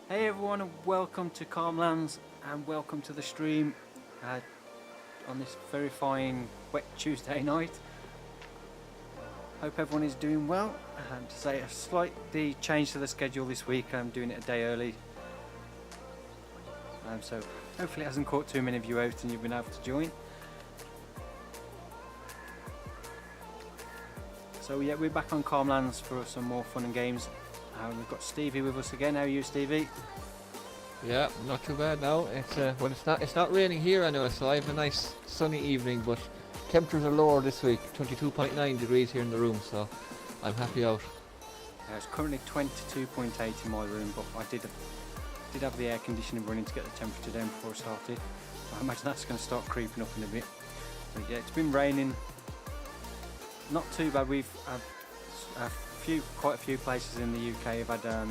Hey everyone, and welcome to Calm Lands and welcome to the stream on this very fine wet Tuesday night. Hope everyone is doing well. To say a slightly change to the schedule this week, I'm doing it a day early, so hopefully it hasn't caught too many of you out and you've been able to join. So yeah, we're back on Calm Lands for some more fun and games. We've got Stevie with us again. How are you, Stevie? Yeah, not too bad now. It's well, it's not raining here, I know, so I have a nice sunny evening, but temperatures are lower this week, 22.9 degrees here in the room, so I'm happy out. It's currently 22.8 in my room, but I did have the air conditioning running to get the temperature down before I started. I imagine that's going to start creeping up in a bit. But yeah, it's been raining. Not too bad. We've quite a few places in the UK have had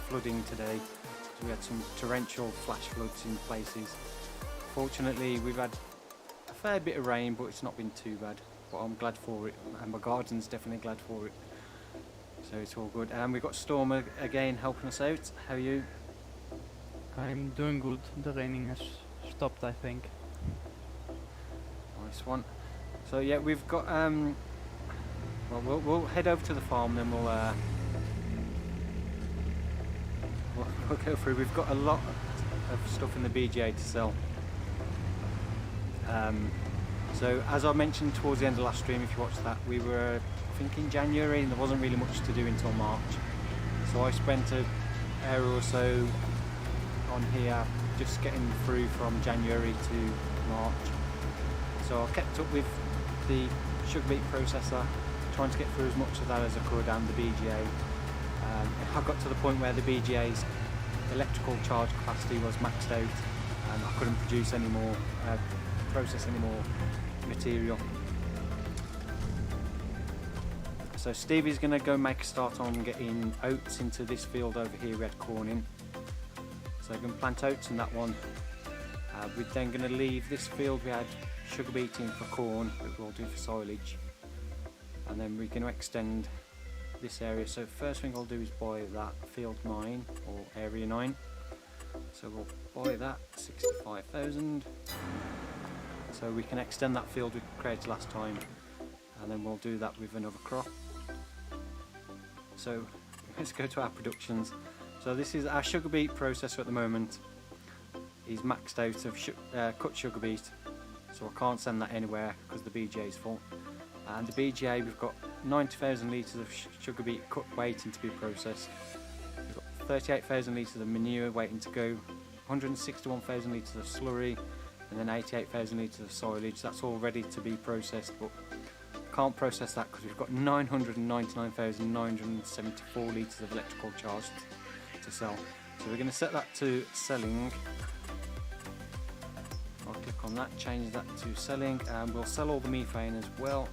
flooding today. So we had some torrential flash floods in places. Fortunately, we've had a fair bit of rain, but it's not been too bad. But I'm glad for it, and my garden's definitely glad for it. So it's all good. And we've got Storm again helping us out. How are you? I'm doing good. The raining has stopped, I think. Nice one. So yeah, we've got well, we'll head over to the farm, then we'll go through. We've got a lot of stuff in the BGA to sell. So as I mentioned towards the end of last stream, if you watched that, we were, I think, in January, and there wasn't really much to do until March. So I spent an hour or so on here just getting through from January to March. So I kept up with the sugar beet processor, trying to get through as much of that as I could, and the BGA. I got to the point where the BGA's electrical charge capacity was maxed out and I couldn't produce any more, process any more material. So Stevie's going to go make a start on getting oats into this field over here we had corn in. So we're going to plant oats in that one. We're then going to leave this field we had sugar beet in for corn, but we'll do for silage. And then we're going to extend this area. So first thing I'll do is buy that field 9 or area 9. So we'll buy that 65,000. So we can extend that field we created last time, and then we'll do that with another crop. So let's go to our productions. So this is our sugar beet processor at the moment. Is maxed out of cut sugar beet, so I can't send that anywhere because the BGA is full. And the BGA, we've got 90,000 litres of sugar beet cut waiting to be processed. We've got 38,000 litres of manure waiting to go, 161,000 litres of slurry, and then 88,000 litres of silage. That's all ready to be processed, but can't process that because we've got 999,974 litres of electrical charge to sell. So we're going to set that to selling. I'll click on that, change that to selling, and we'll sell all the methane as well.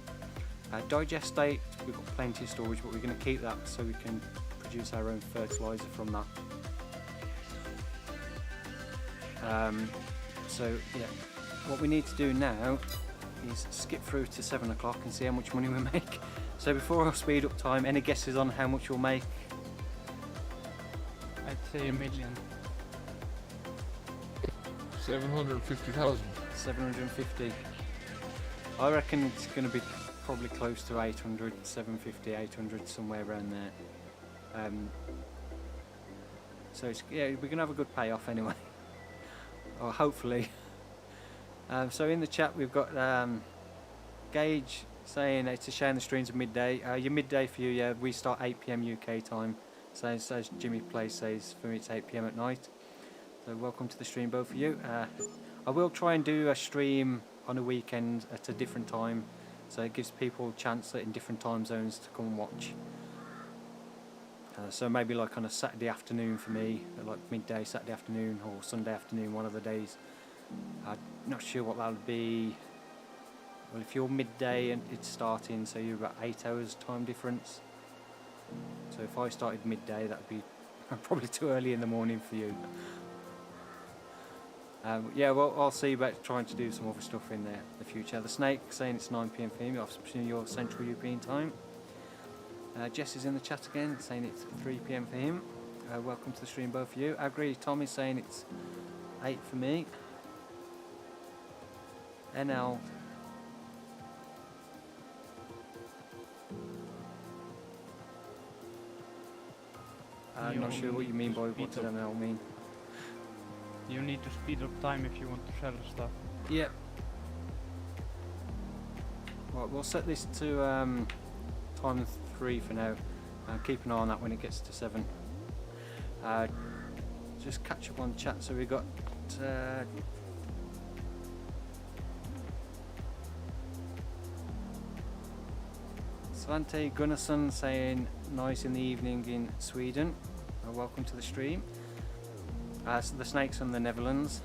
Digestate, we've got plenty of storage, but we're going to keep that so we can produce our own fertiliser from that. So yeah, what we need to do now is skip through to 7 o'clock and see how much money we make. So before I speed up time, any guesses on how much we'll make? I'd say 1 million. 750,000. 750. I reckon it's going to be probably close to 800, 750, 800, somewhere around there. So it's, yeah, we're going to have a good payoff anyway. Or hopefully. So in the chat we've got Gage saying it's a shame the streams are midday. Your midday for you, yeah, we start 8 PM UK time. So as Jimmy Play says, for me it's 8 PM at night. So welcome to the stream both of you. I will try and do a stream on a weekend at a different time, so it gives people a chance in different time zones to come and watch. So maybe like on a Saturday afternoon for me, like midday Saturday afternoon or Sunday afternoon, one of the days. I'm not sure what that would be. Well, if you're midday and it's starting, so you're about 8 hours time difference. So if I started midday, that would be probably too early in the morning for you. Yeah, well, I'll see about trying to do some other stuff in the future. The Snake saying it's 9 PM for him, obviously your Central European time. Jess is in the chat again, saying it's 3 PM for him. Welcome to the stream, both of you. I agree, Tom is saying it's 8 for me. NL. I'm not sure what you mean by what does NL mean. You need to speed up time if you want to sell stuff. Yep. Right, we'll set this to time 3 for now. Keep an eye on that when it gets to 7. Just catch up on chat. So we got Svante Gunnarsson saying nice in the evening in Sweden. Welcome to the stream. So the Snake's from the Netherlands,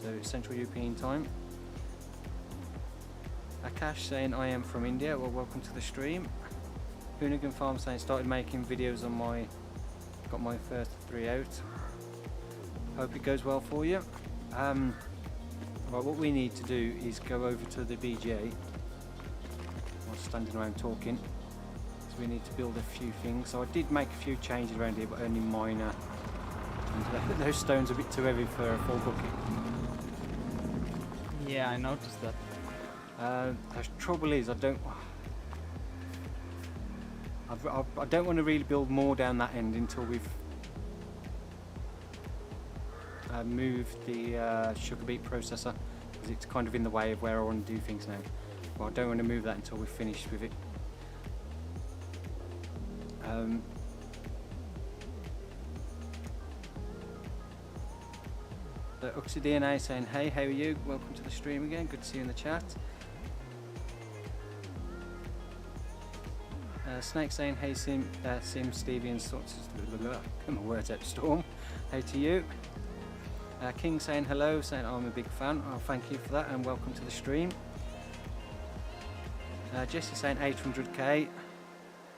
so Central European time. Akash saying I am from India. Well, welcome to the stream. Hoonigan Farm saying started making videos on got my first 3 out. Hope it goes well for you. Right, what we need to do is go over to the BGA. I'm standing around talking. So we need to build a few things. So I did make a few changes around here, but only minor. And those stones are a bit too heavy for a full bucket. Yeah, I noticed that. The trouble is, I don't want to really build more down that end until we've moved the sugar beet processor, because it's kind of in the way of where I want to do things now. Well, I don't want to move that until we're finished with it. So Uxie DNA saying, hey, how are you? Welcome to the stream again. Good to see you in the chat. Snake saying, hey, Sim, Stevie, and sorts of my words out of storm. Hey to you. King saying hello, saying I'm a big fan. Oh, thank you for that, and welcome to the stream. Jesse saying 800k.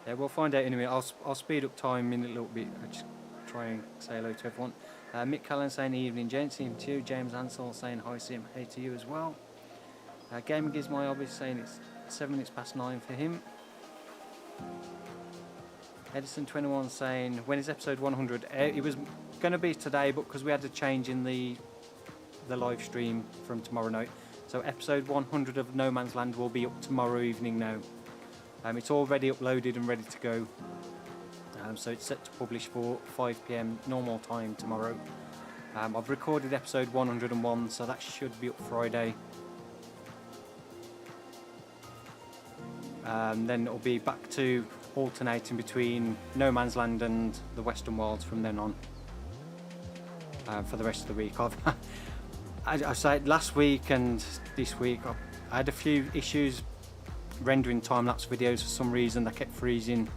Yeah, we'll find out in a minute. I'll speed up time in a little bit. I'll just try and say hello to everyone. Mick Callan saying evening, gents. Evening to you. James Ansell saying hi, Sim. Hey to you as well. Gaming is my hobby, saying it's 7 minutes past 9 for him. Edison21 saying, when is episode 100? It was going to be today, but because we had a change in the live stream from tomorrow night. So episode 100 of No Man's Land will be up tomorrow evening now. It's already uploaded and ready to go. So it's set to publish for 5 PM normal time tomorrow. I've recorded episode 101, so that should be up Friday. Then it'll be back to alternating between No Man's Land and the Western Wilds from then on. For the rest of the week. I said last week and this week I had a few issues rendering time-lapse videos. For some reason they kept freezing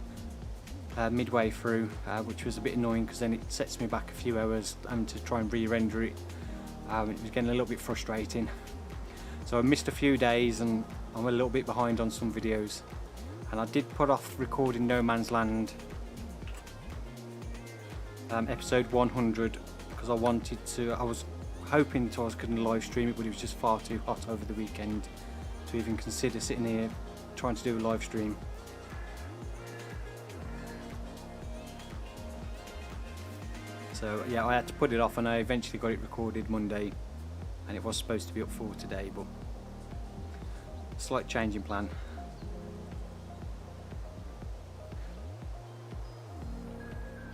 midway through, which was a bit annoying because then it sets me back a few hours having to try and re-render it. It was getting a little bit frustrating. So I missed a few days and I'm a little bit behind on some videos. And I did put off recording No Man's Land episode 100 because I was hoping I was going to live stream it, but it was just far too hot over the weekend to even consider sitting here trying to do a live stream. So yeah, I had to put it off, and I eventually got it recorded Monday, and it was supposed to be up for today, but slight change in plan.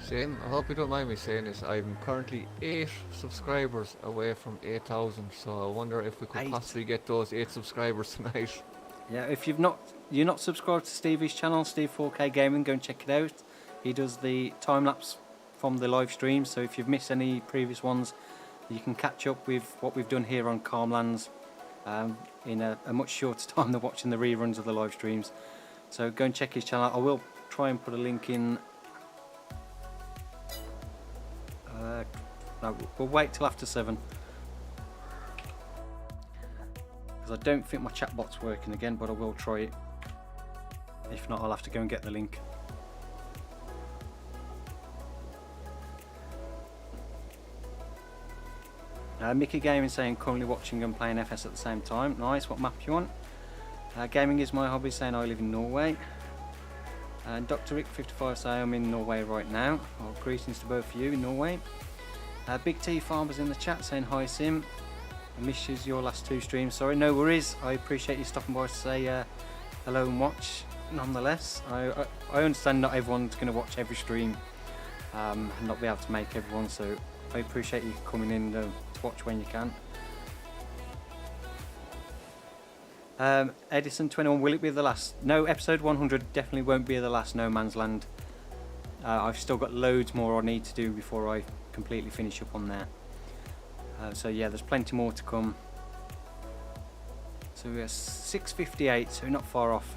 Shane, I hope you don't mind me saying this. I'm currently 8 subscribers away from 8,000, so I wonder if we could possibly get those 8 subscribers tonight. Yeah, if you're not subscribed to Stevie's channel, Steve 4K Gaming, go and check it out. He does the time lapse from the live stream, so if you've missed any previous ones, you can catch up with what we've done here on Calm Lands in a much shorter time than watching the reruns of the live streams. So go and check his channel. I will try and put a link in. No, we'll wait till after 7 because I don't think my chatbot's working again, but I will try it. If not, I'll have to go and get the link. Mickey Gaming saying currently watching and playing FS at the same time. Nice. What map you want? Gaming is my hobby, saying I live in Norway. And Dr. Rick 55 saying I'm in Norway right now. Well, greetings to both of you in Norway. Big T Farmers in the chat saying hi Sim. I missed your last 2 streams. Sorry, no worries. I appreciate you stopping by to say hello and watch. Nonetheless, I understand not everyone's going to watch every stream and not be able to make everyone, so I appreciate you coming in to watch when you can. Edison 21, will it be the last? No, episode 100 definitely won't be the last No Man's Land. I've still got loads more I need to do before I completely finish up on there. So yeah, there's plenty more to come. So we're 6:58, so not far off.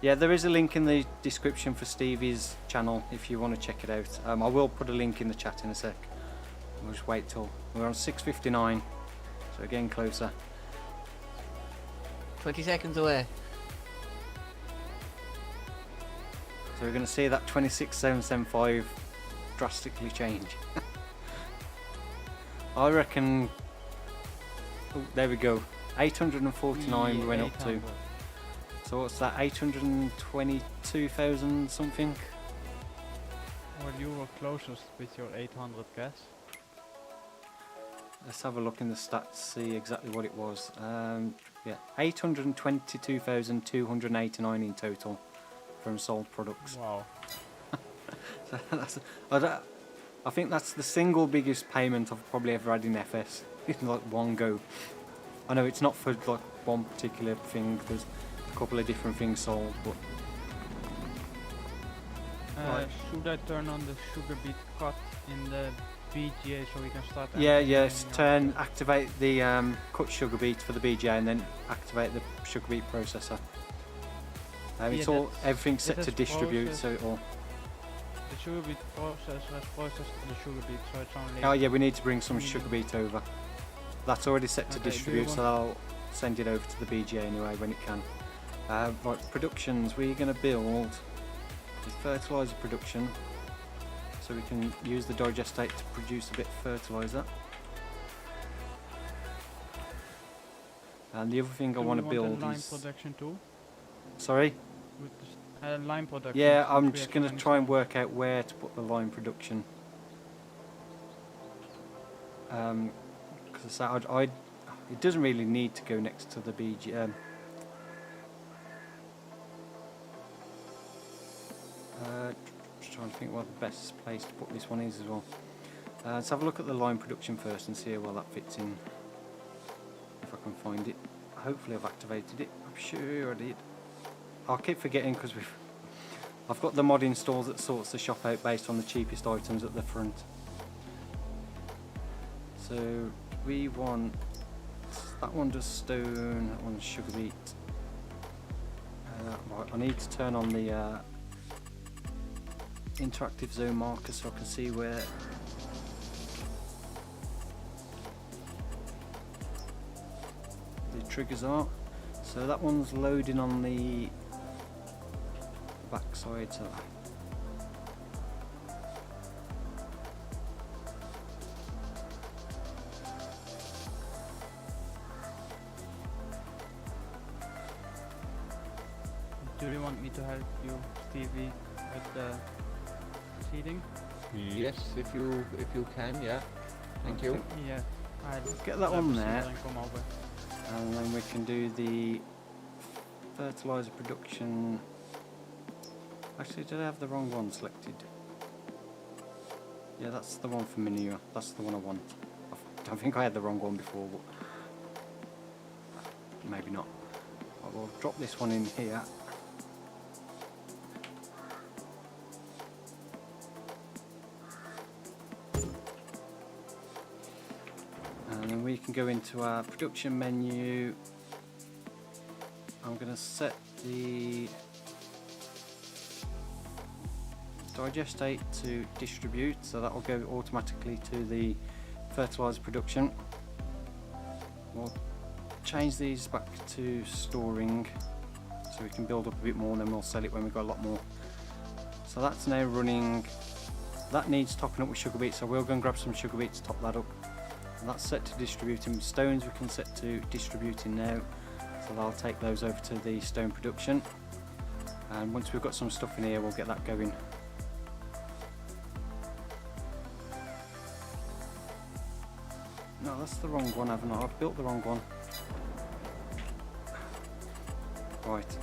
Yeah, there is a link in the description for Stevie's channel if you want to check it out. I will put a link in the chat in a sec. We'll just wait till we're on 6:59, so again closer. 20 seconds away. So we're going to see that 26,775 drastically change. I reckon. Oh, there we go. 849 we went up to. So what's that? 822,000 something. Well, you were closest with your 800 guess. Let's have a look in the stats, see exactly what it was. Yeah, 822,289 in total from sold products. Wow. So that's, I think that's the single biggest payment I've probably ever had in FS in like one go. I know it's not for like one particular thing, there's a couple of different things sold, but right. Should I turn on the sugar beet cut in the BGA so we can start? Yes, activate the cut sugar beet for the BGA and then activate the sugar beet processor. It's all everything's set to distribute, so it all. The sugar beet processor has processed the sugar beet, so it's only. Oh yeah, we need to bring some sugar beet over. That's already set to distribute, so I'll send it over to the BGA anyway when it can. Right, productions. We're going to build a fertiliser production, so we can use the digestate to produce a bit of fertiliser. And the other thing I want to build lime is. production too? Sorry. With lime production. Yeah, I'm just going to try and work out where to put the lime production. Because it doesn't really need to go next to the BG. Just trying to think what the best place to put this one is as well. Let's have a look at the lime production first and see how well that fits in. If I can find it. Hopefully I've activated it. I'm sure I did. I'll keep forgetting because I've got the mod installed that sorts the shop out based on the cheapest items at the front. So we want that one does stone, that one's sugar beet. Right, I need to turn on the interactive zone marker so I can see where the triggers are. So that one's loading on the back side. So Do you want me to help you, Stevie, with the seeding? Yes, if you can, yeah. Thank you. Yeah, I'll get that grab one the seeder there. and come over. and then we can do the fertilizer production. Actually, did I have the wrong one selected? Yeah, that's the one for manure. That's the one I want. I don't think I had the wrong one before, but maybe not. I will drop this one in here. And then we can go into our production menu. I'm going to set the digestate to distribute, so that will go automatically to the fertilizer production. We'll change these back to storing so we can build up a bit more, and then we'll sell it when we've got a lot more. So that's now running. That needs topping up with sugar beets, so we'll go and grab some sugar beets to top that up. And that's set to distributing. Stones we can set to distributing now, so I'll take those over to the stone production, and once we've got some stuff in here we'll get that going. No, that's the wrong one, haven't I? I've built the wrong one. Right.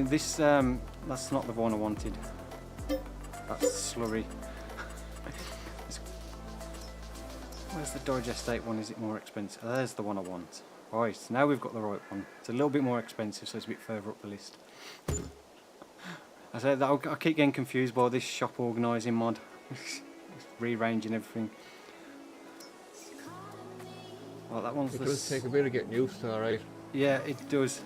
This that's not the one I wanted. That's slurry. Where's the digestate one? Is it more expensive? There's the one I want. Right, now we've got the right one. It's a little bit more expensive, so it's a bit further up the list. I said that I keep getting confused by this shop organising mod. Rearranging everything. Well, that one's It does take a bit of getting used to, alright. Yeah, it does.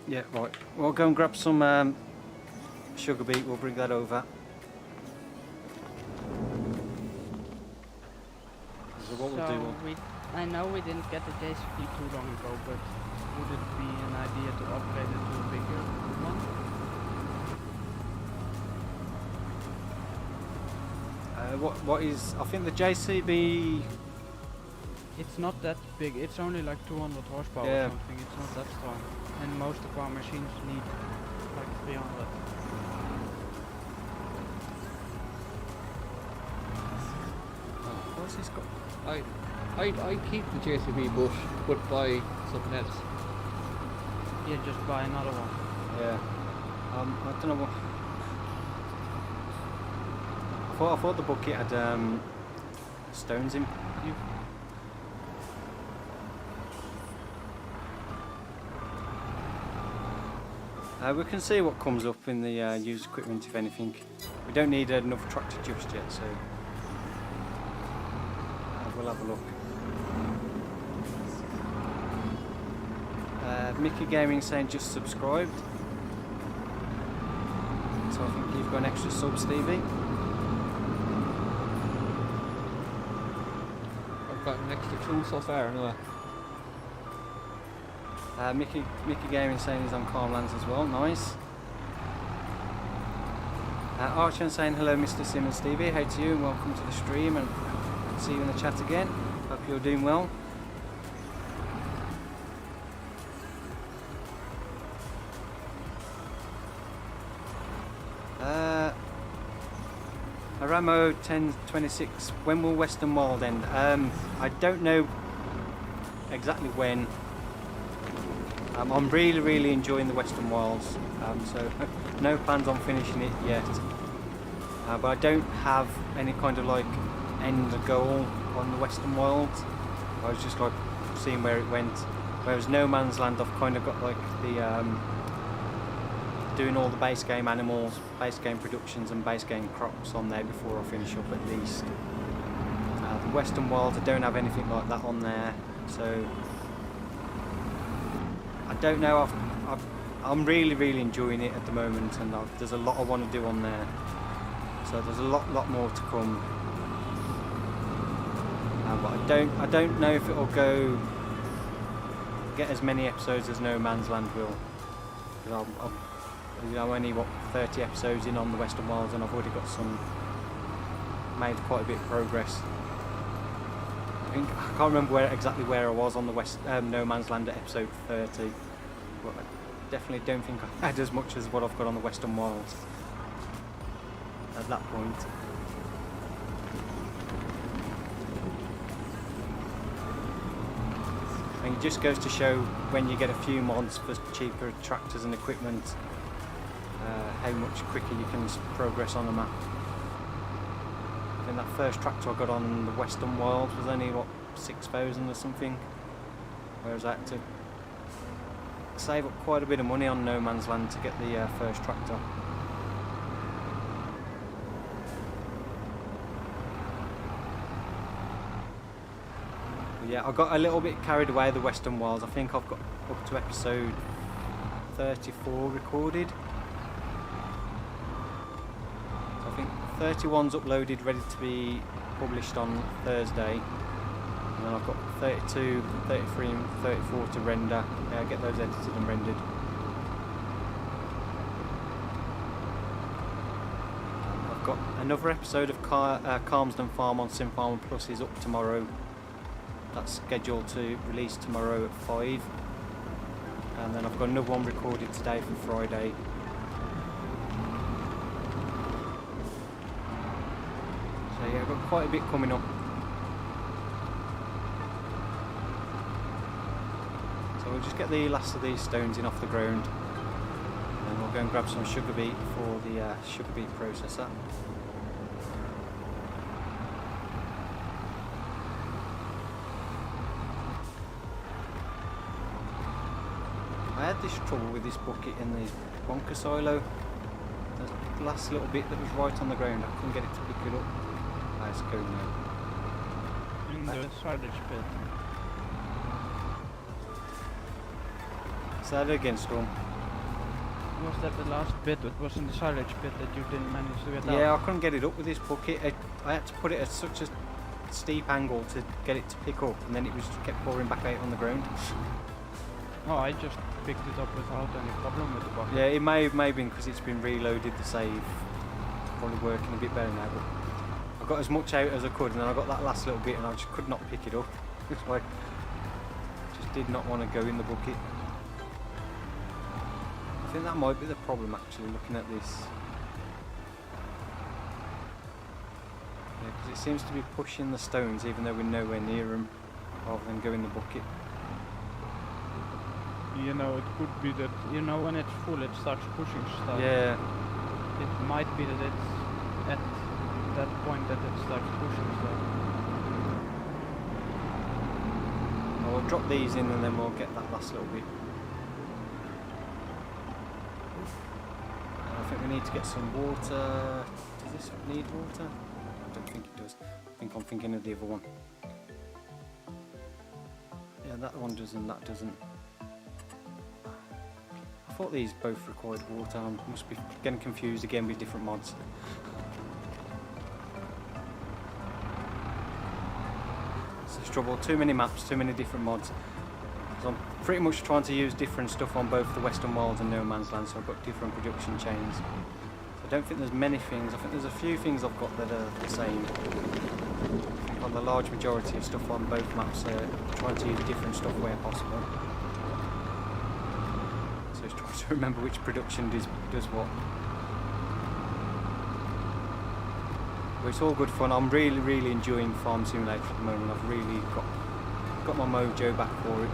Yeah, right. We'll go and grab some sugar beet. We'll bring that over. So what we'll do? I know we didn't get the JCB too long ago, but would it be an idea to upgrade it to a bigger one? What is? I think the JCB. It's not that big. It's only like 200 horsepower Yeah. or something. It's not that strong, and most of our machines need like 300. What's this got? I keep the JCB but buy something else. Yeah, just buy another one. Yeah. I don't know what. I thought the bucket had stones in. We can see what comes up in the used equipment, if anything. We don't need another tractor just yet, so we'll have a look. Mickey Gaming saying just subscribed, so I think you've got an extra sub, Stevie. I've got an extra 2 so far, anyway. Mickey Gaming saying he's on Calm Lands as well, nice. Archer saying hello Mr. Sim and Stevie, hey to you and welcome to the stream, and see you in the chat again. Hope you're doing well. Aramo 1026, when will Western Wild end? I don't know exactly when. I'm really enjoying the Western Wilds, so no plans on finishing it yet. But I don't have any kind of like end goal on the Western Wilds. I was just like seeing where it went. Whereas No Man's Land, I've kind of got like the doing all the base game animals, base game productions and base game crops on there before I finish up at least. The Western Wilds, I don't have anything like that on there, so I don't know. I'm really enjoying it at the moment, and there's a lot I want to do on there, so there's a lot more to come. But I don't know if it'll get as many episodes as No Man's Land will. I'm only 30 episodes in on the Western Wilds, and I've already got made quite a bit of progress. I can't remember exactly where I was on the No Man's Land at episode 30, but I definitely don't think I had as much as what I've got on the Western Wilds at that point. And it just goes to show when you get a few mods for cheaper tractors and equipment, how much quicker you can progress on a map. I think that first tractor I got on the Western Wilds was only, what, 6,000 or something, whereas I had to save up quite a bit of money on No Man's Land to get the first tractor. But yeah, I got a little bit carried away the Western Wilds. I think I've got up to episode 34 recorded. So I think 31's uploaded, ready to be published on Thursday. And then I've got 32, 33 and 34 to render. Get those edited and rendered. I've got another episode of Calmsden Farm on Sim Farm Plus is up tomorrow. That's scheduled to release tomorrow at 5. And then I've got another one recorded today for Friday. So yeah, I've got quite a bit coming up. So we'll just get the last of these stones in off the ground, and we'll go and grab some sugar beet for the sugar beet processor. I had this trouble with this bucket in the bunker silo. The last little bit that was right on the ground, I couldn't get it to pick it up. Let's go now. In the silage pit. Say that again, Storm. Was that the last bit that was in the silage pit that you didn't manage to get out? Yeah, I couldn't get it up with this bucket. I had to put it at such a steep angle to get it to pick up, and then it just kept pouring back out on the ground. Oh, I just picked it up without any problem with the bucket. Yeah, it may have been because it's been reloaded, the save. It's probably working a bit better now, but I got as much out as I could, and then I got that last little bit and I just could not pick it up. It's like, just did not want to go in the bucket. I think that might be the problem actually, looking at this. Yeah, because it seems to be pushing the stones even though we're nowhere near them, rather than go in the bucket. You know, it could be that, you know, when it's full it starts pushing stuff. Yeah. It might be that it's at that point that it starts pushing stuff. I'll drop these in and then we'll get that last little bit. I think we need to get some water. Does this need water? I don't think it does. I think I'm thinking of the other one. Yeah, that one does and that doesn't. I thought these both required water. I must be getting confused again with different mods. It's a trouble. Too many maps, too many different mods. So I'm pretty much trying to use different stuff on both the Western Wilds and No Man's Land, so I've got different production chains. I don't think there's many things. I think there's a few things I've got that are the same. I think on the large majority of stuff on both maps, trying to use different stuff where possible. So just trying to remember which production does what. But it's all good fun. I'm really enjoying Farm Simulator at the moment. I've really got my mojo back for it.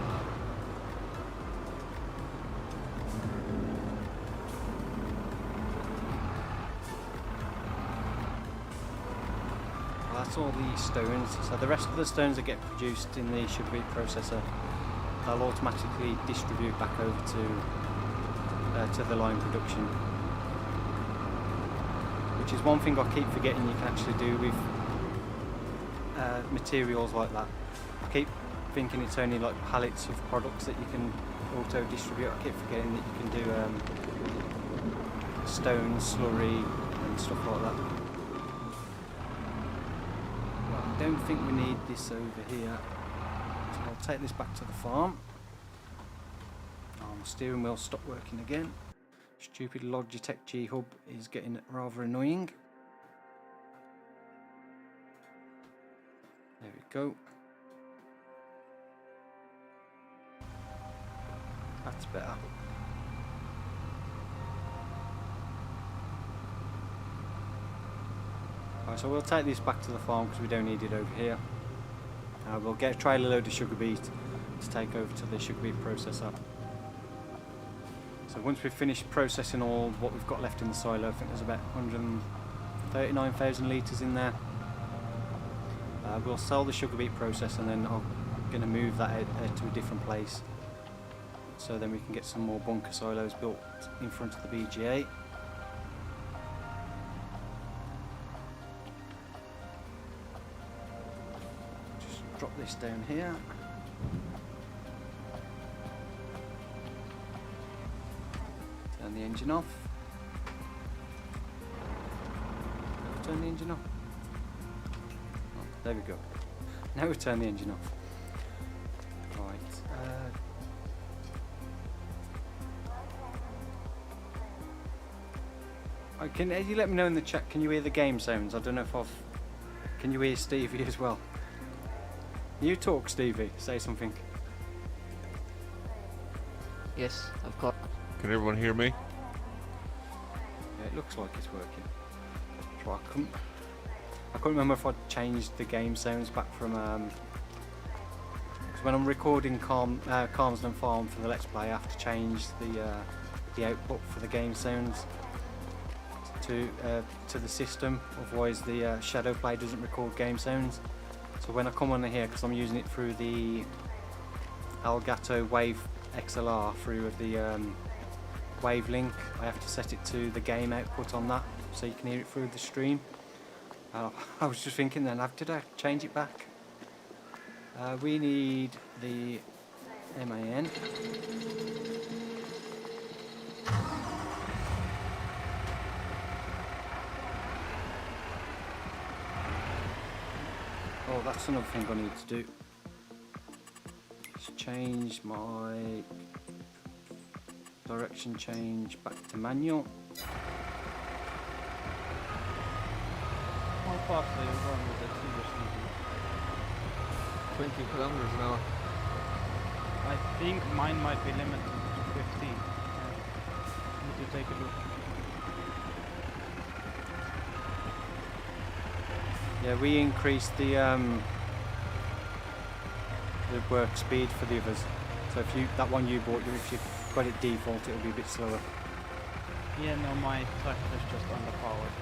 That's all the stones. So the rest of the stones that get produced in the sugar beet processor, they'll automatically distribute back over to to the line production. Which is one thing I keep forgetting you can actually do with materials like that. I keep thinking it's only like pallets of products that you can auto distribute. I keep forgetting that you can do stone, slurry and stuff like that. Well, I don't think we need this over here, so I'll take this back to the farm. Oh, my steering wheel stopped working again. Stupid Logitech G hub is getting rather annoying. There we go. That's better. Right, so we'll take this back to the farm because we don't need it over here. We'll get a trailer load of sugar beet to take over to the sugar beet processor. So once we've finished processing all what we've got left in the silo, I think there's about 139,000 litres in there. We'll sell the sugar beet process and then I'm going to move that out to a different place. So then we can get some more bunker silos built in front of the BGA. Just drop this down here. Turn the engine off. Turn the engine off. Oh, there we go. Now we turn the engine off. Right. Can you let me know in the chat? Can you hear the game sounds? I don't know if I've. Can you hear Stevie as well? You talk, Stevie. Say something. Yes, of course. Can everyone hear me? Yeah, it looks like it's working. So I couldn't remember if I'd changed the game sounds back from. Because when I'm recording Calms and Farm for the Let's Play, I have to change the output for the game sounds to the system. Otherwise, the Shadow Play doesn't record game sounds. So when I come on here, because I'm using it through the Elgato Wave XLR through the Wave Link, I have to set it to the game output on that, so you can hear it through the stream. I was just thinking then, did I change it back? We need the MAN. Oh, that's another thing I need to do. Just change my direction change back to manual. How fast are you going with the silage? 20 kilometers an hour. I think mine might be limited to 15. Need to take a look. Yeah, we increased the work speed for the others. So if that one you bought, if you've got it default, it'll be a bit slower. Yeah, no, my tractor's just underpowered.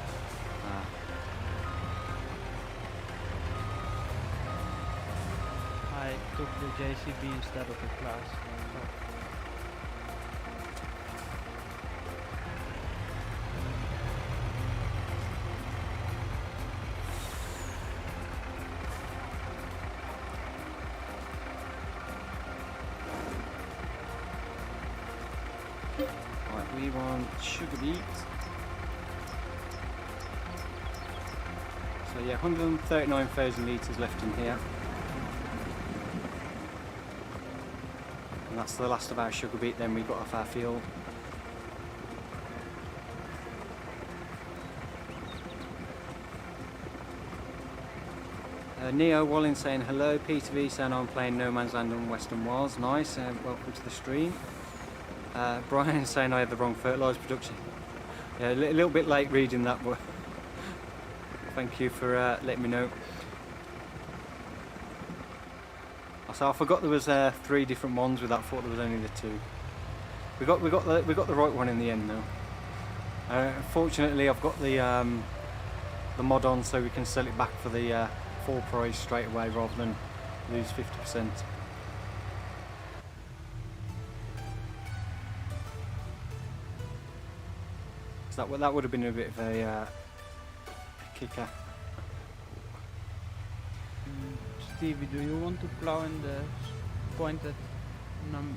I took the JCB instead of the Glaax. Right, we want sugar beet. So yeah, 139,000 litres left in here. And that's the last of our sugar beet then we got off our field. Neo Wallin saying hello, Peter V saying I'm playing No Man's Land on Western Wilds, nice, welcome to the stream. Brian saying I had the wrong fertiliser production. Yeah, a little bit late reading that, but thank you for letting me know. So I forgot there was 3 different ones with that. I thought there was only the 2. We got the right one in the end though. Fortunately, I've got the mod on, so we can sell it back for the full price straight away rather than lose 50%. 'Cause that would have been a bit of a kicker. Stevie, do you want to plow in the point at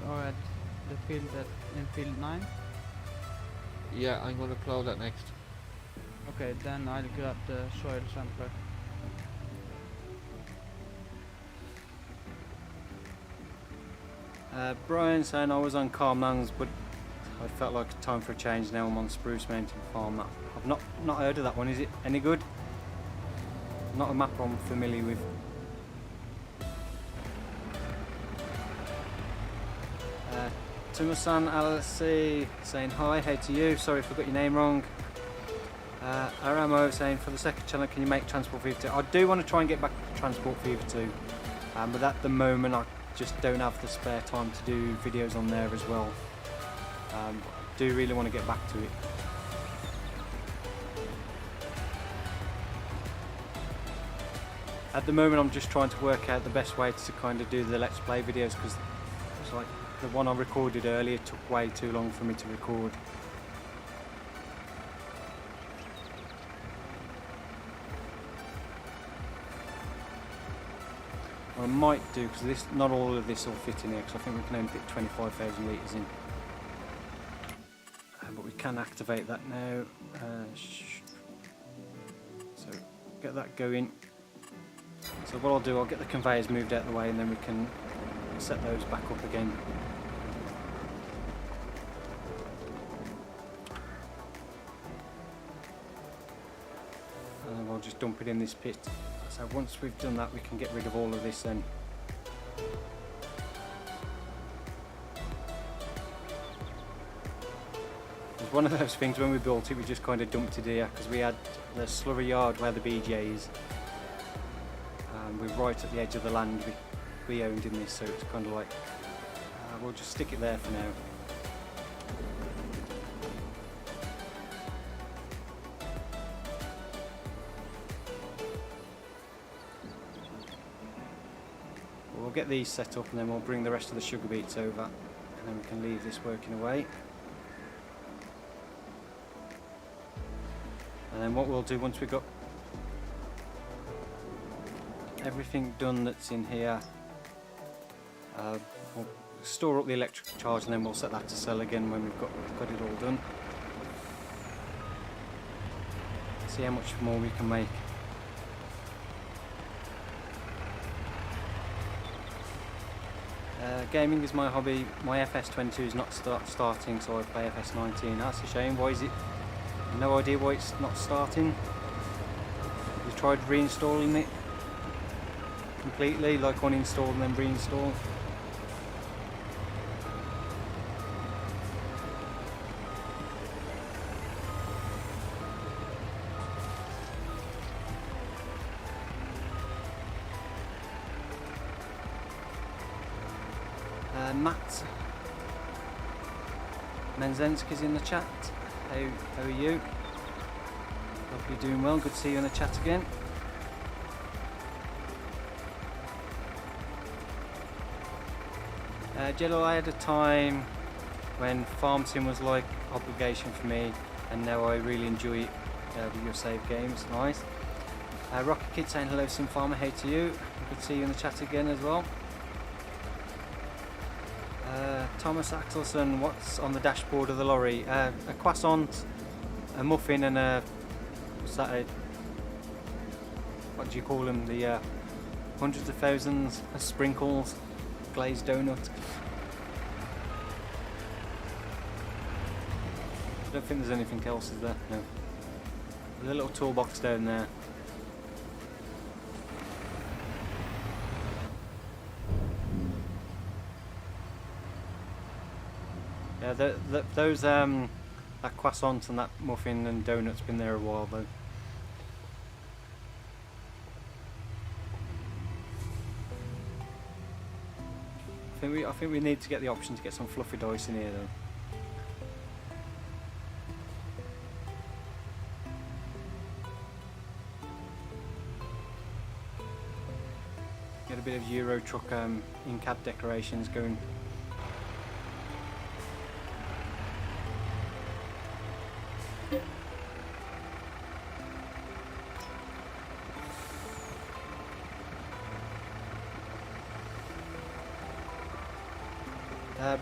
or at the field in field 9? Yeah, I'm going to plow that next. Okay, then I'll grab the soil sampler. Brian saying I was on Calm Lands, but I felt like time for a change. Now I'm on Spruce Mountain Farm. I've not heard of that one. Is it any good? Not a map I'm familiar with. Tumasan Alice saying hi, hey to you. Sorry if I got your name wrong. Aramo saying for the second channel, can you make Transport Fever 2? I do want to try and get back to Transport Fever 2, but at the moment I just don't have the spare time to do videos on there as well. I do really want to get back to it. At the moment I'm just trying to work out the best way to kind of do the Let's Play videos, because it's like the one I recorded earlier took way too long for me to record. What I might do, because not all of this will fit in here, because I think we can only fit 25,000 litres in. But we can activate that now. So get that going. So what I'll do, I'll get the conveyors moved out of the way, and then we can set those back up again. And then we'll just dump it in this pit. So once we've done that, we can get rid of all of this then. It's one of those things, when we built it, we just kind of dumped it here, because we had the slurry yard where the BJ is. We're right at the edge of the land we owned in this, so it's kind of like, we'll just stick it there for now. We'll get these set up, and then we'll bring the rest of the sugar beets over, and then we can leave this working away. And then what we'll do, once we've got everything done that's in here, we'll store up the electrical charge, and then we'll set that to sell again when we've got it all done. See how much more we can make. Gaming is my hobby. My FS22 is not starting, so I play FS19. That's a shame. Why is it? No idea why it's not starting. You tried reinstalling it completely, like uninstall and then reinstall. Matt Menzenski's in the chat. How are you? Hope you're doing well. Good to see you in the chat again. Jello, I had a time when farm sim was like obligation for me, and now I really enjoy it with your save games. Nice. Rocket Kid saying hello, Sim Farmer. Hey to you. Good to see you in the chat again as well. Thomas Axelson, what's on the dashboard of the lorry? A croissant, a muffin, and a what's that? What do you call them? The hundreds of thousands of sprinkles, glazed donut. I don't think there's anything else, is there? No. There's a little toolbox down there. Yeah, those that croissant and that muffin and donut's been there a while though. I think we need to get the option to get some fluffy dice in here though. Get a bit of Euro truck in-cab decorations going.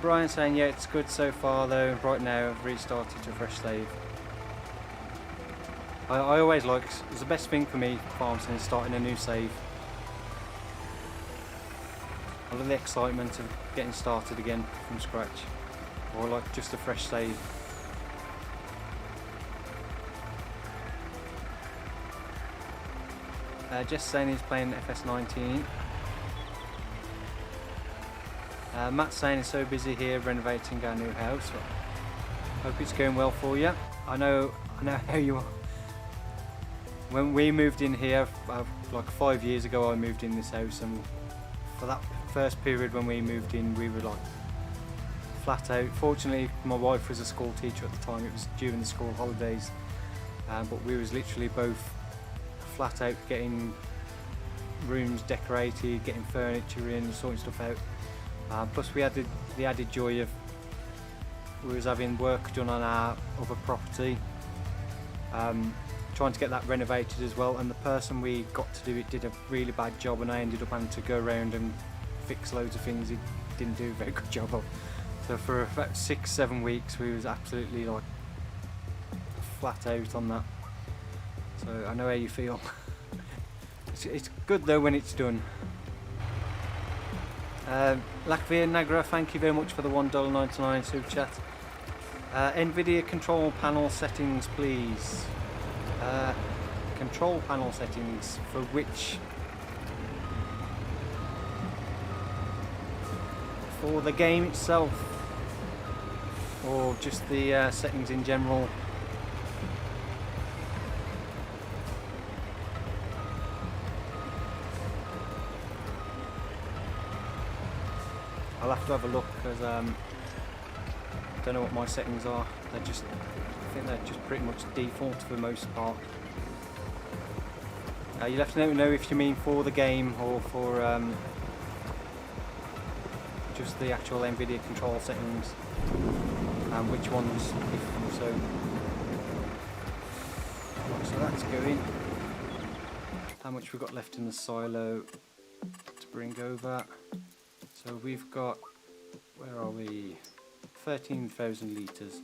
Brian saying, yeah, it's good so far though. Right now I've restarted to a fresh save. I always like, it's the best thing for me, farming, is starting a new save. I love the excitement of getting started again from scratch. Or like just a fresh save. Jess saying he's playing FS19. Matt saying he's so busy here renovating our new house. Hope it's going well for you. I know how you are. When we moved in here, like 5 years ago, I moved in this house, and for that first period when we moved in, we were like flat out. Fortunately, my wife was a school teacher at the time. It was during the school holidays, but we was literally both flat out getting rooms decorated, getting furniture in, sorting stuff out. Plus we had the added joy of we was having work done on our other property, trying to get that renovated as well, and the person we got to do it did a really bad job, and I ended up having to go around and fix loads of things he didn't do a very good job of. So for about 6-7 weeks we was absolutely like flat out on that. So I know how you feel. It's good though when it's done. Latvia Nagra, thank you very much for the $1.99 super chat. NVIDIA control panel settings please. Control panel settings for which? For the game itself, or just the settings in general? I'll have to have a look because I don't know what my settings are. I think they're just pretty much default for the most part. You'll have to let me know if you mean for the game or for just the actual NVIDIA control settings, and which ones, if so. Right, so that's going. How much we've got left in the silo to bring over? So we've got, where are we? 13,000 litres.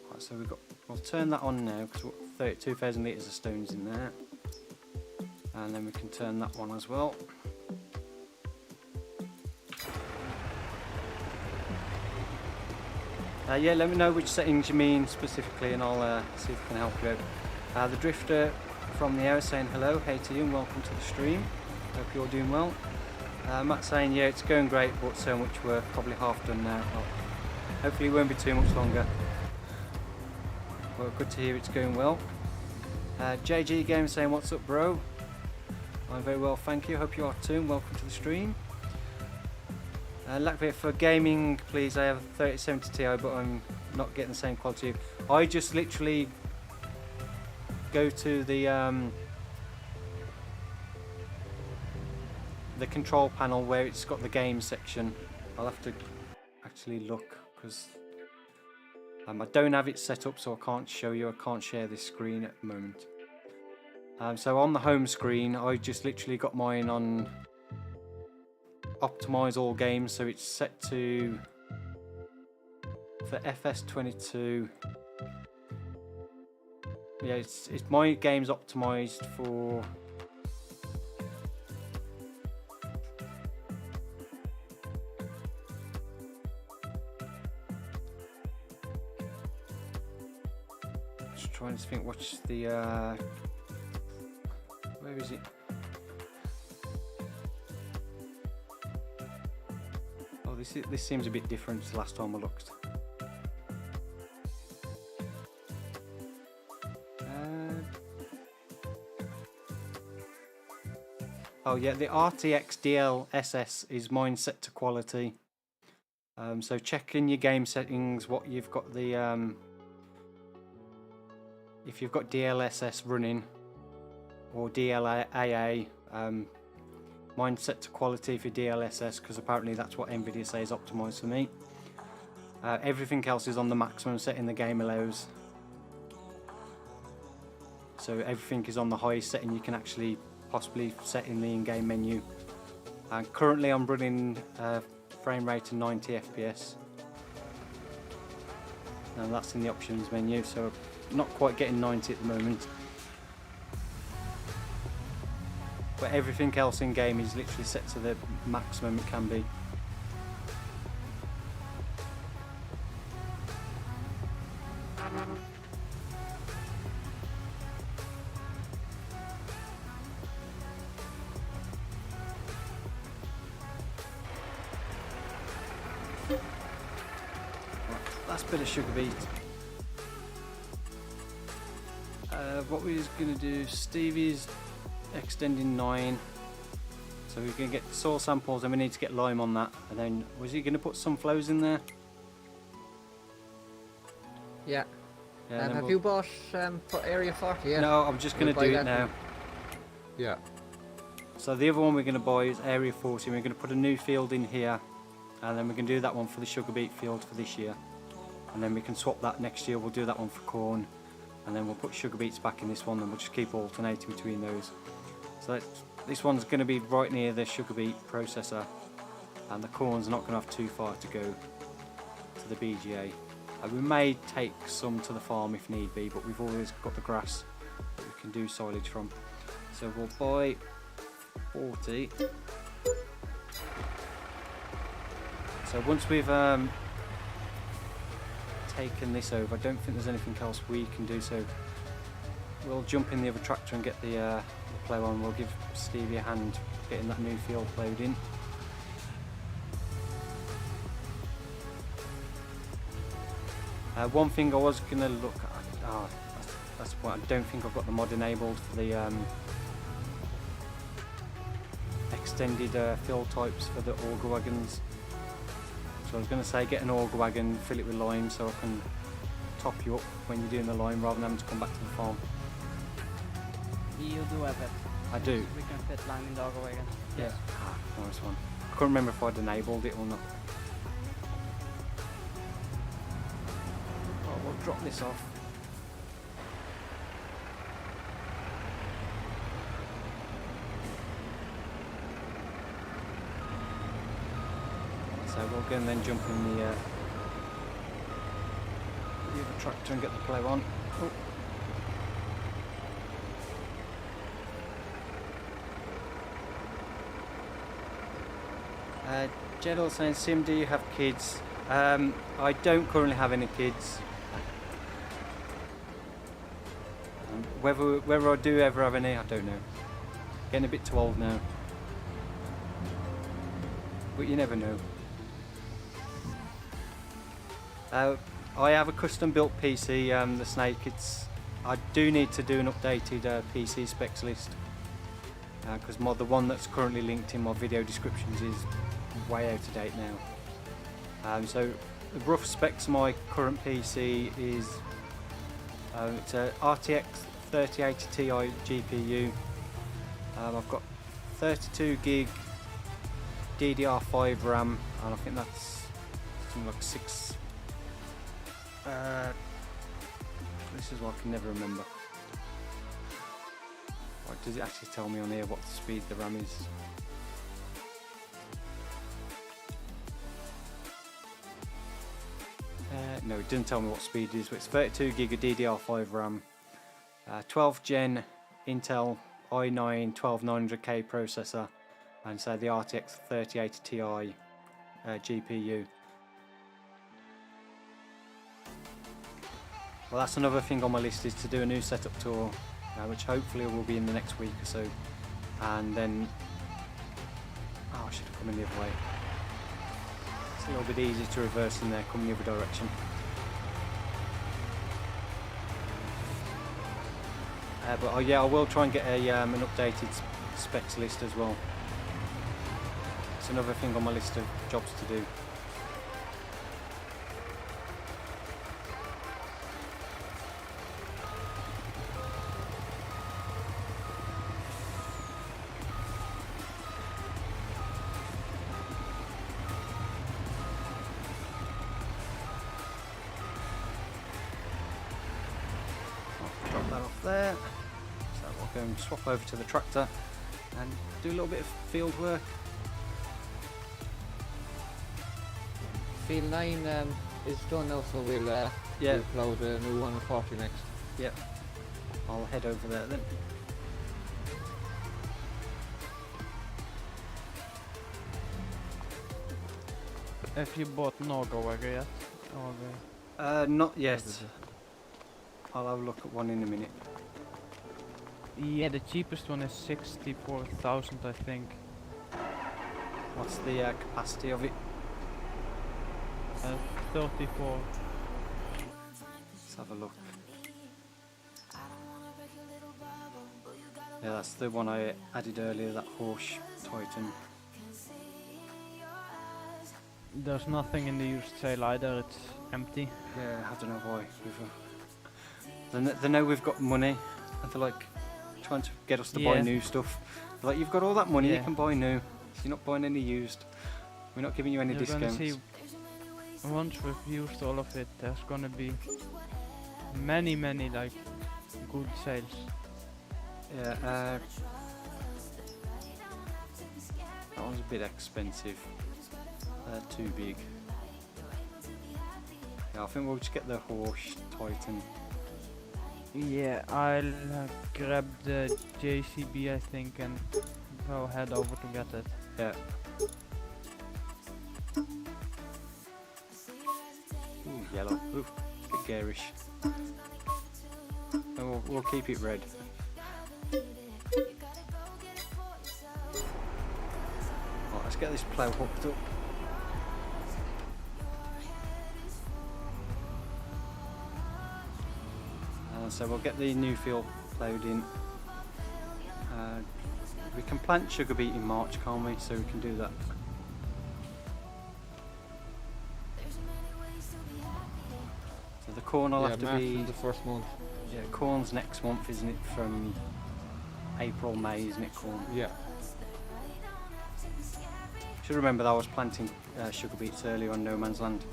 Right, so we'll turn that on now because we've got 32,000 litres of stones in there. And then we can turn that one as well. Yeah, let me know which settings you mean specifically and I'll see if I can help you out. The Drifter from the house saying hello, hey to you and welcome to the stream. Hope you're doing well. Matt saying yeah, it's going great but so much work, probably half done now. Well, hopefully it won't be too much longer. Well, good to hear it's going well. JG Game saying what's up bro? I'm very well, thank you. Hope you are too and welcome to the stream. Latvia for gaming please, I have a 3070 Ti but I'm not getting the same quality. I just literally go to the control panel where it's got the game section. I'll have to actually look because I don't have it set up, so I can't show you. I can't share this screen at the moment. So on the home screen I just literally got mine on optimize all games, so it's set to, for FS22, yeah, it's my game's optimized for just trying to think what's the where is it? Oh, this seems a bit different to the last time I looked. Oh yeah, the RTX DLSS is mine set to quality. So check in your game settings what you've got the if you've got DLSS running or DLAA. Mine's set to quality for DLSS because apparently that's what NVIDIA says optimized for me. Everything else is on the maximum setting the game allows. So everything is on the highest setting you can actually possibly set in the in-game menu. And currently I'm running frame rate to 90 FPS. And that's in the options menu, so not quite getting 90 at the moment. But everything else in game is literally set to the maximum it can be. Last bit of sugar beet. What we're going to do, Stevie's extending 9, so we can get soil samples and we need to get lime on that. And then was he going to put some flows in there? Yeah. Yeah, Have you bought for area 40 yet? No, I'm just going to do it now. Yeah. So the other one we're going to buy is area 40. We're going to put a new field in here, and then we can do that one for the sugar beet field for this year, and then we can swap that next year. We'll do that one for corn, and then we'll put sugar beets back in this one, and we'll just keep alternating between those. So this one's going to be right near the sugar beet processor, and the corn's not going to have too far to go to the BGA. We may take some to the farm if need be, but we've always got the grass that we can do silage from. So we'll buy 40. So once we've taken this over, I don't think there's anything else we can do, so we'll jump in the other tractor and get the plough on. We'll give Stevie a hand getting that new field ploughed in. One thing I was going to look at, that's why I don't think I've got the mod enabled for the extended fill types for the auger wagons. So I was going to say get an auger wagon, fill it with lime so I can top you up when you're doing the lime rather than having to come back to the farm. You do have it. I do. We can fit lime in the auger wagon. Yes. Nice one. I couldn't remember if I'd enabled it or not. Right, we'll drop this off. So we'll go and then jump in the other tractor and get the plough on. Oh. Jedel saying, Sim, do you have kids? I don't currently have any kids. Whether I do ever have any, I don't know. Getting a bit too old now. But you never know. I have a custom built PC, the Snake. I do need to do an updated PC specs list because the one that's currently linked in my video descriptions is way out of date now. So the rough specs of my current PC is it's a RTX 3080 Ti GPU. I've got 32 gig DDR5 RAM, and I think that's something like 6. This is what I can never remember. Right, does it actually tell me on here what the speed the RAM is? No, it doesn't tell me what speed it is, but it's 32 gig of DDR5 RAM, 12th gen Intel i9 12900K processor, and so the RTX 3080 Ti GPU. Well, that's another thing on my list, is to do a new setup tour, which hopefully will be in the next week or so. And then, I should have come in the other way. It's a little bit easier to reverse in there, coming the other direction. But yeah, I will try and get an updated specs list as well. It's another thing on my list of jobs to do. Drop that off there. So we'll go and swap over to the tractor. and do a little bit of field work. Field 9 is done now, so we'll plough the new 140 next. Yep. I'll head over there then. Have you bought Norgård yet? Or, Not yet. I'll have a look at one in a minute. yeah, the cheapest one is 64,000, I think. What's the capacity of it? 34. Let's have a look. Yeah, that's the one I added earlier, that horse Titan. There's nothing in the used sale either, it's empty. Yeah, I don't know why. They know we've got money, and they're like trying to get us to buy new stuff. They're like, you've got all that money, you can buy new. You're not buying any used. We're not giving you any discounts. Gonna see, once we've used all of it, there's gonna be many like good sales. Yeah, that one's a bit expensive. Too big. Yeah, I think we'll just get the horse Titan. Yeah, I'll grab the JCB, I think, and go head over to get it. Yeah. Ooh, yellow. Ooh, a bit garish. And we'll keep it red. Right, let's get this plough hooked up. So we'll get the new field ploughed in. We can plant sugar beet in March, can't we? So we can do that. So the corn will have to March be is the first month. Yeah, corn's next month, isn't it? From April, May, isn't it? Corn. Yeah. Should remember that I was planting sugar beets earlier on No Man's Land,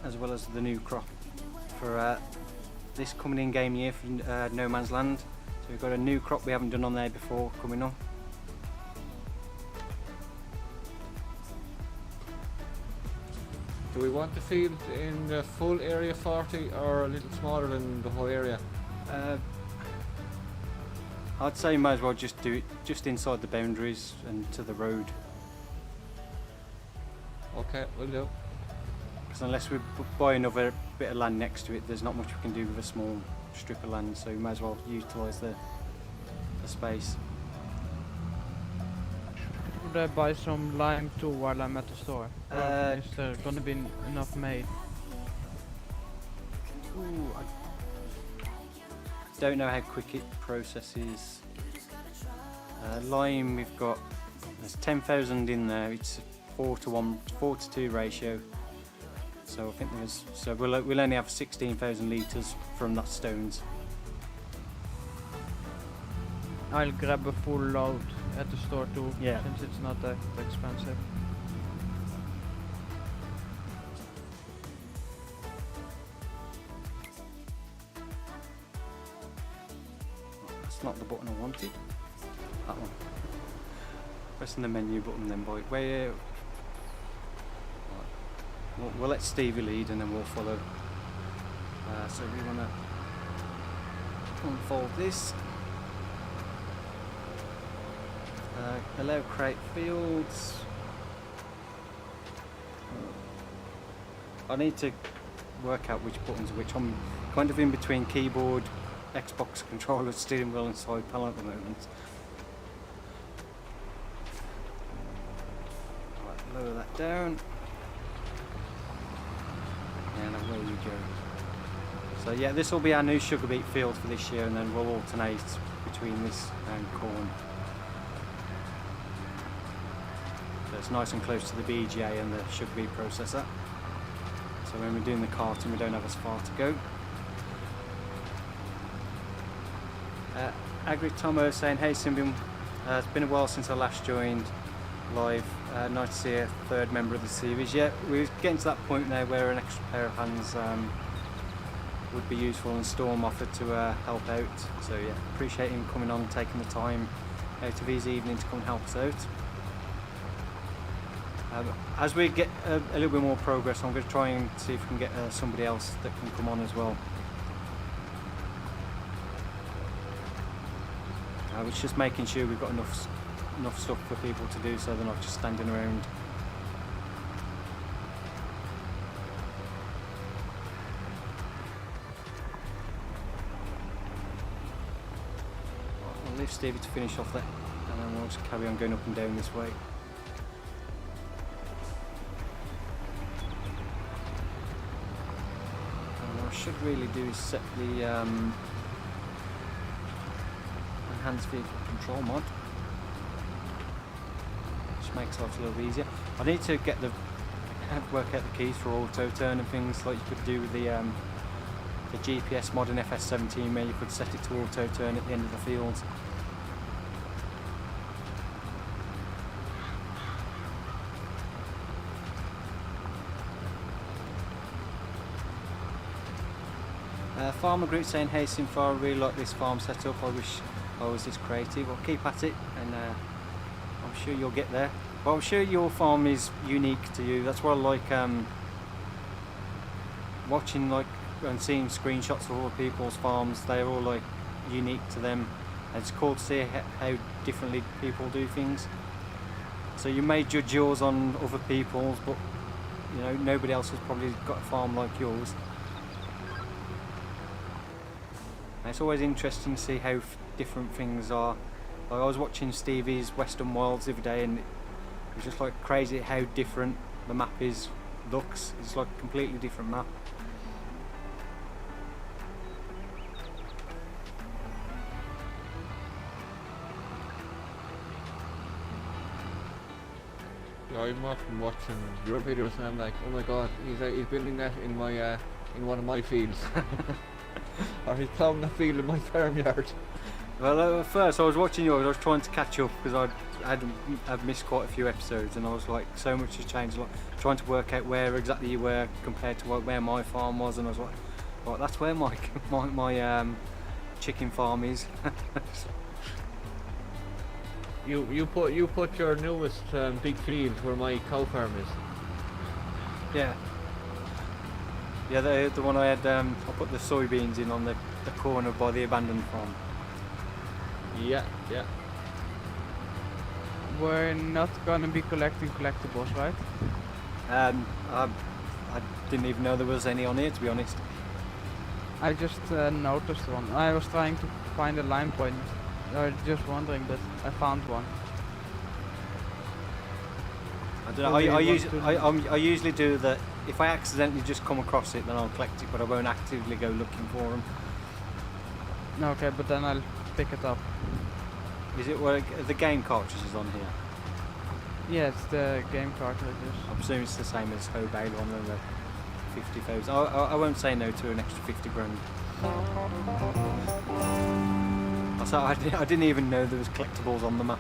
as well as the new crop for this coming in game year for No Man's Land. So we've got a new crop we haven't done on there before coming on. Do we want the field in the full area 40 or a little smaller than the whole area? I'd say you might as well just do it just inside the boundaries and to the road. Okay, we'll do. Because unless we buy another bit of land next to it, there's not much we can do with a small strip of land, so you might as well utilise the space. Should I buy some lime too while I'm at the store? Or is there gonna be enough made? Ooh, I don't know how quick it processes. Lime, we've got, there's 10,000 in there. It's a 4 to 2 ratio. So I think we'll only have 16,000 litres from that stones. I'll grab a full load at the store too, Yeah. since it's not that expensive. That's not the button I wanted. That one. Pressing the menu button then, boy. Where? We'll let Stevie lead and then we'll follow. So we want to unfold this. Allow create fields. I need to work out which buttons are which. I'm kind of in between keyboard, Xbox controller, steering wheel and side panel at the moment. Right, lower that down. And away we go. So yeah, this will be our new sugar beet field for this year, and then we'll alternate between this and corn. So it's nice and close to the BGA and the sugar beet processor. So when we're doing the carting, we don't have as far to go. Agri Tomo saying, hey Symbian, it's been a while since I last joined live. Nice to see a third member of the series. Yeah, we're getting to that point now where an extra pair of hands would be useful, and Storm offered to help out. So yeah, appreciate him coming on and taking the time out of his evening to come and help us out. As we get a little bit more progress, I'm going to try and see if we can get somebody else that can come on as well. It's just making sure we've got enough stuff for people to do, so they're not just standing around. I'll leave Stevie to finish off that, and then we'll just carry on going up and down this way. And what I should really do is set the enhanced vehicle control mod, which makes life a little easier. I need to get work out the keys for auto turn and things like you could do with the GPS mod in FS17, where you could set it to auto turn at the end of the field. Farmer group saying, hey Sinfar, I really like this farm setup, I wish I was this creative. Well, keep at it, and I'm sure you'll get there. Well, I'm sure your farm is unique to you. That's what I like, watching and seeing screenshots of other people's farms. They're all like unique to them. And it's cool to see how differently people do things. So you may judge yours on other people's, but you know, nobody else has probably got a farm like yours. And it's always interesting to see how different things are. Like I was watching Stevie's Western Wilds the other day, and it was just like crazy how different the map looks. It's like a completely different map. Yeah, I'm often watching your videos and I'm like, oh my god, he's building that in my in one of my fields. Or he's plowing the field in my farmyard. Well, at first I was watching yours, I was trying to catch up because I'd missed quite a few episodes, and I was like, so much has changed, like trying to work out where exactly you were compared to where my farm was, and I was like, right, that's where my chicken farm is. You put your newest big field where my cow farm is. Yeah. Yeah, the one I had, I put the soybeans in on the corner by the abandoned farm. Yeah. We're not gonna be collecting collectibles, right? I didn't even know there was any on here, to be honest. I just noticed one. I was trying to find a line point. I was just wondering, but I found one. I don't know. I usually do that. If I accidentally just come across it, then I'll collect it, but I won't actively go looking for them. Okay, but then I'll pick it up. Is it where the game cartridges on here? Yeah, it's the game cartridges. I presume it's the same as Ho Bale on the 50,000. I won't say no to an extra 50 grand. I didn't even know there was collectibles on the map.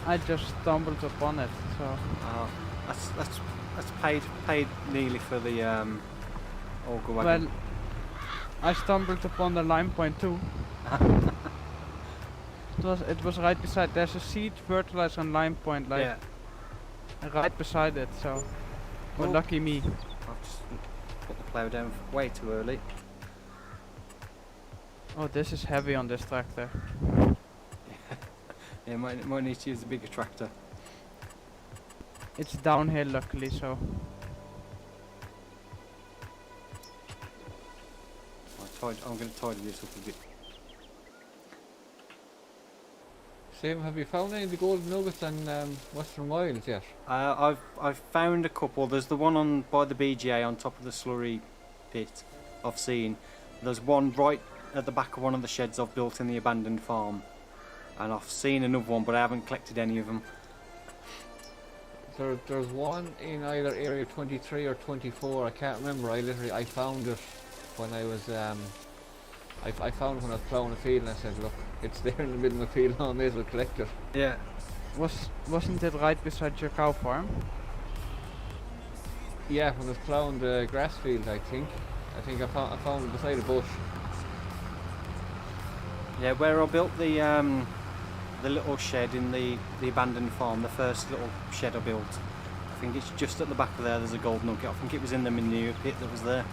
I just stumbled upon it, so. That's paid nearly for the auger wagon. Well, I stumbled upon the line point too. It was right beside. There's a seed, fertilizer, and lime point, like yeah. right beside it. So, well, lucky me. I've just put the plough down way too early. Oh, this is heavy on this tractor. Yeah, might need to use a bigger tractor. It's downhill, luckily, so. I'm going to tidy this up a bit. Sam, have you found any of the golden nuggets and Western Wilds yet? I've found a couple. There's the one by the BGA on top of the slurry pit I've seen. There's one right at the back of one of the sheds I've built in the abandoned farm. And I've seen another one, but I haven't collected any of them. There's one in either area 23 or 24, I can't remember. I found it when I was I found it when I was plowing a field, and I said, look, it's there in the middle of the field now, I may as well collect it. Yeah. Wasn't it right beside your cow farm? Yeah, when I was plowing the grass field, I think. I think I found it beside a bush. Yeah, where I built the little shed in the abandoned farm, the first little shed I built. I think it's just at the back of there. There's a gold nugget. I think it was in the manure pit that was there.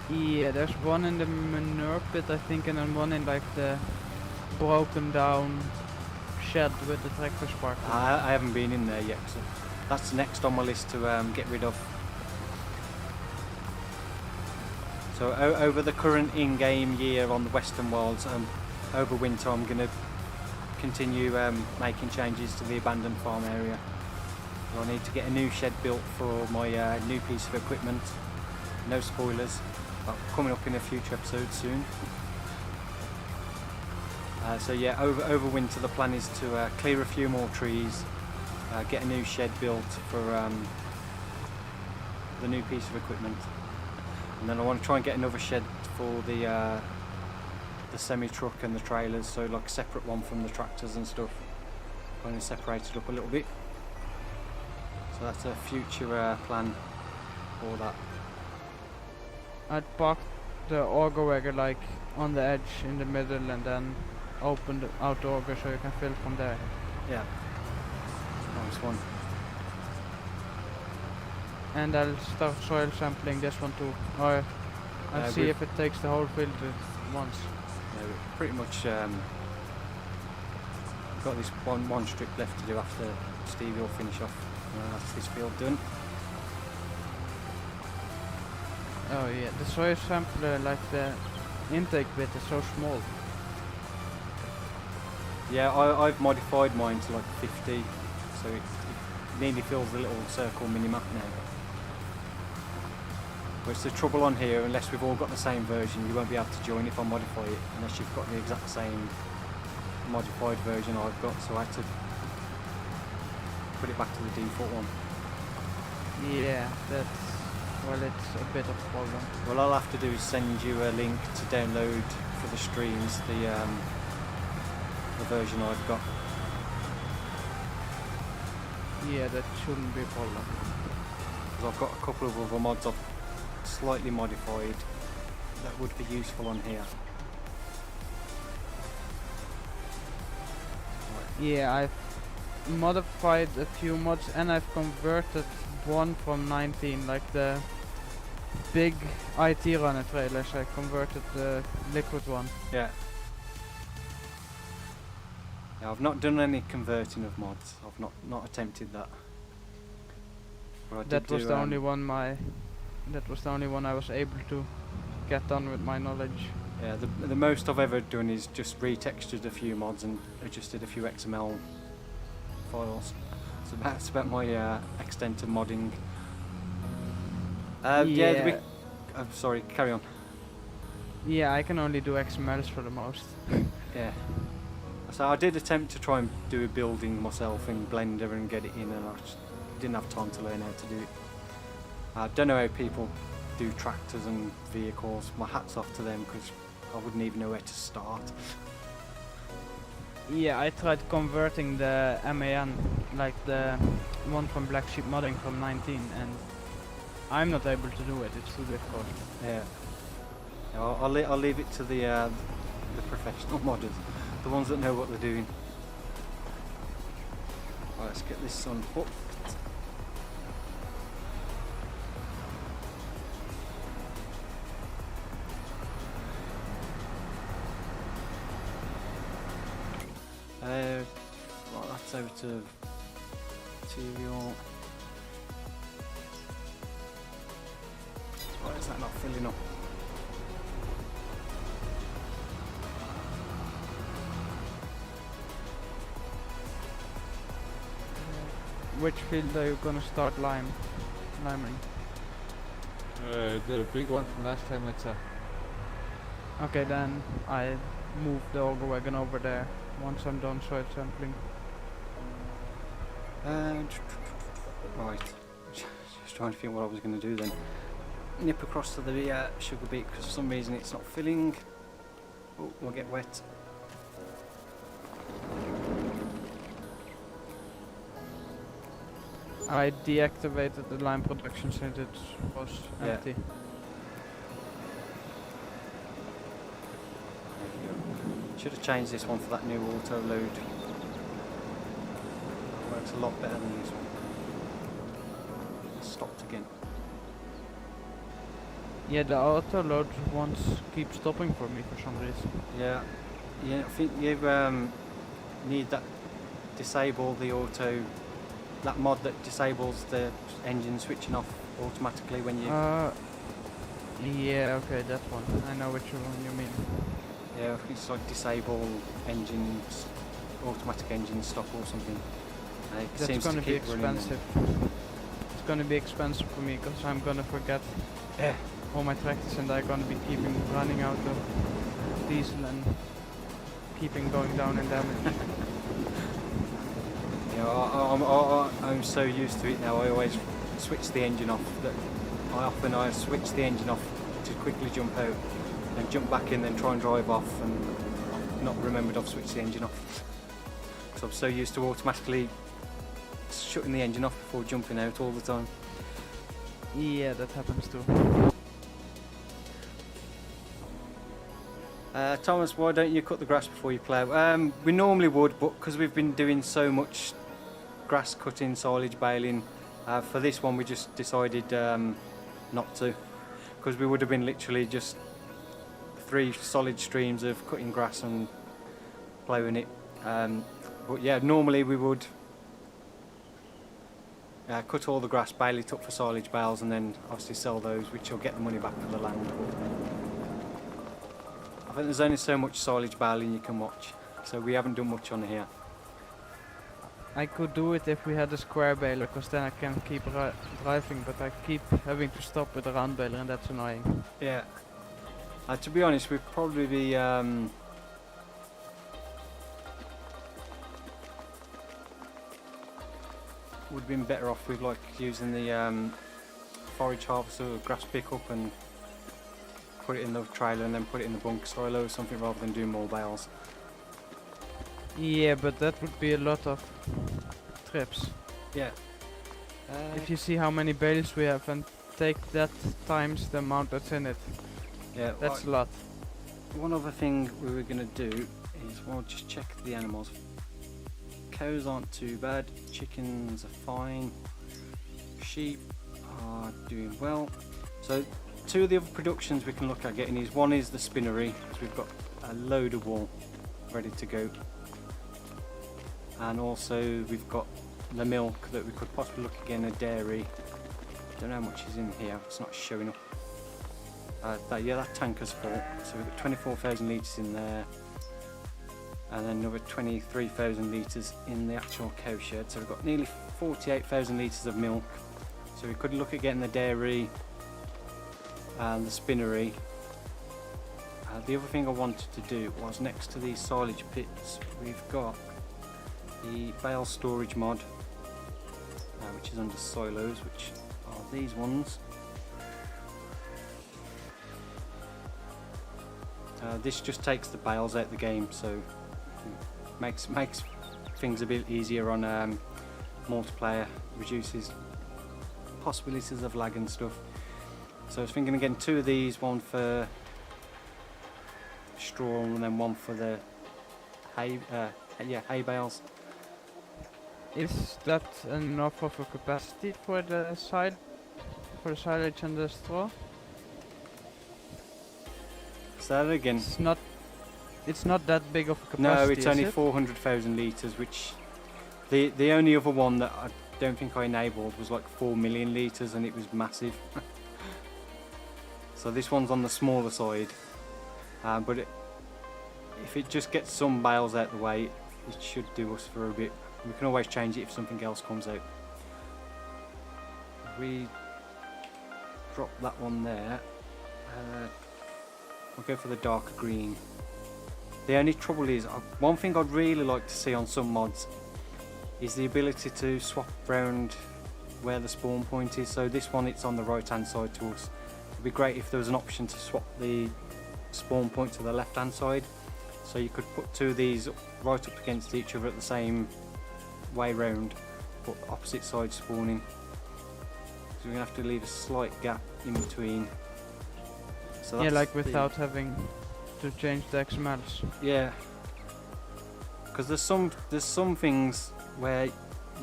Yeah, there's one in the manure pit, I think, and then one in like the broken down shed with the tractor spark. I haven't been in there yet, so that's next on my list to get rid of. So over the current in-game year on the Western Wilds, over winter I'm going to continue making changes to the abandoned farm area. So I need to get a new shed built for my new piece of equipment. No spoilers, but coming up in a future episode soon. So yeah, over winter the plan is to clear a few more trees, get a new shed built for the new piece of equipment, and then I want to try and get another shed for the semi-truck and the trailers, so like a separate one from the tractors and stuff, kind of separated up a little bit. So that's a future plan for that. I'd park the auger wagon like on the edge in the middle and then open the out the auger so you can fill from there. Yeah, nice one. And I'll start soil sampling this one too. Or I'll see if it takes the whole field at once. Yeah, we've pretty much got this one strip left to do after Stevie will finish off. That's this field done. Oh yeah, the soil sampler, like the intake bit is so small. Yeah, I've modified mine to like 50, so it nearly fills the little circle mini-map now. But it's the trouble on here, unless we've all got the same version, you won't be able to join if I modify it, unless you've got the exact same modified version I've got, so I had to put it back to the default one. Yeah, that's, well, it's a bit of a problem. Well, all I'll have to do is send you a link to download for the streams the version I've got. Yeah, that shouldn't be a problem. Because I've got a couple of other mods I've slightly modified that would be useful on here. Yeah, I've modified a few mods and I've converted one from 19, like the big IT runner trailers. I converted the liquid one. Yeah. Yeah, I've not done any converting of mods. I've not attempted that. But I did That was do, the only one I was able to get done with my knowledge. Yeah, the most I've ever done is just retextured a few mods and adjusted a few XML files. So that's about my extent of modding. Yeah. Sorry, carry on. Yeah, I can only do XMLs for the most. Yeah. So I did attempt to try and do a building myself in Blender and get it in, and I just didn't have time to learn how to do it. I don't know how people do tractors and vehicles. My hat's off to them because I wouldn't even know where to start. Yeah, I tried converting the MAN, like the one from Black Sheep Modding from 19, and I'm not able to do it. It's too difficult. Yeah. I'll leave it to the professional modders, the ones that know what they're doing. Right, let's get this unhooked. Right, that's over to material. Why is that not filling up? Which field are you gonna start liming? The big one from last time, I'd say. Okay, then I move the auger wagon over there once I'm done soil sampling. Right, just trying to think what I was going to do then. Nip across to the sugar beet because for some reason it's not filling. Oh, we'll get wet. I deactivated the lime production since it was empty. Should have changed this one for that new auto load. That works a lot better than this one. It's stopped again. Yeah, the auto load ones keep stopping for me for some reason. Yeah, I think you need that disable the auto, that mod that disables the engine switching off automatically when you. Yeah, okay, that one. I know which one you mean. Yeah, I think it's like disable engines, automatic engine stop or something. It That's seems gonna to be keep running then. expensive. It's gonna be expensive for me because I'm gonna forget all my tractors and I'm gonna be keeping running out of diesel and keeping going down in damage. Yeah, I'm so used to it now. I always switch the engine off. That I switch the engine off to quickly jump out, then jump back in, then try and drive off, and I've not remembered I've switched the engine off. Because I'm so used to automatically shutting the engine off before jumping out all the time. Yeah, that happens too. Thomas, why don't you cut the grass before you plough? We normally would, but because we've been doing so much grass cutting, silage baling, for this one we just decided not to, because we would have been literally just 3 solid streams of cutting grass and ploughing it. But yeah, normally we would cut all the grass, bale it up for silage bales, and then obviously sell those, which will get the money back for the land. I think there's only so much silage baling you can watch, so we haven't done much on here. I could do it if we had a square baler, because then I can keep driving, but I keep having to stop with the round baler, and that's annoying. Yeah. To be honest, we'd probably be would have been better off with like using the forage harvester or grass pickup and put it in the trailer and then put it in the bunker silo or something, rather than doing more bales. Yeah, but that would be a lot of trips. Yeah. If you see how many bales we have and take that times the amount that's in it, Yeah, that's a lot. one other thing we were going to do is we'll just check the animals. Cows aren't too bad, chickens are fine, sheep are doing well. So 2 of the other productions we can look at getting is, one is the spinnery, so we've got a load of wool ready to go, and also we've got the milk that we could possibly look again, a dairy. Don't know how much is in here, it's not showing up. That tanker's full, so we've got 24,000 litres in there, and then another 23,000 litres in the actual cow shed, so we've got nearly 48,000 litres of milk. So we could look at getting the dairy and the spinnery. The other thing I wanted to do was, next to these silage pits we've got the bale storage mod, which is under silos, which are these ones. This just takes the bales out of the game, so makes things a bit easier on multiplayer, reduces possibilities of lag and stuff. So I was thinking again, 2 of these, one for straw and then one for the hay bales. Is that enough of a capacity for the silage and the straw? Say that again. It's not that big of a capacity. No, it's only is it? 400,000 litres, which the only other one that I don't think I enabled was like 4 million litres, and it was massive. So this one's on the smaller side, but if it just gets some bales out the way, it should do us for a bit. We can always change it if something else comes out. We drop that one there. We'll go for the darker green. The only trouble is, one thing I'd really like to see on some mods is the ability to swap around where the spawn point is. So this one, it's on the right hand side to us. It'd be great if there was an option to swap the spawn point to the left hand side, so you could put 2 of these right up against each other at the same way round, but opposite sides spawning. So we're going to have to leave a slight gap in between. So Yeah, like without having to change the XMLs. Yeah, Because there's some things where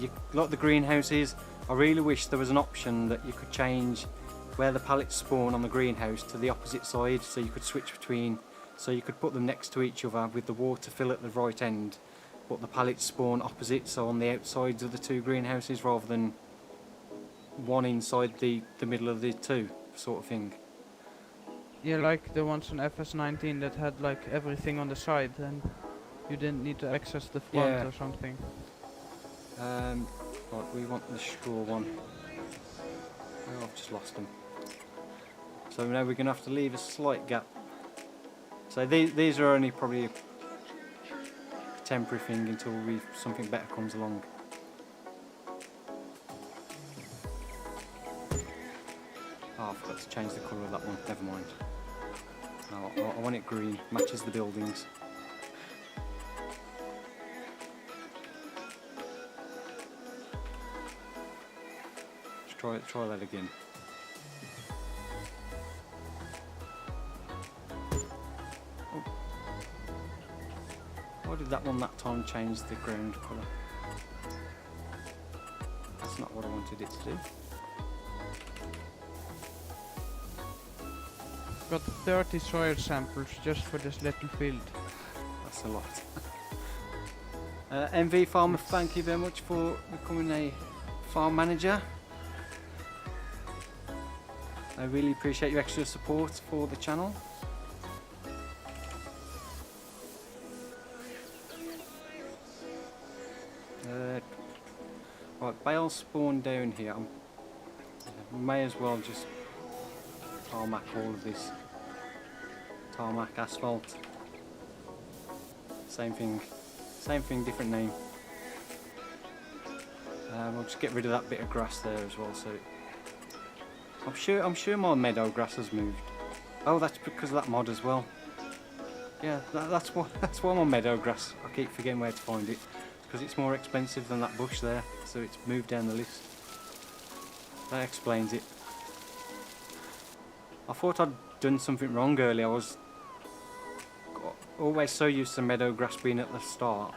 you like the greenhouses. I really wish there was an option that you could change where the pallets spawn on the greenhouse to the opposite side, so you could switch between. So you could put them next to each other with the water fill at the right end, but the pallets spawn opposite, so on the outsides of the two greenhouses rather than one inside the middle of the two, sort of thing. Yeah, like the ones on FS19 that had like everything on the side, and you didn't need to access the front Yeah. or something. Right, we want the straw one. Oh, I've just lost them. So now we're going to have to leave a slight gap. So these are only probably a temporary thing until something better comes along. Oh, I forgot to change the colour of that one. Never mind. No, I want it green. Matches the buildings. Let's try that again. Oh. Why did that one that time change the ground colour? That's not what I wanted it to do. Got 30 soil samples just for this little field. That's a lot. MV Farmer, thank you very much for becoming a farm manager. I really appreciate your extra support for the channel. Right, bales spawn down here. May as well just tarmac all of this. Tarmac, asphalt. Same thing, different name. We'll just get rid of that bit of grass there as well. So I'm sure my meadow grass has moved. Oh, that's because of that mod as well. Yeah, that's why my meadow grass. I keep forgetting where to find it. Because it's more expensive than that bush there, so it's moved down the list. That explains it. I thought I'd done something wrong earlier. I was always so used to meadow grass being at the start.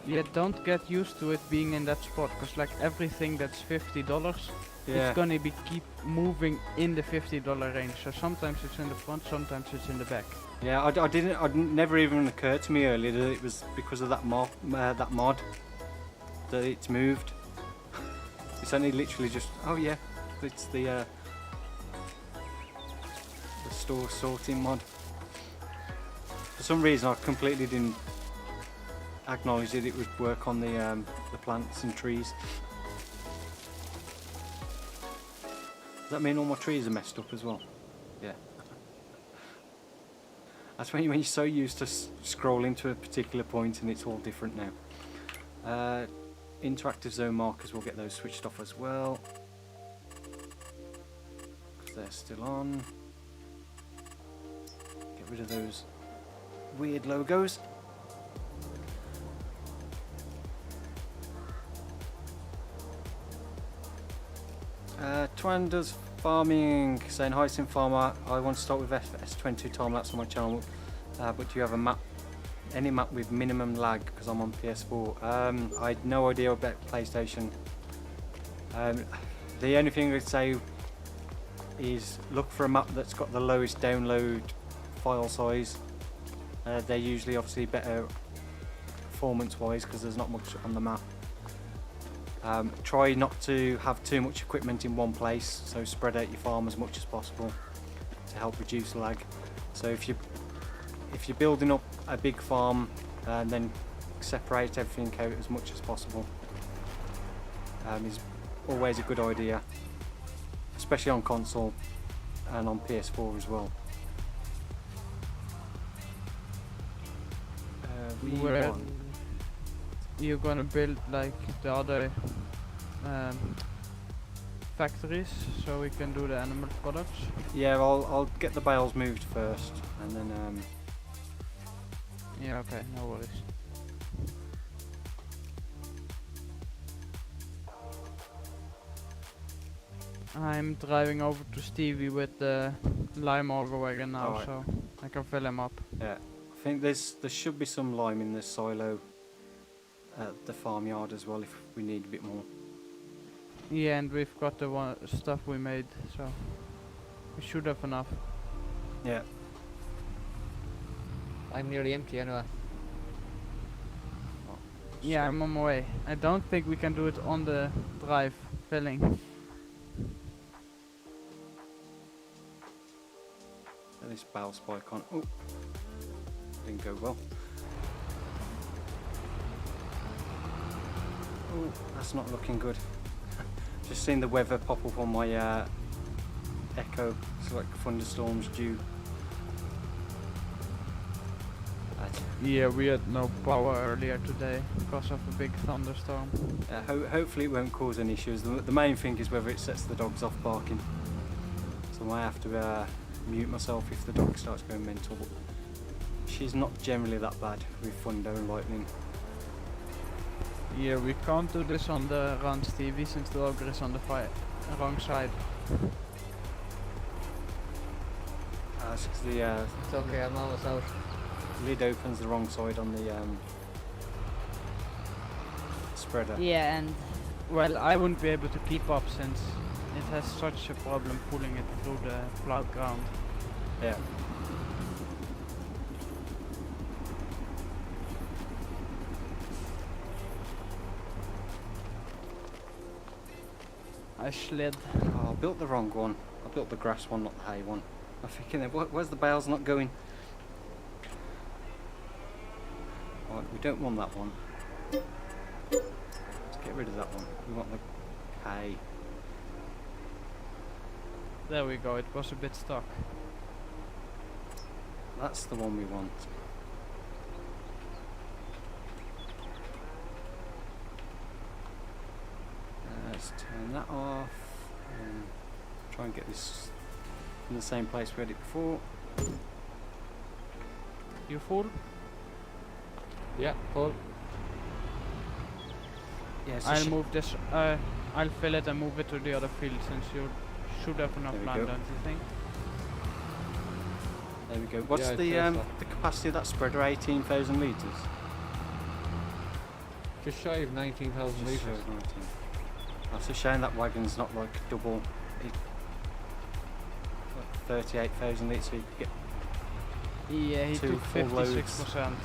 Yeah, don't get used to it being in that spot, because like everything that's $50, Yeah. it's gonna be keep moving in the $50 range. So sometimes it's in the front, sometimes it's in the back. Yeah, I didn't. Never even occurred to me earlier that it was because of that mod that it's moved. It's only literally just. Oh yeah, it's the store sorting mod. For some reason, I completely didn't acknowledge that it would work on the plants and trees. Does that mean all my trees are messed up as well? Yeah. That's when you're so used to scrolling to a particular point and it's all different now. Interactive zone markers, we'll get those switched off as well. They're still on. Get rid of those weird logos. Twan does farming, saying hi Sim Farmer, I want to start with FS22 Calm Lands on my channel, but do you have a map, any map with minimum lag, because I'm on PS4. I had no idea about PlayStation. The only thing I'd say is look for a map that's got the lowest download file size. They're usually obviously better performance wise because there's not much on the map. Try not to have too much equipment in one place, so spread out your farm as much as possible to help reduce lag. So if you're building up a big farm, then separate everything out as much as possible. Is always a good idea, especially on console and on PS4 as well. Where you're gonna build like the other factories so we can do the animal products? Yeah, I'll get the bales moved first and then Yeah, okay, no worries. I'm driving over to Stevie with the lime auger wagon now, Alright. so I can fill him up. yeah, I think there should be some lime in the silo at the farmyard as well if we need a bit more. Yeah, and we've got the stuff we made, so we should have enough. Yeah. I'm nearly empty anyway. Yeah, I'm on my way. I don't think we can do it on the drive filling. And this bow spike on. Oh, didn't go well. Oh, that's not looking good. Just seen the weather pop up on my echo. It's like thunderstorms due. Yeah, we had no power earlier today because of a big thunderstorm. Hopefully it won't cause any issues. The main thing is whether it sets the dogs off barking. So I might have to mute myself if the dog starts going mental. But she's not generally that bad with thunder and lightning. Yeah, we can't do this on the Rans TV since the ogre is on the wrong side. That's 'cause the It's okay, I'm almost out. lid opens the wrong side on the spreader. Yeah, and well, I wouldn't be able to keep up since it has such a problem pulling it through the plowed ground. Yeah. I slid. Oh, I built the wrong one. I built the grass one, not the hay one. I'm thinking, where's the bales not going? Right, we don't want that one. Let's get rid of that one. We want the hay. There we go, it was a bit stuck. That's the one we want. Let's turn that off and try and get this in the same place we had it before. You full? Yeah, full. Yeah, I'll move this, I'll fill it and move it to the other field since you should have enough There we land, go. don't you think? There we go. What's Yeah, I the feel so. the capacity of that spreader? 18,000 litres. Just shy of 19,000 Just litres. shows 19. That's a shame that wagon's not like double. Like 38,000 litres, so you could get. Yeah, he Two took full loads. 56%.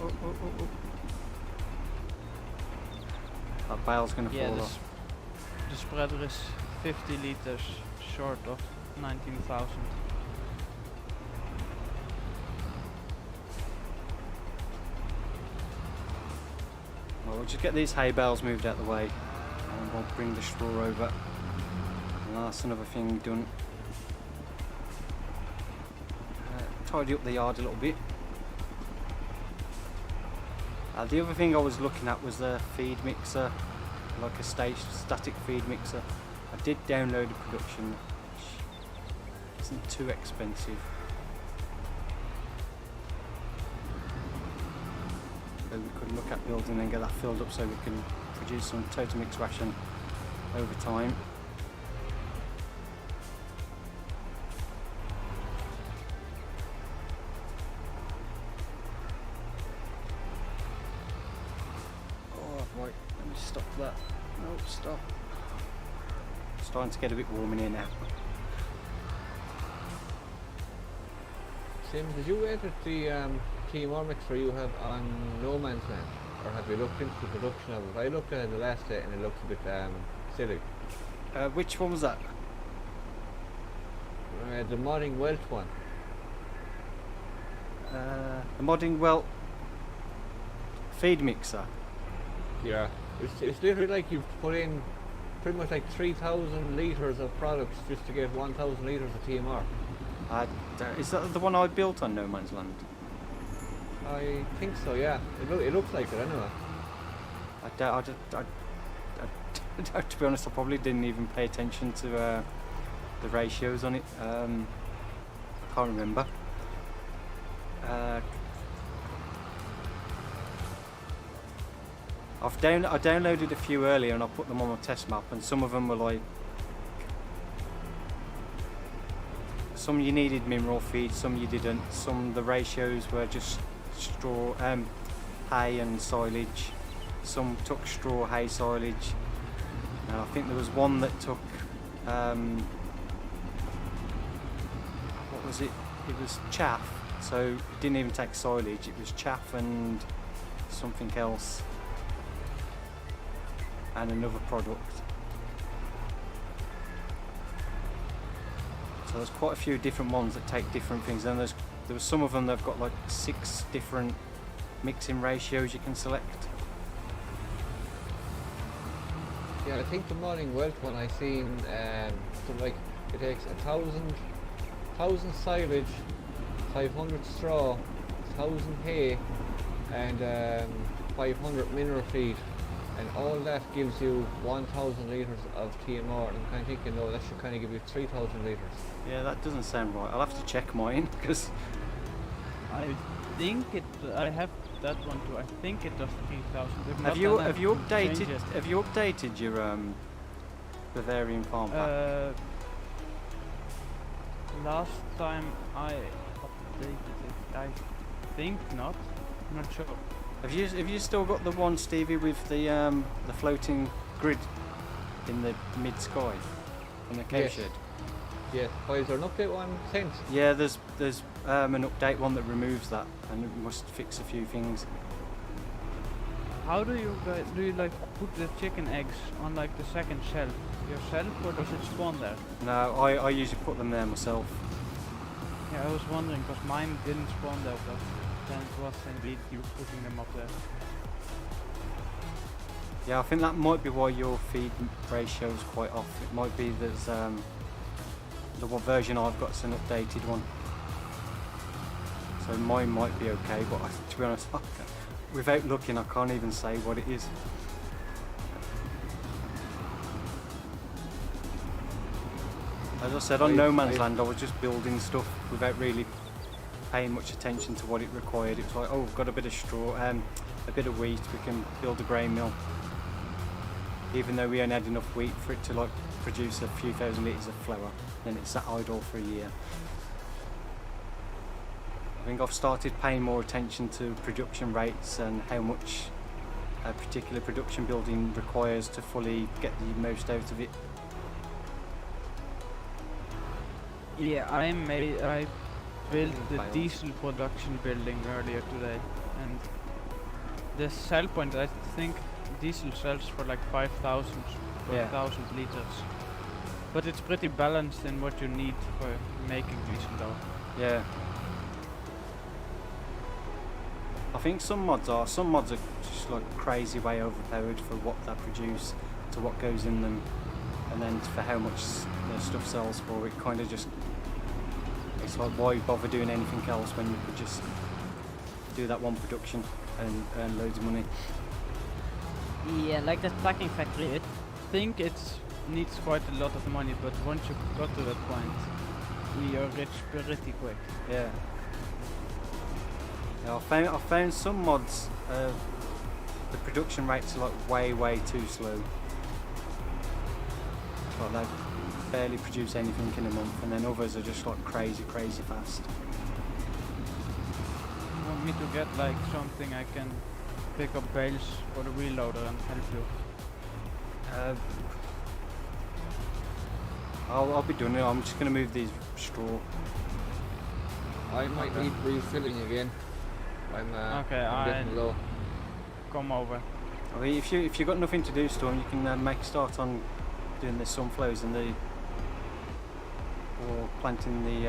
Oh. That bale's gonna Yeah, fall off. the spreader is 50 liters short of 19,000. Well, we'll just get these hay bales moved out of the way and we'll bring the straw over. And that's another thing done. Tidy up the yard a little bit. The other thing I was looking at was a feed mixer, like a static feed mixer. I did download a production, which isn't too expensive. So we could look at building and get that filled up so we can produce some total mix ration over time. Oh, right, let me stop that. No, stop. It's starting to get a bit warm in here now. Sim, did you edit the TMR mixer you have on No Man's Land? Or have you looked into the production of it? I looked at it the last day and it looks a bit silly. Which one was that? The modding Welt one. The modding well feed mixer. Yeah. It's literally like you've put in pretty much like 3,000 litres of products just to get 1,000 litres of TMR. Is that the one I built on No Man's Land? I think so, yeah. It looks like it anyway. To be honest, I probably didn't even pay attention to the ratios on it. I can't remember. I downloaded a few earlier and I put them on my test map, and some of them were like some you needed mineral feed, some you didn't. Some the ratios were just straw, hay and silage. Some took straw, hay, silage. I think there was one that took what was it? It was chaff. So it didn't even take silage. It was chaff and something else, and another product. So there's quite a few different ones that take different things. And there was some of them that've got like 6 different mixing ratios you can select. Yeah, I think the morning wealth one I seen, so like it takes 1,000 silage, 500 straw, 1,000 hay, and 500 mineral feed, and all that gives you 1,000 litres of TMR. And I'm kind of thinking, no, that should kind of give you 3,000 litres. Yeah, that doesn't sound right. I'll have to check mine because I think it. I have that one too. I think it does 3,000. have you updated your Bavarian farm pack? Last time I updated it, I think not. I'm not sure. Have you still got the one, Stevie, with the floating grid in the mid sky on the cow shed? Yeah. Why is there an update one sent? Yeah, there's an update one that removes that, and it must fix a few things. How do you guys like put the chicken eggs on like the second shelf yourself, or does it spawn there? No, I usually put them there myself. Yeah, I was wondering because mine didn't spawn there, but then it was indeed you putting them up there. Yeah, I think that might be why your feed ratio is quite off. It might be there's the one version I've got is an updated one, so mine might be okay. But to be honest, without looking, I can't even say what it is. As I said, on No Man's Land, I was just building stuff without really paying much attention to what it required. It was like, oh, we've got a bit of straw, a bit of wheat, we can build a grain mill. Even though we only had enough wheat for it to like produce a few thousand litres of flour, then it sat idle for a year. I think I've started paying more attention to production rates and how much a particular production building requires to fully get the most out of it. Yeah, I built the diesel production building earlier today, and the sell point, I think diesel sells for like 5,000 per 1,000 liters. But it's pretty balanced in what you need for making diesel though. Yeah. I think some mods are just like crazy way overpowered for what they produce to what goes in them, and then for how much their stuff sells for. It kind of just, it's like, why bother doing anything else when you could just do that one production and earn loads of money. Yeah, like that packing factory, I think it needs quite a lot of money, but once you got to that point, you're rich pretty quick. Yeah. Yeah, I found some mods, the production rates are like way too slow. Like they barely produce anything in a month, and then others are just like crazy fast. You want me to get like something I can pick up bales for the wheel loader and help you? I'll be doing it. I'm just going to move these straw. I might need refilling again. I'm getting low. Come over. I mean, if you've got nothing to do, Storm, you can make a start on doing the sunflowers and or planting the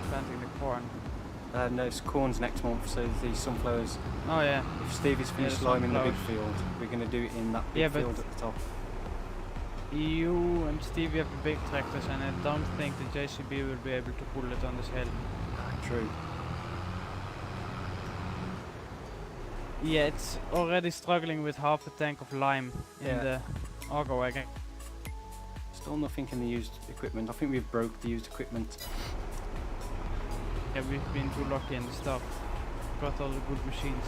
planting the corn. No, it's corn's next month, so the sunflowers. Oh yeah. If Stevie's finished liming the big field, we're going to do it in that big field at the top. You and Stevie have the big tractors, and I don't think the JCB will be able to pull it on this hill. True. Yeah, it's already struggling with half a tank of lime in the auger wagon. Still nothing in the used equipment. I think we've broke the used equipment. Yeah, we've been too lucky in the stuff. Got all the good machines.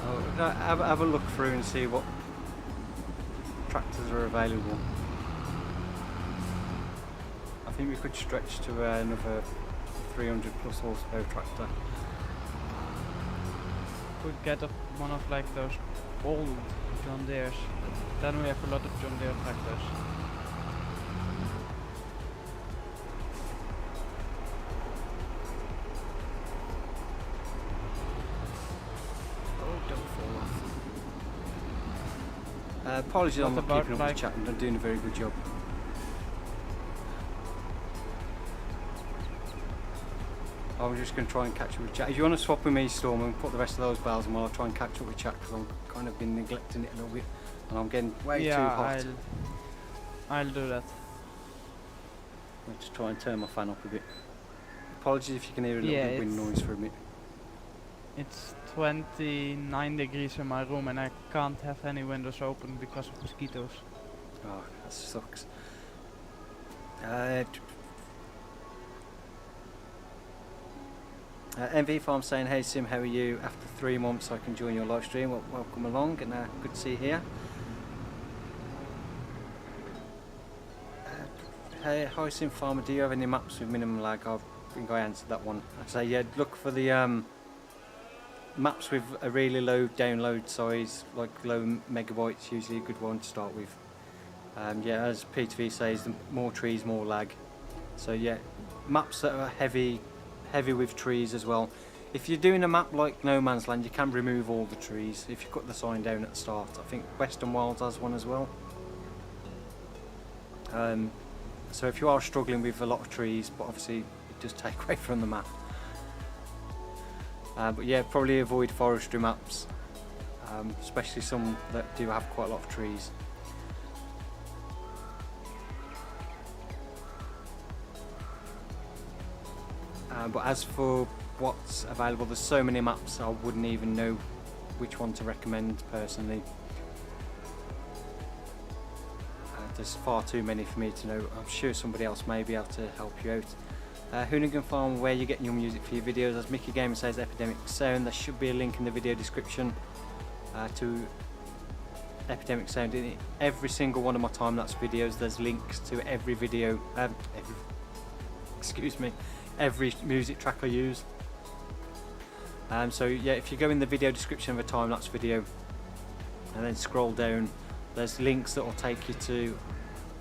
Oh, have a look through and see what tractors are available. think we could stretch to another 300 plus horsepower tractor. Could get one of like those old John Deeres. Then we have a lot of John Deere tractors. Oh, don't fall off. Apologies, I'm not keeping up with the chat. I'm not doing a very good job. I'm just going to try and catch up with chat. If you want to swap with me, Storm, and put the rest of those bales on while I try and catch up with chat, because I'm kind of been neglecting it a little bit, and I'm getting way too hot. I'll do that. I'll just try and turn my fan up a bit. Apologies if you can hear a little bit of wind noise for a bit. It's 29 degrees in my room and I can't have any windows open because of mosquitoes. Oh, that sucks. MV Farm saying, hey Sim, how are you? After 3 months I can join your live stream. Well, welcome along, and good to see you here. Hey, hi Sim Farmer, do you have any maps with minimum lag? I think I answered that one. I'd say yeah, look for the maps with a really low download size, like low megabytes, usually a good one to start with. Yeah, as Petry says, the more trees, more lag. So yeah, maps that are heavy with trees as well. If you're doing a map like No Man's Land, you can remove all the trees if you cut the sign down at the start. I think Western Wilds has one as well. So if you are struggling with a lot of trees, but obviously it does take away from the map. But yeah, probably avoid forestry maps, especially some that do have quite a lot of trees. But as for what's available, there's so many maps I wouldn't even know which one to recommend personally. There's far too many for me to know. I'm sure somebody else may be able to help you out. Hoonigan Farm, where you getting your music for your videos? As Mickey Gamer says, Epidemic Sound. There should be a link in the video description to Epidemic Sound. In every single one of my time-lapse videos, there's links to every video. Every music track I use. So yeah, if you go in the video description of a time-lapse video and then scroll down, there's links that will take you to,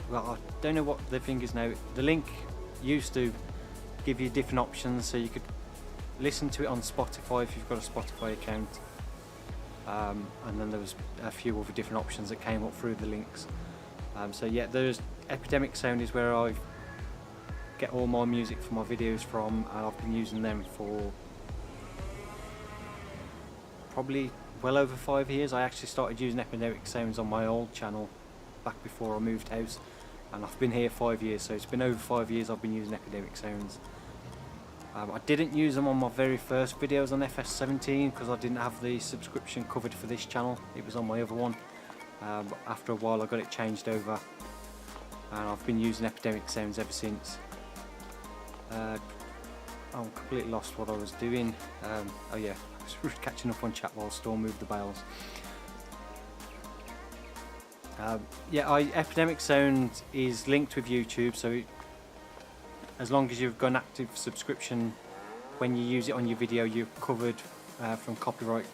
well, I don't know what the thing is now. The link used to give you different options, so you could listen to it on Spotify if you've got a Spotify account, and then there was a few other different options that came up through the links. So yeah, there's Epidemic Sound is where I get all my music for my videos from, and I've been using them for probably well over 5 years. I actually started using Epidemic Sounds on my old channel back before I moved house, and I've been here 5 years, so it's been over 5 years I've been using Epidemic Sounds. I didn't use them on my very first videos on FS17 because I didn't have the subscription covered for this channel. It was on my other one. But after a while I got it changed over, and I've been using Epidemic Sounds ever since. I'm completely lost what I was doing. Oh yeah, I was catching up on chat while Storm moved the bales. Yeah, Epidemic Sound is linked with YouTube, so as long as you've got an active subscription, when you use it on your video, you're covered from copyright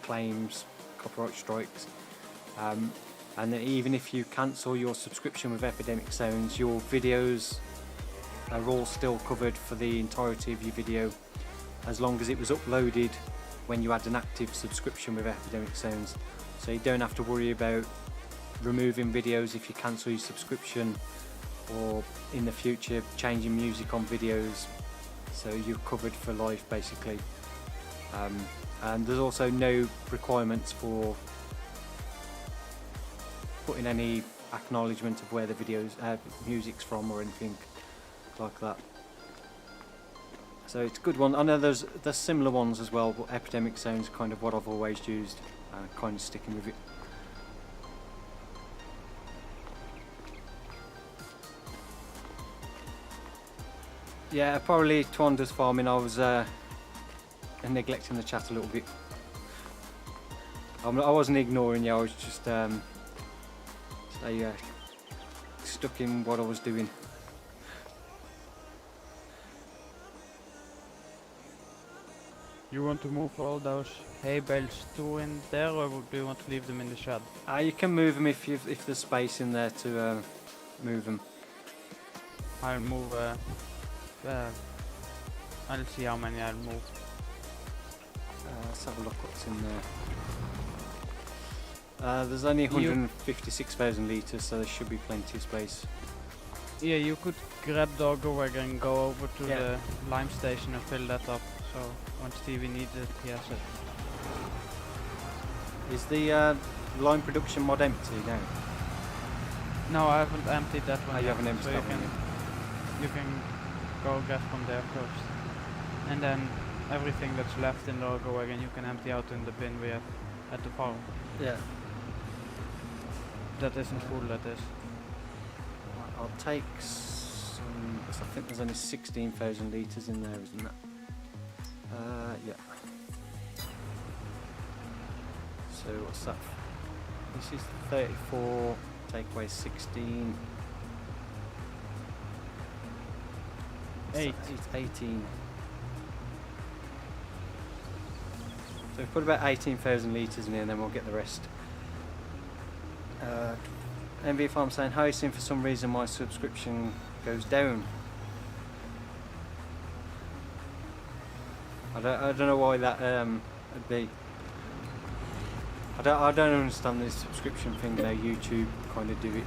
claims, copyright strikes. And then even if you cancel your subscription with Epidemic Sounds, your videos are all still covered for the entirety of your video, as long as it was uploaded when you had an active subscription with Epidemic Sounds. So you don't have to worry about removing videos if you cancel your subscription, or in the future changing music on videos. So you're covered for life basically. And there's also no requirements for putting any acknowledgement of where the videos music's from or anything like that. So it's a good one. I know there's similar ones as well, but Epidemic Sounds kind of what I've always used, kind of sticking with it. Yeah, probably Twanda's farming. I was neglecting the chat a little bit. I wasn't ignoring you, I was just stuck in what I was doing. You want to move all those hay bales too in there, or do you want to leave them in the shed? You can move them if there's space in there to move them. I'll move. I'll see how many I'll move. Let's have a look what's in there. There's only 156,000 litres, so there should be plenty of space. Yeah, you could grab the auger wagon and go over to Yeah. the lime station and fill that up. So when Stevie needs it, he has it. Is the lime production mod empty now? No, I haven't emptied that one. You yet, haven't emptied so that one yet. you can go get from there first, and then everything that's left in the auger wagon you can empty out in the bin we have at the farm. Yeah. That isn't full, that is. I'll take some, 'cause I think there's only 16,000 litres in there, isn't there? Yeah. So what's that? This is 34, take away 16. Eight. It's 18. So we put about 18,000 litres in here and then we'll get the rest. MV Farm saying, hi, soon for some reason my subscription goes down. I don't know why that would be. I don't understand this subscription thing, how YouTube kind of do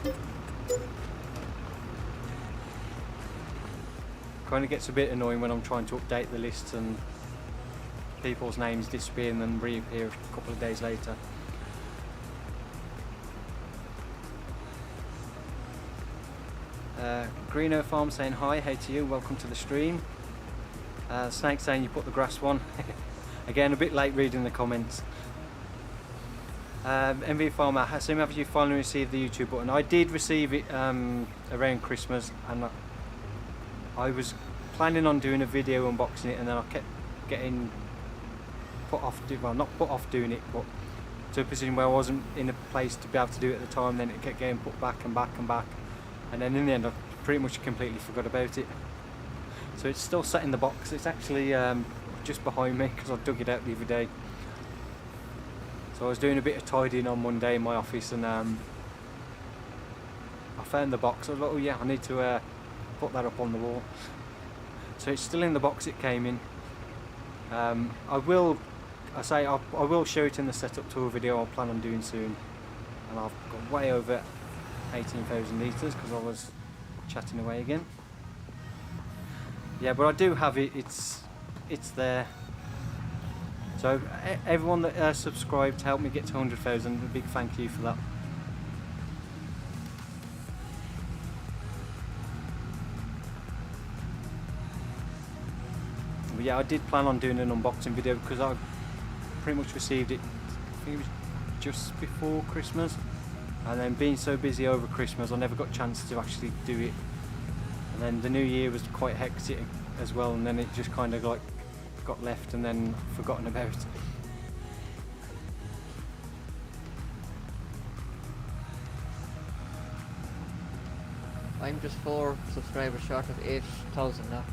it. Kind of gets a bit annoying when I'm trying to update the lists and people's names disappear and then reappear a couple of days later. Greeno Farm saying hi, hey to you, welcome to the stream. Snake saying you put the grass one. Again, a bit late reading the comments. MV Farmer, assume have you finally received the YouTube button? I did receive it around Christmas, and I was planning on doing a video unboxing it, and then I kept getting put off, well not put off doing it, but to a position where I wasn't in a place to be able to do it at the time. Then it kept getting put back and back and back, and then in the end I pretty much completely forgot about it. So it's still sat in the box. It's actually just behind me because I dug it out the other day. So I was doing a bit of tidying on Monday in my office, and I found the box. I was like, oh yeah, I need to put that up on the wall. So it's still in the box it came in. I will show it in the setup tour video I plan on doing soon. And I've got way over 18,000 litres because I was chatting away again. Yeah, but I do have it. It's there. So everyone that subscribed to help me get to 100,000, a big thank you for that. But yeah, I did plan on doing an unboxing video because I pretty much received it, I think it was just before Christmas, and then being so busy over Christmas I never got a chance to actually do it. And then the new year was quite hectic as well, and then it just kind of like got left and then forgotten about. I'm just 4 subscribers short of 8,000 now.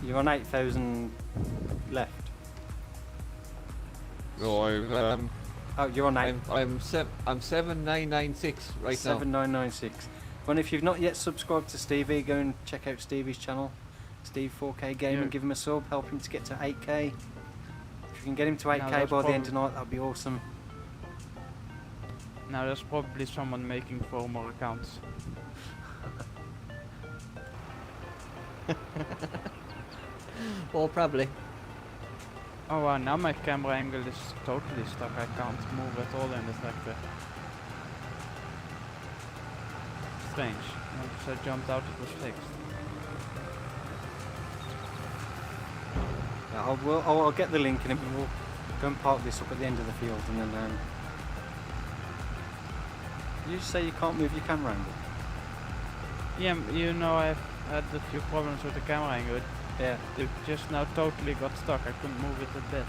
You're on 8,000 left. No, Oh, you're on 8. I'm 7996 right now. 7996. Well, if you've not yet subscribed to Stevie, go and check out Stevie's channel, Steve 4K Game, and give him a sub, help him to get to 8K. If you can get him to 8K by the end of the night, that'd be awesome. Now there's probably someone making 4 more accounts. Oh, probably. Oh wow, now my camera angle is totally stuck. I can't move at all in the tractor. Strange. Once I jumped out, it was fixed. Yeah, I'll get the link and we'll go and park this up at the end of the field, and then you say you can't move your camera angle? Yeah, you know I've had a few problems with the camera angle. Yeah. It just now totally got stuck. I couldn't move it a bit.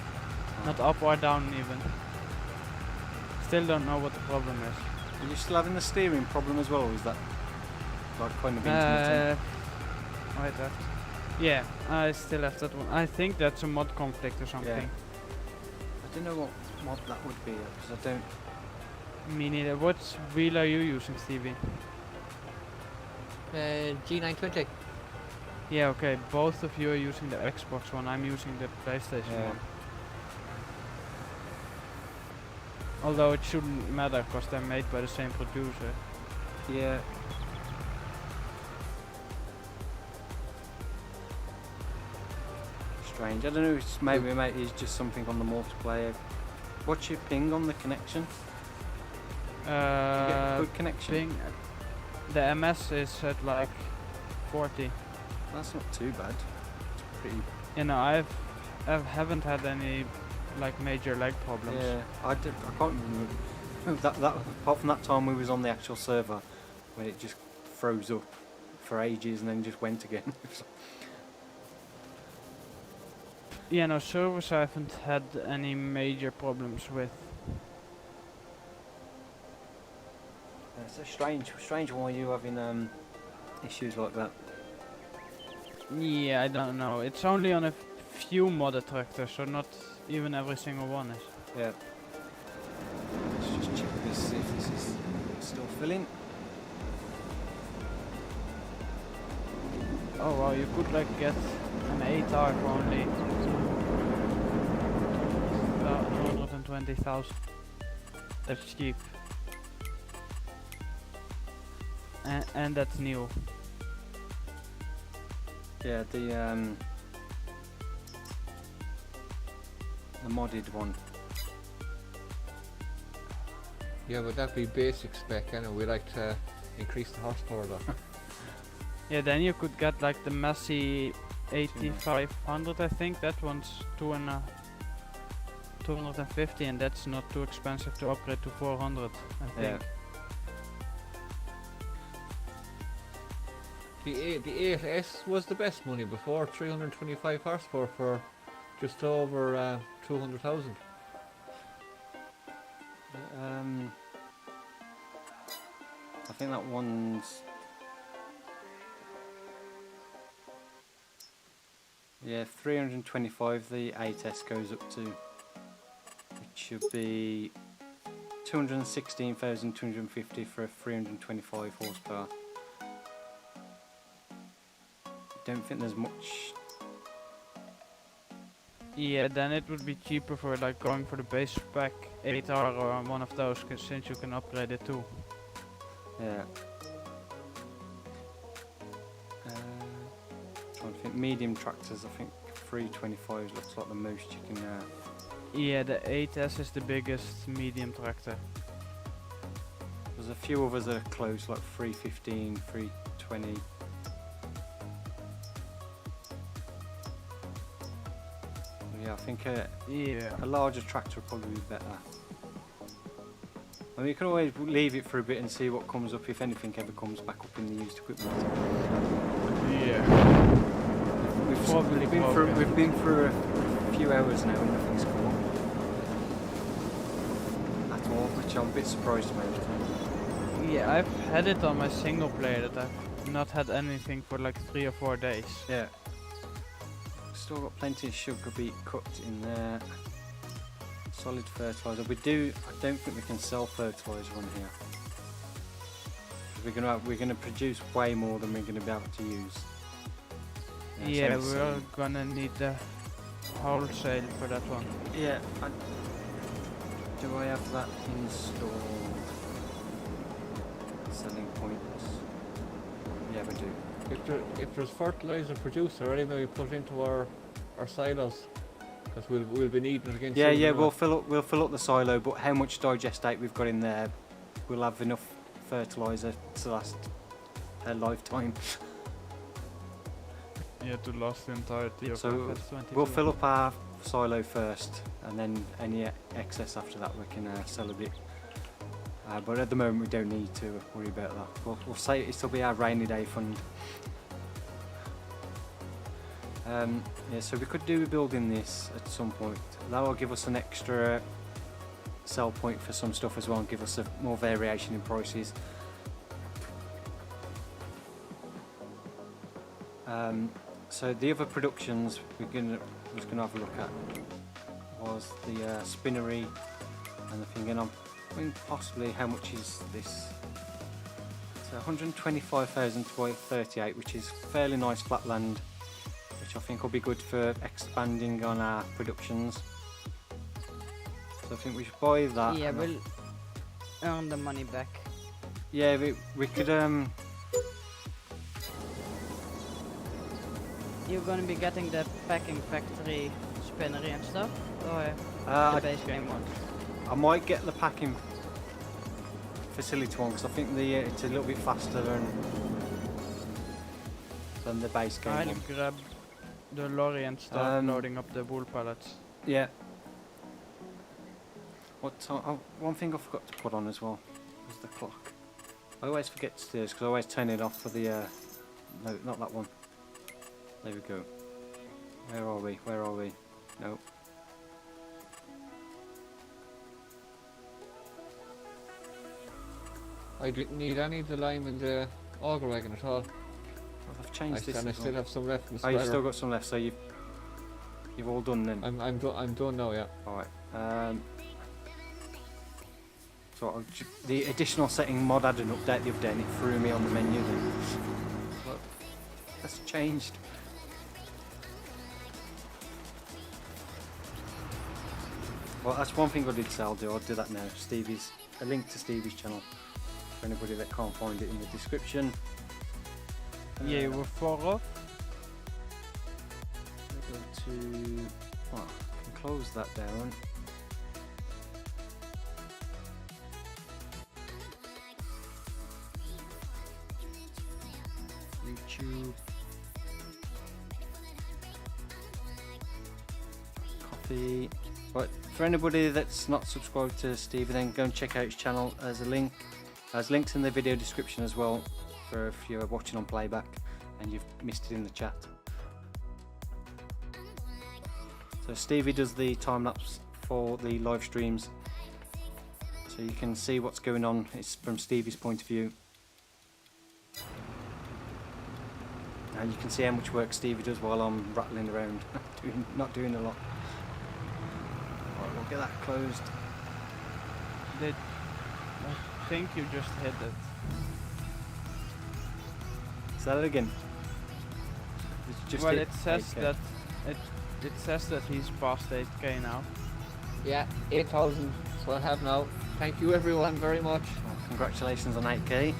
Not up or down even. Still don't know what the problem is. Are you still having the steering problem as well, or is that like kind of intermittent? Wait, Yeah, I still have that one. I think that's a mod conflict or something. I don't know what mod that would be because I don't. Me neither. What wheel are you using, Stevie? G920. Yeah, okay. Both of you are using the Xbox one. I'm using the PlayStation Yeah. one. Although it shouldn't matter because they're made by the same producer. Yeah. Strange. I don't know. Maybe it's just something on the multiplayer. What's your ping on the connection? You get a good connection. Ping, the MS is at like 40. That's not too bad. It's pretty. You know, I haven't had any like major lag problems. Yeah. I can't remember that. Apart from that time we was on the actual server, when it just froze up for ages and then just went again. Yeah, no, servers I haven't had any major problems with. It's a strange why you having issues like that. Yeah, I don't know. It's only on a few modded tractors, so not even every single one is. Yeah. Let's just check this, see if this is still filling. Oh wow, you could like get an 8R for only 120,000. That's cheap. And that's new. Yeah, the modded one. Yeah, but that'd be basic spec, and we like to increase the horsepower though. Yeah, then you could get like the Massey 8500, I think. That one's 250, and that's not too expensive to upgrade to 400, I think. The 8S was the best money before, 325 horsepower for just over 200,000. I think that one's. Yeah, 325 the 8S goes up to, which should be 216,250 for a 325 horsepower. Don't think there's much. Yeah, then it would be cheaper for like going for the base spec 8R or one of those, since you can upgrade it too. Yeah. Trying to think, medium tractors, I think 325 looks like the most you can. Yeah, the 8S is the biggest medium tractor. There's a few others that are close, like 315, 320. Yeah, I think a larger tractor would probably be better. I mean, you can always leave it for a bit and see what comes up, if anything ever comes back up in the used equipment. Yeah. We've been through a few hours now and nothing's come up at all, which I'm a bit surprised about. Yeah, I've had it on my single player that I've not had anything for like 3 or 4 days. Yeah. Still got plenty of sugar beet cut in there. Solid fertiliser. I don't think we can sell fertiliser on here. We're gonna produce way more than we're gonna be able to use. Yeah, we're gonna need the wholesale for that one. Yeah. Do I have that installed? Selling points. Yeah, we do. If there's fertiliser produced already, maybe put into our silos, because we'll be needing it again. Yeah, soon we'll fill up the silo, but how much digestate we've got in there, we'll have enough fertiliser to last a lifetime. Yeah, to last the entirety of So FS22. we'll fill up our silo first, and then any excess after that we can sell a bit. But at the moment we don't need to worry about that. We'll say it'll be our rainy day fund. Yeah, so we could do building this at some point. That will give us an extra sell point for some stuff as well, and give us more variation in prices. So the other productions was gonna have a look at was the spinnery and the thing, and I'm thinking possibly how much is this? So 125,038, which is fairly nice flat land, which I think will be good for expanding on our productions. So I think we should buy that. Yeah, we'll earn the money back. Yeah, we could You're gonna be getting the packing factory spinnery and stuff, or the base game one? I might get the packing facility one because I think it's a little bit faster than the base game I'll one. grab the lorry and start loading up the wool pallets. Yeah. One thing I forgot to put on as well was the clock. I always forget to do this because I always turn it off for the no, not that one. There we go. Where are we? Where are we? No. I didn't need any of the lime in the auger wagon at all. I've changed this. And I as still well. have some left in the Oh, spreader. you've still got some left, so you've all done then. I'm done now, yeah. Alright. So the additional setting mod had an update the other day and it threw me on the menu then. But that's changed. Well, that's one thing I did say I'll do that now. A link to Stevie's channel for anybody that can't find it in the description. Yeah, we're 4 off. Go to, well, I can close that down. YouTube. Copy. Right, for anybody that's not subscribed to Stevie, then go and check out his channel. There's links in the video description as well for if you're watching on playback and you've missed it in the chat. So Stevie does the time lapse for the live streams, so you can see what's going on. It's from Stevie's point of view. And you can see how much work Stevie does while I'm rattling around, not doing a lot. Right, we'll get that closed. I think you just hit it. Say that again. Just Well, hit it says 8K. that it says that he's past 8k now. Yeah, 8,000 is what I have now. Thank you everyone very much. Well, congratulations on 8k.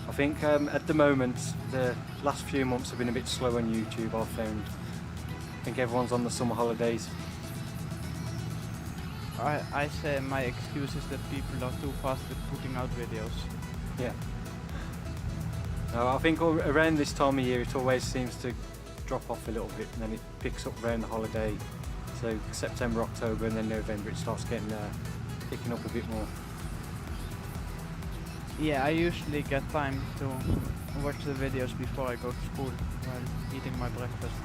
I think at the moment the last few months have been a bit slow on YouTube, I've found. I think everyone's on the summer holidays. I say my excuse is that people are too fast with putting out videos. Yeah. No, I think around this time of year it always seems to drop off a little bit and then it picks up around the holiday. So September, October and then November it starts picking up a bit more. Yeah, I usually get time to watch the videos before I go to school while eating my breakfast.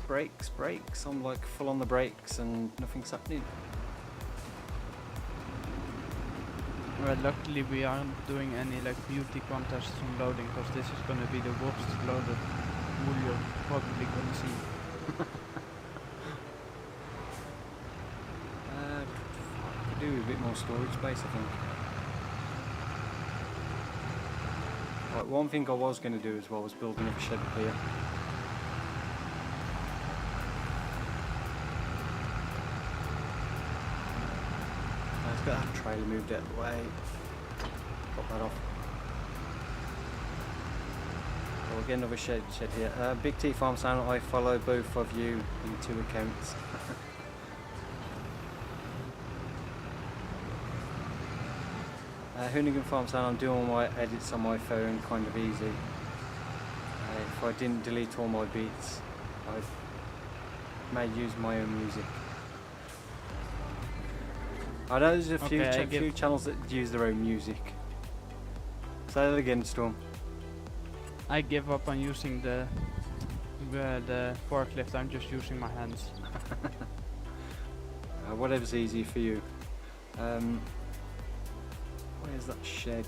Brakes. I'm like full on the brakes and nothing's happening. Well, luckily we aren't doing any like beauty contests on loading because this is gonna be the worst loaded wool you're probably gonna see. Could do with a bit more storage space, I think. Right, one thing I was going to do as well was build another shed up here. Let's get that trailer moved out of the way. Pop that off. We'll get another shed here. Big T Farm Sound, I follow both of you in 2 accounts. Hoonigan Farm Sound, I'm doing all my edits on my phone kind of easy. If I didn't delete all my beats, I may use my own music. I know there's a few channels that use their own music. Say that again, Storm. I give up on using the the forklift. I'm just using my hands. Whatever's easy for you. Where's that shed?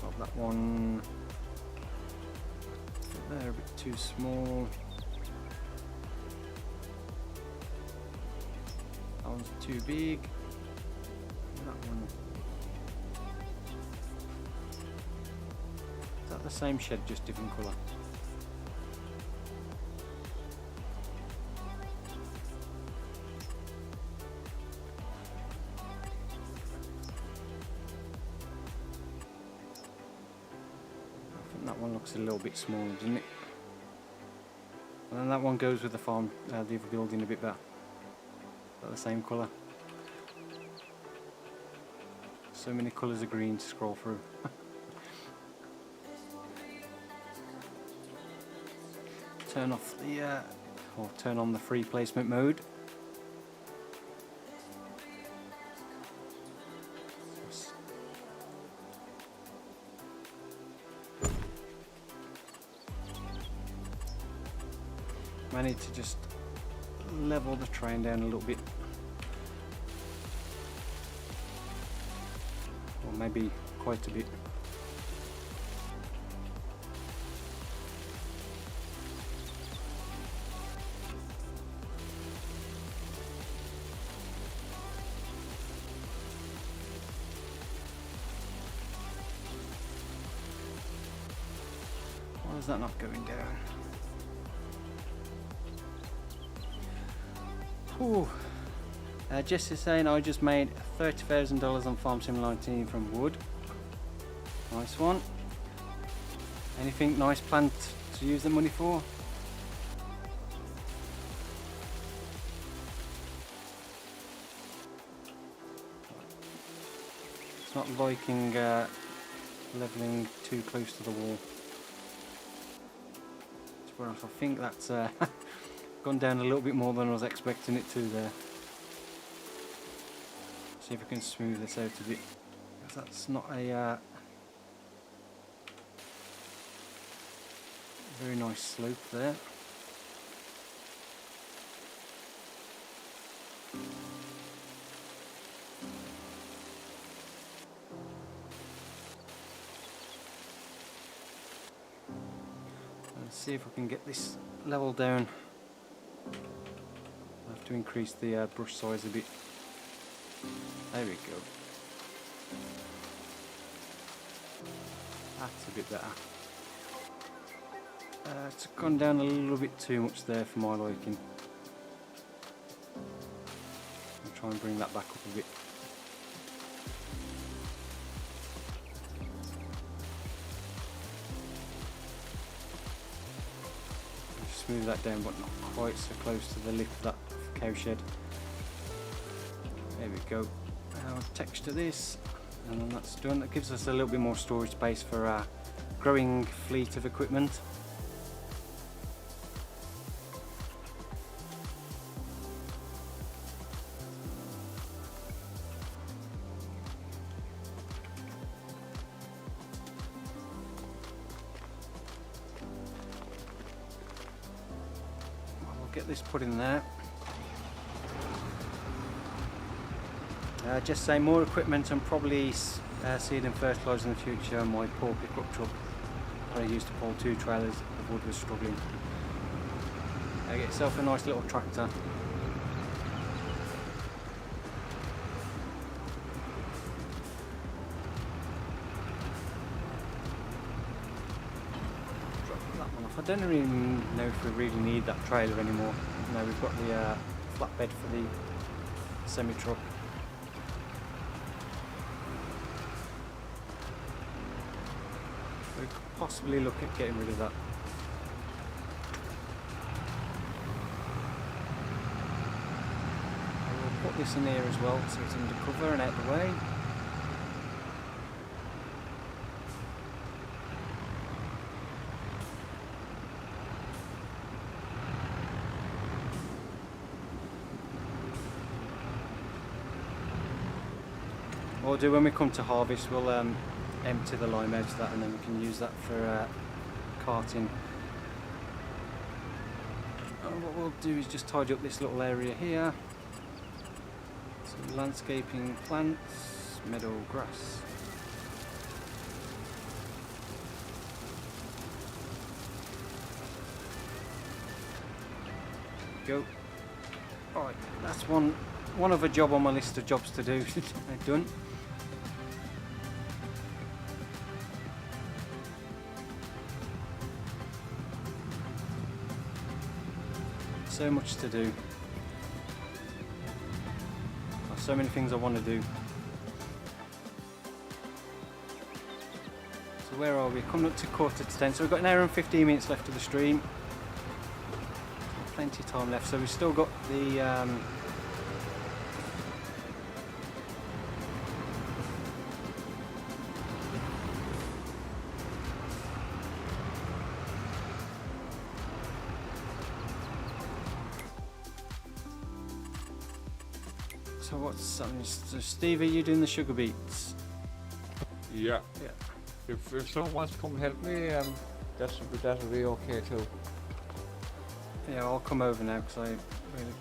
Not that one. They're a bit too small. That one's too big. That one. Is that the same shed, just different colour? That one looks a little bit smaller, doesn't it? And then that one goes with the farm, the other building a bit better. Is that the same colour? So many colours of green to scroll through. Turn off the, or turn on the free placement mode. I need to just level the train down a little bit, or maybe quite a bit. Why is that not going down? Jess is saying I just made $30,000 on Farm Sim 19 from wood. Nice one. Anything nice planned to use the money for? It's not liking levelling too close to the wall. To be honest, I think that's gone down a little bit more than I was expecting it to there. See if I can smooth this out a bit, because that's not a very nice slope there. Let's see if I can get this level down. I have to increase the brush size a bit. There we go. That's a bit better. It's gone down a little bit too much there for my liking. I'll try and bring that back up a bit. Smooth that down, but not quite so close to the lip of that cow shed. There we go. I'll texture this, and then that's done. That gives us a little bit more storage space for our growing fleet of equipment. Get this put in there. Just say more equipment and probably seed and fertiliser in the future. My Polo pickup truck that I used to pull 2 trailers of wood was struggling. Get yourself a nice little tractor. I don't really know if we really need that trailer anymore. No, we've got the flatbed for the semi-truck. We could possibly look at getting rid of that. We'll put this in here as well so it's under cover and out of the way. What we'll do when we come to harvest, we'll empty the lime out of that, and then we can use that for carting what we'll do is just tidy up this little area here. Some landscaping plants, meadow grass. Go. Alright, that's one other job on my list of jobs to do. Done. So much to do. So many things I want to do. So where are we? Coming up to 9:45. So we've got an hour and 15 minutes left of the stream. Plenty of time left. So we've still got the so what's something? So Steve, are you doing the sugar beets? Yeah. Yeah. If someone wants to come help me, that'll be okay too. Yeah, I'll come over now because I really.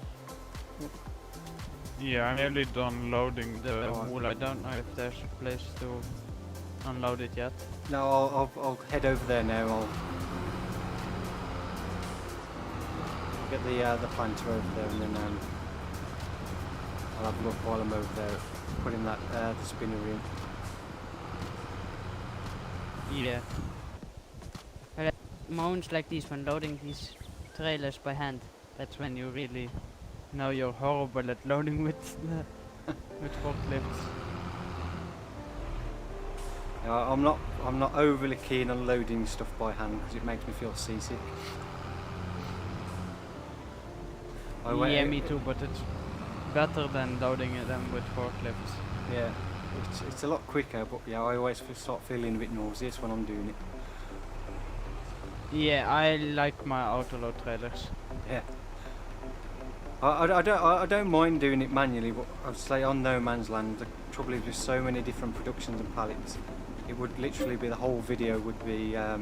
Yeah, I'm nearly done loading the Alright. wool. I don't know if there's a place to unload it yet. No, I'll head over there now. I'll get the planter over there, and then I'll have a look while I'm over there, putting that the spinner in. Yeah. Moments like these when loading these trailers by hand, that's when you really Now you're horrible at loading with forklifts. Yeah, I'm not overly keen on loading stuff by hand because it makes me feel seasick. Yeah, me too, but it's better than loading them with forklifts. Yeah, it's a lot quicker, but yeah, I always start feeling a bit nauseous when I'm doing it. Yeah, I like my autoload trailers. Yeah. I don't mind doing it manually, but I'd say on No Man's Land, the trouble is with so many different productions and pallets, it would literally be the whole video would be Yeah,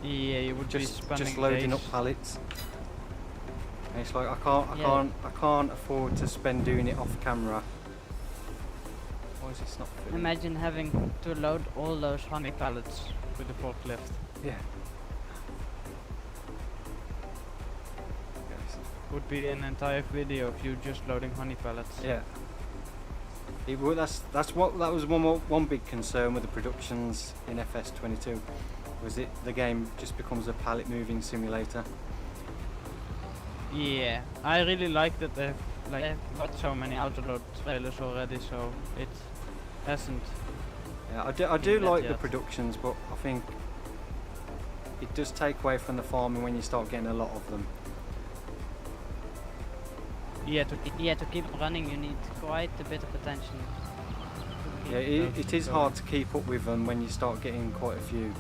you would be spending just loading days. up pallets. And it's like I can't afford to spend doing it off camera. Why is this not filming? imagine having to load all those honey Pallets with the forklift. Yeah. Would be an entire video of you just loading honey pallets. Yeah. That was one big concern with the productions in FS22, was the game just becomes a pallet moving simulator. Yeah, I really like that they've got so many autoload trailers already, so it hasn't. Yeah, I do that like the yet. productions, but I think it does take away from the farming when you start getting a lot of them. Yeah, to keep running you need quite a bit of attention. to Yeah, keep it is going. hard to keep up with them when you start getting quite a few.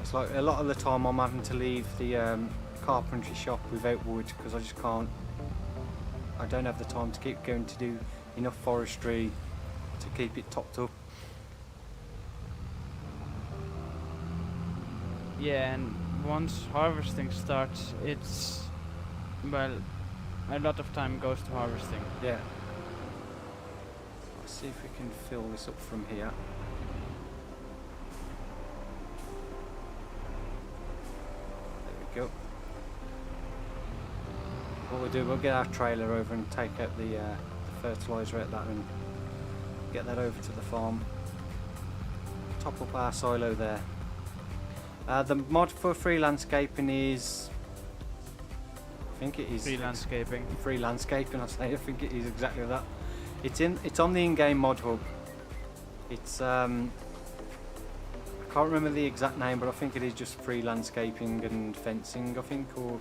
It's like a lot of the time I'm having to leave the carpentry shop without wood because I just can't. I don't have the time to keep going to do enough forestry to keep it topped up. Yeah, and once harvesting starts, it's, well, a lot of time goes to harvesting. Yeah. Let's see if we can fill this up from here. There we go. What we'll do, we'll get our trailer over and take out the fertiliser out that and get that over to the farm. Top up our silo there. The mod for free landscaping is, I think it is Free landscaping. free landscaping. I think it is exactly that. It's on the in-game mod hub. It's I can't remember the exact name, but I think it is just free landscaping and fencing. I think, or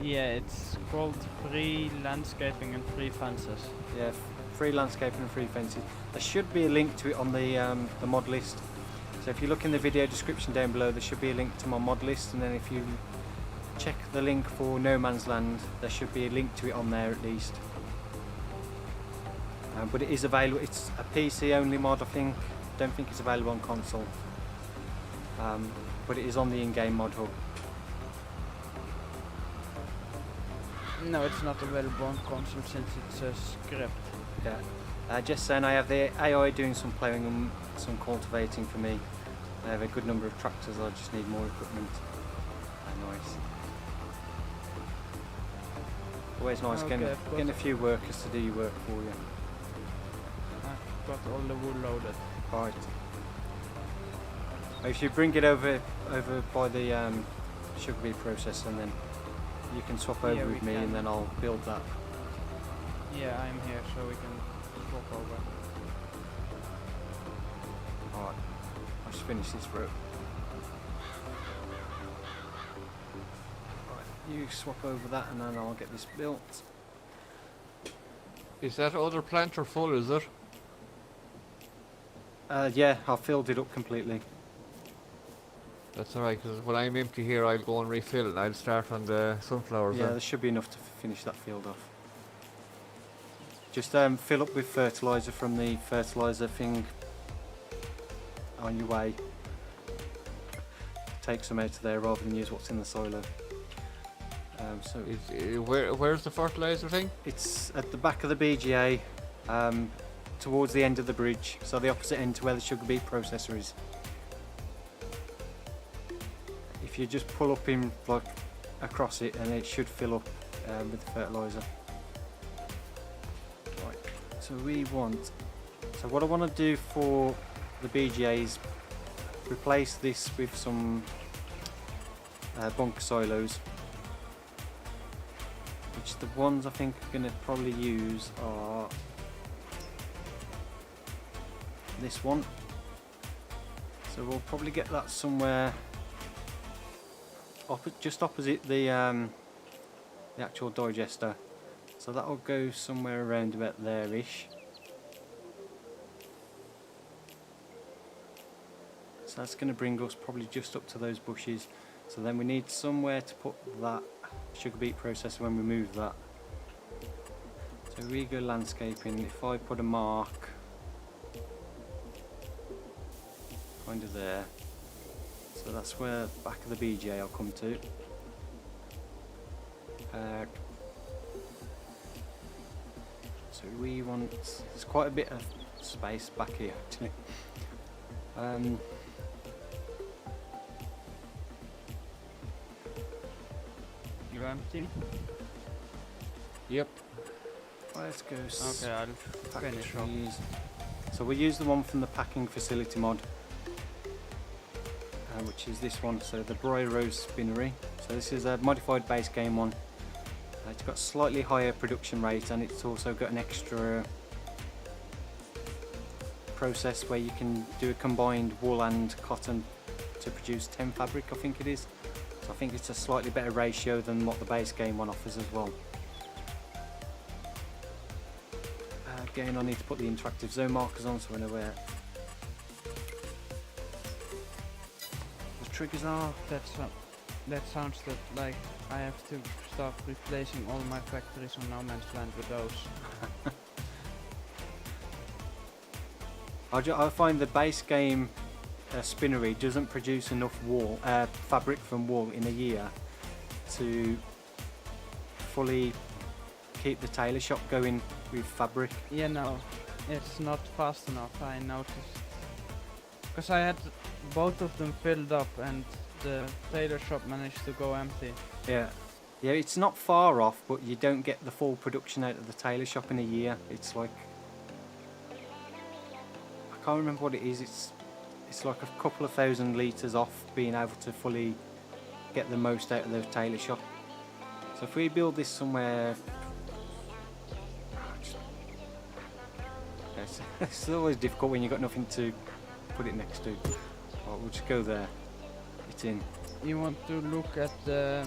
Yeah, it's called free landscaping and free fences. yeah, free landscaping and free fencing. There should be a link to it on the mod list. So if you look in the video description down below, there should be a link to my mod list, and then if you check the link for No Man's Land, there should be a link to it on there at least. But it is available. It's a PC only mod, I think. Don't think it's available on console. but it is on the in-game mod hub. No, it's not available on console since it's a script. Yeah. Just saying, I have the AI doing some ploughing and some cultivating for me. I have a good number of tractors, I just need more equipment. Nice. Always nice getting a few workers to do your work for you. I've got all the wool loaded. Right. If you bring it over by the sugar beet processor, and then you can swap over with me, and then I'll build that. Yeah, I'm here, so we can swap over. Alright, I'll just finish this row. Right, you swap over that, and then I'll get this built. Is that other planter full, is it? Yeah, I've filled it up completely. That's alright, because when I'm empty here, I'll go and refill it and I'll start on the sunflowers. Yeah, there should be enough to finish that field off. Just fill up with fertiliser from the fertiliser thing on your way. Take some out of there rather than use what's in the silo. Where's the fertiliser thing? It's at the back of the BGA, towards the end of the bridge, so the opposite end to where the sugar beet processor is. If you just pull up in like across it, and it should fill up with the fertiliser. Right. So what I want to do for the BGA is replace this with some bunker silos, which the ones I think I'm going to probably use are this one. So we'll probably get that somewhere just opposite the actual digester. So that'll go somewhere around about there-ish. So that's going to bring us probably just up to those bushes. So then we need somewhere to put that sugar beet processor when we move that. So we go landscaping. If I put a mark kind of there, so that's where the back of the BGA will come to. So we want, there's quite a bit of space back here actually. You're empty? Yep. Let's go. Okay, I'll finish off. So we'll use the one from the packing facility mod, which is this one. So the Broy Rose Spinnery. So this is a modified base game one. It's got slightly higher production rate, and it's also got an extra process where you can do a combined wool and cotton to produce 10 fabric, I think it is. So I think it's a slightly better ratio than what the base game one offers as well. Again, I need to put the interactive zone markers on so I know where the triggers are. That sounds like I have to start replacing all my factories on No Man's Land with those. I find the base game spinnery doesn't produce enough wool, fabric from wool in a year to fully keep the tailor shop going with fabric. Yeah, no, it's not fast enough, I noticed. Because I had both of them filled up and the tailor shop managed to go empty. Yeah, it's not far off, but you don't get the full production out of the tailor shop in a year. It's like, I can't remember what it is. It's like a couple of thousand litres off being able to fully get the most out of the tailor shop. So if we build this somewhere, it's always difficult when you've got nothing to put it next to. Right, we'll just go there. It's in. You want to look at the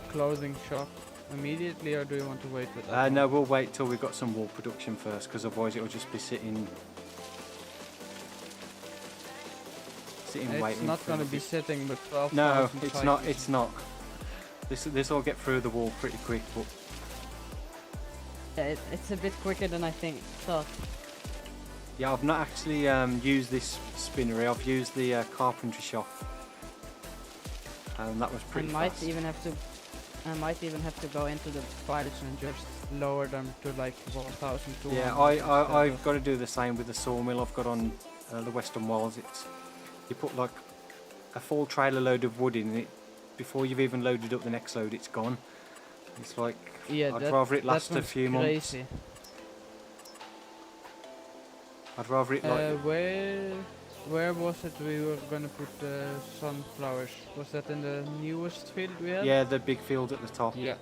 clothing shop immediately, or do you want to wait with that? No, we'll wait till we've got some wool production first, because otherwise it'll just be sitting waiting. It's not going to be sitting with 12,000 No, it's cycles. not. It's not. This will get through the wall pretty quick, but Yeah, it's a bit quicker than I thought. Yeah, I've not actually used this spinnery. I've used the carpentry shop, and that was pretty I might fast. even have to go into the files and just lower them to like 4,200. Yeah, I've got to do the same with the sawmill I've got on the Western Wilds. It's you put like a full trailer load of wood in it before you've even loaded up the next load. It's gone. It's like Yeah, I'd rather it last a few months. crazy. I'd rather it like Where was it we were gonna put the sunflowers? Was that in the newest field we had? yeah, the big field at the top, Yeah.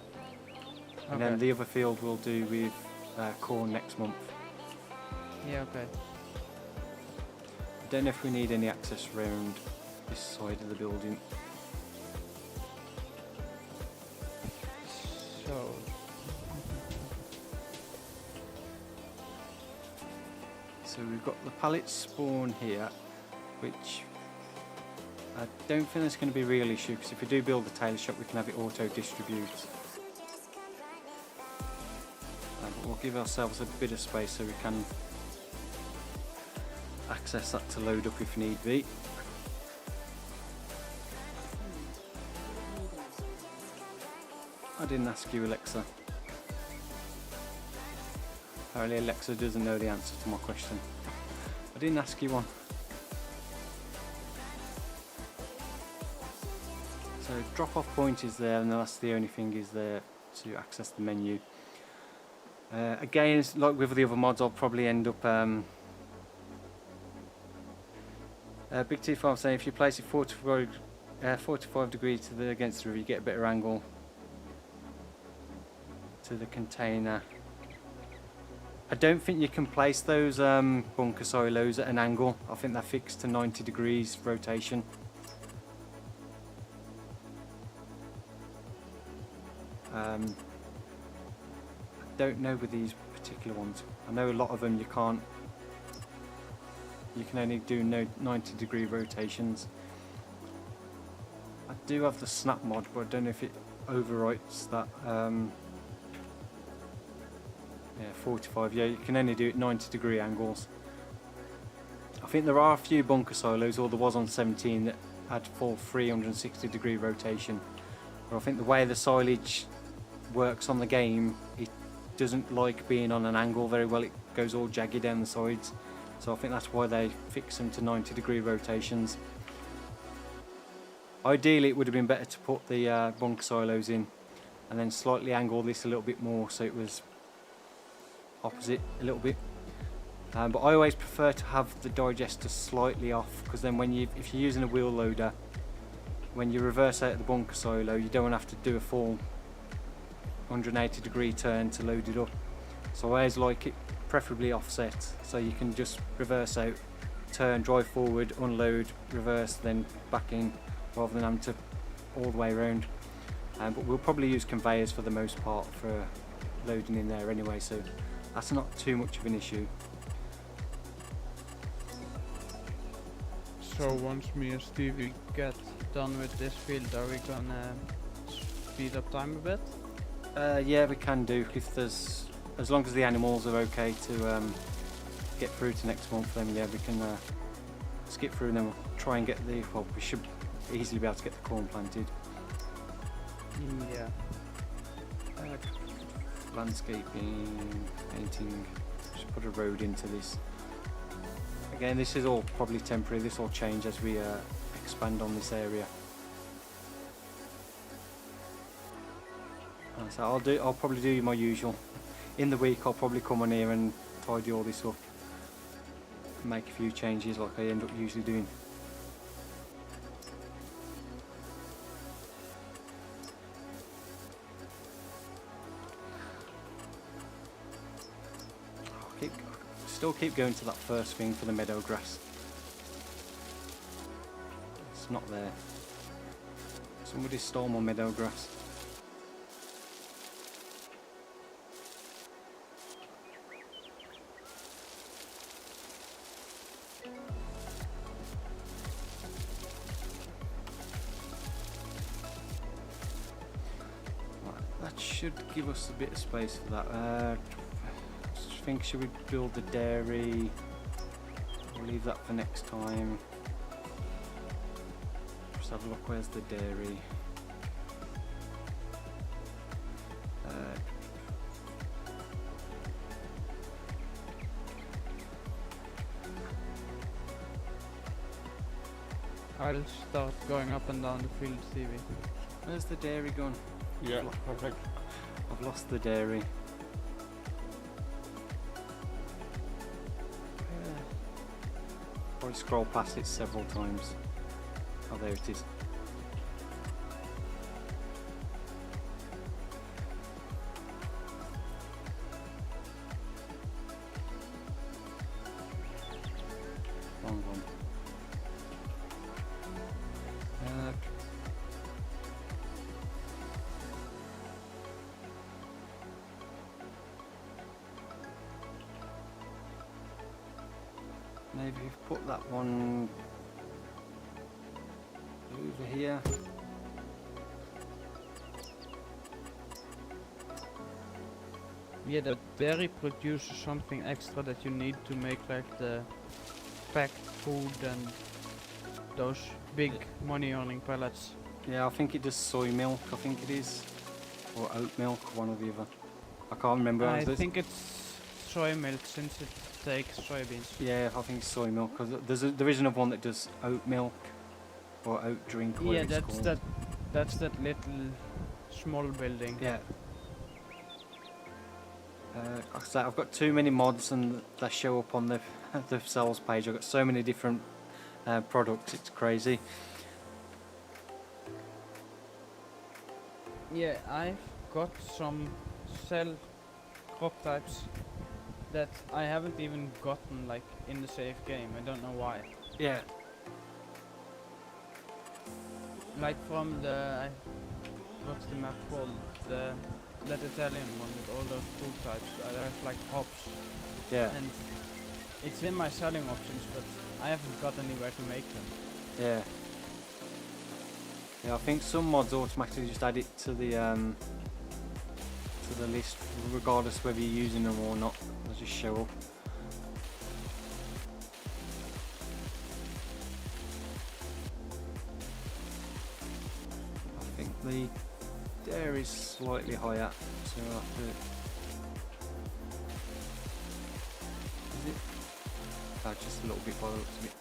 and then the other field we'll do with corn next month. Yeah, okay. I don't know if we need any access around this side of the building. So, So we've got the pallet spawn here, which I don't think that's going to be a real issue, because if we do build the tailor shop we can have it auto distribute. But we'll give ourselves a bit of space so we can access that to load up if need be. I didn't ask you, Alexa. Apparently Alexa doesn't know the answer to my question. I didn't ask you one. So drop off point is there, and that's the only thing is there to access the menu. Again, it's like with the other mods, I'll probably end up Big T Farm saying if you place it 45 degrees to the against the river, you get a better angle to the container. I don't think you can place those bunker silos at an angle. I think they're fixed to 90 degrees rotation. I don't know with these particular ones. I know a lot of them you can't. You can only do 90 degree rotations. I do have the snap mod, but I don't know if it overwrites that. Yeah, 45. Yeah, you can only do it 90 degree angles. I think there are a few bunker silos, or there was on 17 that had full 360 degree rotation. But I think the way the silage works on the game, it doesn't like being on an angle very well. It goes all jagged down the sides. So I think that's why they fix them to 90 degree rotations. Ideally it would have been better to put the bunker silos in and then slightly angle this a little bit more so it was opposite a little bit. But I always prefer to have the digester slightly off, because then if you're using a wheel loader, when you reverse out the bunker silo, you don't want to have to do a full 180 degree turn to load it up. So I always like it preferably offset, so you can just reverse out, turn, drive forward, unload, reverse, then back in, rather than having to all the way around. But we'll probably use conveyors for the most part for loading in there anyway, so that's not too much of an issue. so once me and Stevie get done with this field, are we gonna speed up time a bit? Yeah, we can do, if there's, as long as the animals are okay to get through to next month, then yeah, we can skip through and then we'll try and get well, we should easily be able to get the corn planted. Yeah. Landscaping, painting, just put a road into this. Again, this is all probably temporary, this will change as we expand on this area. So I'll probably do my usual. In the week I'll probably come on here and tidy all this up, make a few changes like I end up usually doing. Still keep going to that first thing for the meadow grass. It's not there. Somebody stole my meadow grass. Right, that should give us a bit of space for that. I think should we build the dairy? we'll leave that for next time. Just have a look, where's the dairy? I'll start going up and down the field, CV. Where's the dairy gone? Yeah, perfect. I've lost the dairy. Probably scroll past it several times. Oh, there it is. Wrong one. Maybe we've put that one over here. Yeah, the dairy produces something extra that you need to make like the packed food and those big money earning pellets. Yeah, I think it does soy milk, I think it is. Or oat milk, one or the other. I can't remember. I think it's soy milk since it takes soybeans. Yeah, I think it's soy milk. Cause there is another one that does oat milk or oat drink. Or Yeah, whatever it's called. that's that little small building. Yeah. Like I say, I've got too many mods and they show up on the the sales page. I've got so many different products, it's crazy. Yeah, I've got some cell crop types that I haven't even gotten like in the save game. I don't know why. Yeah. Like from the what's the map called? That Italian one with all those food types. I have like hops. Yeah. And it's in my selling options, but I haven't got anywhere to make them. Yeah. Yeah, I think some mods automatically just add it to the list, regardless whether you're using them or not. They'll just show up. I think the dairy's slightly higher, so I'll have to. Is it? Oh, just a little bit by the looks of it.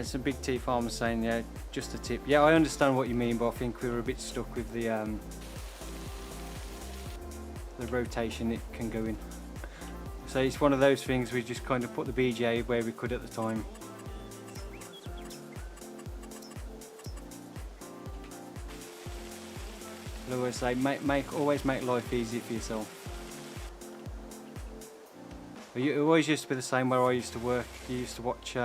Some big tea farmers saying, yeah, just a tip. Yeah, I understand what you mean, but I think we were a bit stuck with the rotation it can go in. So it's one of those things we just kind of put the BGA where we could at the time. I always say, always make life easy for yourself. It always used to be the same where I used to work. You used to watch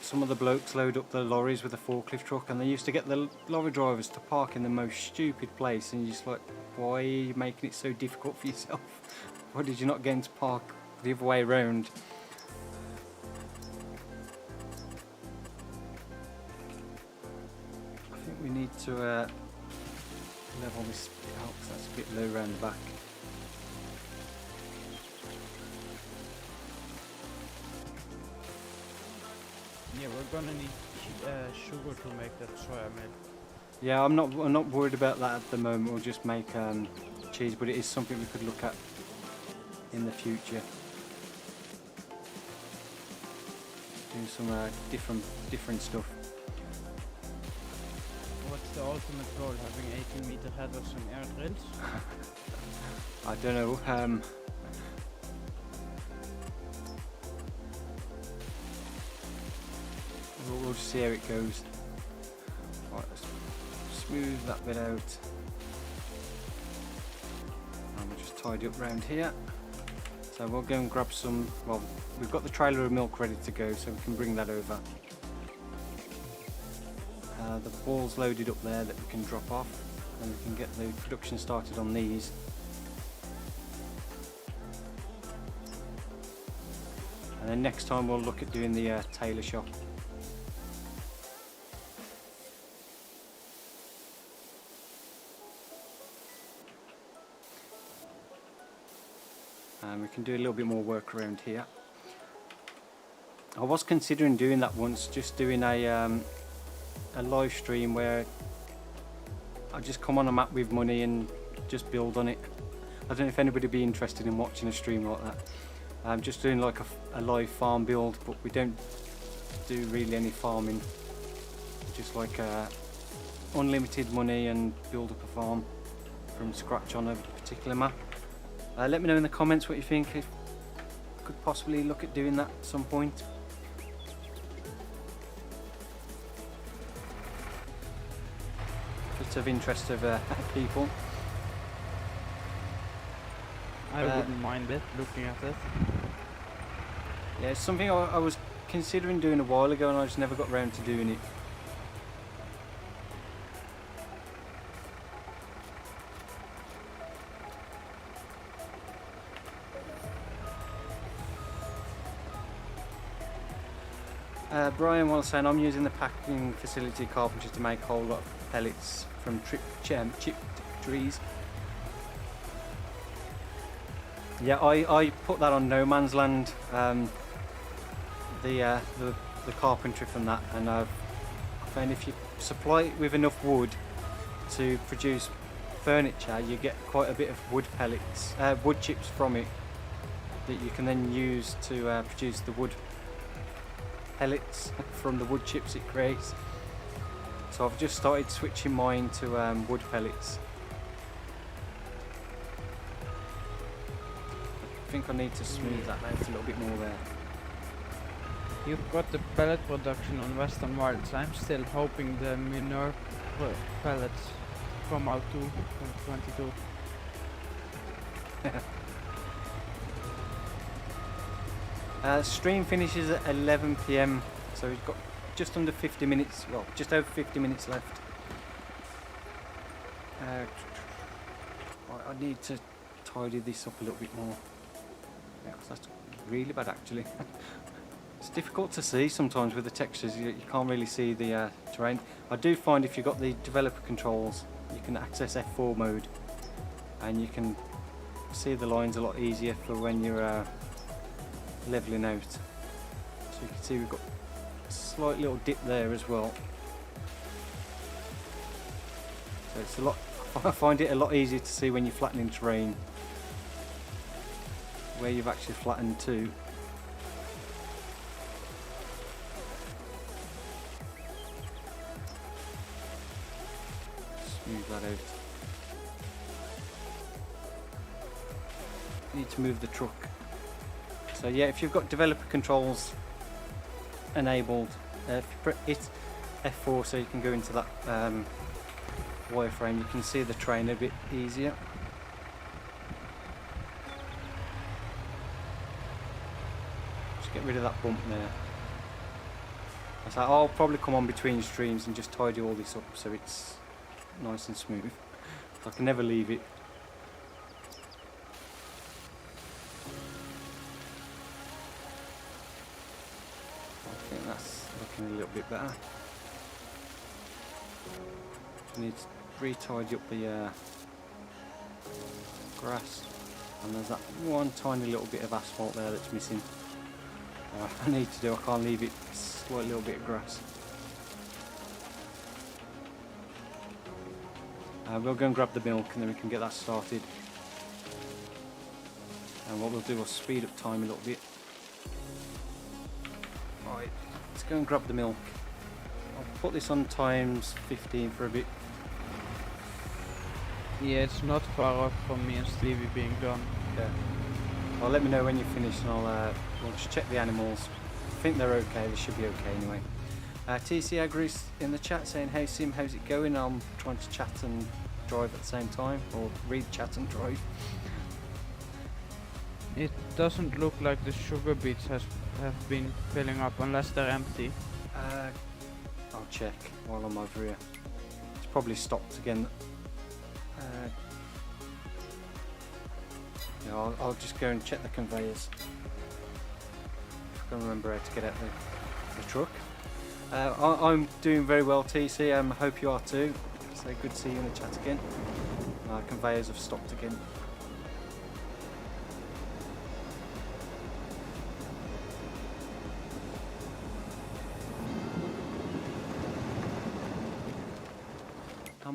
some of the blokes load up the lorries with a forklift truck, and they used to get the lorry drivers to park in the most stupid place, and you're just like, why are you making it so difficult for yourself? Why did you not get them to park the other way around? I think we need to level this bit out, because that's a bit low around the back. Yeah, we're gonna need sugar to make that soya milk. Yeah, I'm not worried about that at the moment. We'll just make cheese, but it is something we could look at in the future. Do some different stuff. What's the ultimate goal? Having 18-meter headers and air drills? I don't know. We'll just see how it goes. Right, let's smooth that bit out. And we'll just tidy up round here. So we'll go and grab some, well, we've got the trailer of milk ready to go, so we can bring that over. The ball's loaded up there that we can drop off, and we can get the production started on these. And then next time we'll look at doing the tailor shop. we can do a little bit more work around here. I was considering doing that once, just doing a live stream where I just come on a map with money and just build on it. I don't know if anybody would be interested in watching a stream like that. I'm just doing like a live farm build, but we don't do really any farming. Just like unlimited money and build up a farm from scratch on a particular map. Let me know in the comments what you think. If could possibly look at doing that at some point. Bits of interest of people. I wouldn't mind it, looking at it. Yeah, it's something I was considering doing a while ago and I just never got around to doing it. Brian was saying I'm using the packing facility carpentry to make a whole lot of pellets from chipped trees. Yeah, I put that on No Man's Land, the carpentry from that, and I found if you supply it with enough wood to produce furniture, you get quite a bit of wood pellets, wood chips from it that you can then use to produce the wood pellets from the wood chips it creates. So I've just started switching mine to wood pellets. I think I need to smooth that out a little bit more there. You've got the pellet production on Western Wilds. I'm still hoping the manure pellets come out too from 22. Stream finishes at 11 PM, so we've got just under 50 minutes, well, just over 50 minutes left. I need to tidy this up a little bit more. Yeah, 'cause that's really bad actually. It's difficult to see sometimes with the textures, you can't really see the terrain. I do find if you've got the developer controls, you can access F4 mode and you can see the lines a lot easier for when you're leveling out. So you can see we've got a slight little dip there as well. So it's a lot, I find it a lot easier to see when you're flattening terrain where you've actually flattened to. Smooth that out. Need to move the truck. So yeah, if you've got developer controls enabled, it's F4 so you can go into that wireframe, you can see the train a bit easier. Just get rid of that bump there. So I'll probably come on between streams and just tidy all this up so it's nice and smooth. I can never leave it. I think that's looking a little bit better. I need to re-tidy up the grass, and there's that one tiny little bit of asphalt there that's missing. I need to do, I can't leave it slight little bit of grass. We'll go and grab the milk and then we can get that started. And what we'll do, we'll speed up time a little bit. Right, let's go and grab the milk. I'll put this on times 15 for a bit. Yeah, it's not far off from me and Stevie being done. Yeah. Well, let me know when you're finished and we'll just check the animals. I think they're okay, they should be okay anyway. TC Agri's in the chat saying, hey Sim, how's it going? I'm trying to chat and drive at the same time, or read, chat and drive. It doesn't look like the sugar beets have been filling up unless they're empty. I'll check while I'm over here. It's probably stopped again. Yeah, I'll just go and check the conveyors. I can remember how to get out the truck. I'm doing very well, TC. I hope you are too. So good to see you in the chat again. Conveyors have stopped again.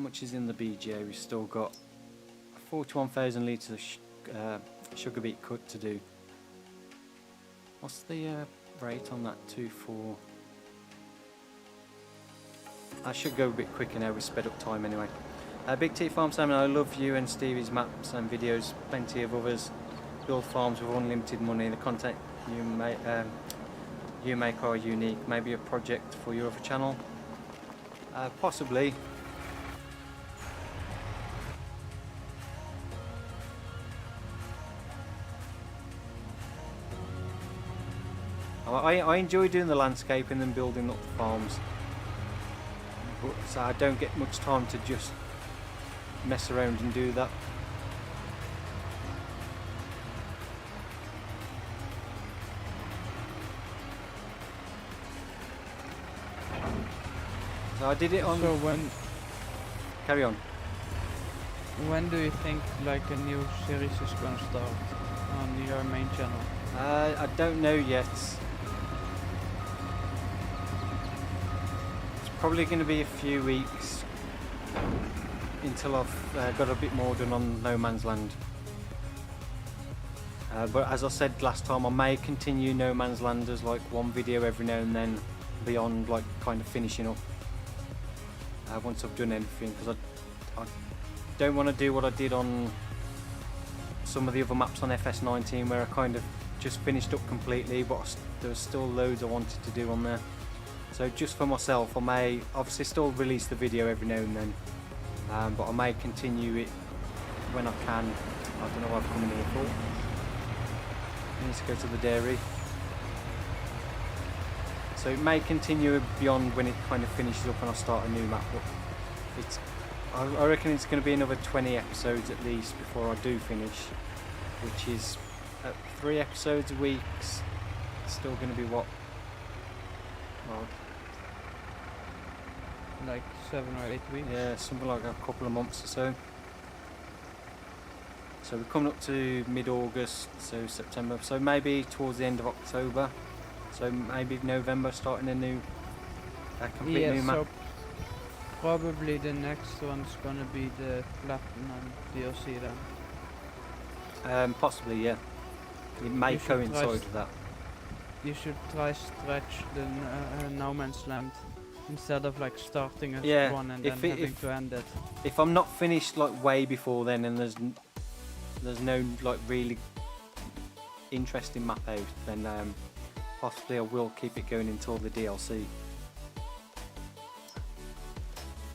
much is in the BGA? We've still got 41,000 litres of sugar beet cut to do. What's the rate on that? 2.4. I should go a bit quicker now, we sped up time anyway. Big T Farm Salmon, I love you and Stevie's maps and videos, plenty of others. Build farms with unlimited money, the content you make are unique. Maybe a project for your other channel? Possibly. I enjoy doing the landscaping and building up the farms, but so I don't get much time to just mess around and do that. So I did it on. So when Carry on. do you think like a new series is gonna start on your main channel? I don't know yet. It's probably going to be a few weeks until I've got a bit more done on No Man's Land. But as I said last time, I may continue No Man's Land as like one video every now and then, beyond like kind of finishing up once I've done everything, because I don't want to do what I did on some of the other maps on FS19 where I kind of just finished up completely, but there was still loads I wanted to do on there. So just for myself, I may obviously still release the video every now and then, but I may continue it when I can. I don't know what I've come in here for. I need to go to the dairy. So it may continue beyond when it kind of finishes up and I start a new map, but it's, I reckon it's going to be another 20 episodes at least before I do finish, which is 3 episodes a week. It's still going to be what? Well, Like 7 or 8 weeks? yeah, something like a couple of months or so. So we're coming up to mid-August, so September, so maybe towards the end of October, so maybe November starting a new, complete new map. So probably the next one's gonna be the Platinum DLC then. Possibly, yeah. It may You should coincide try with that. You should try stretch the No Man's Land instead of like starting as Yeah, one and then having to end it. If I'm not finished like way before then, and there's no like really interesting map out, then possibly I will keep it going until the DLC.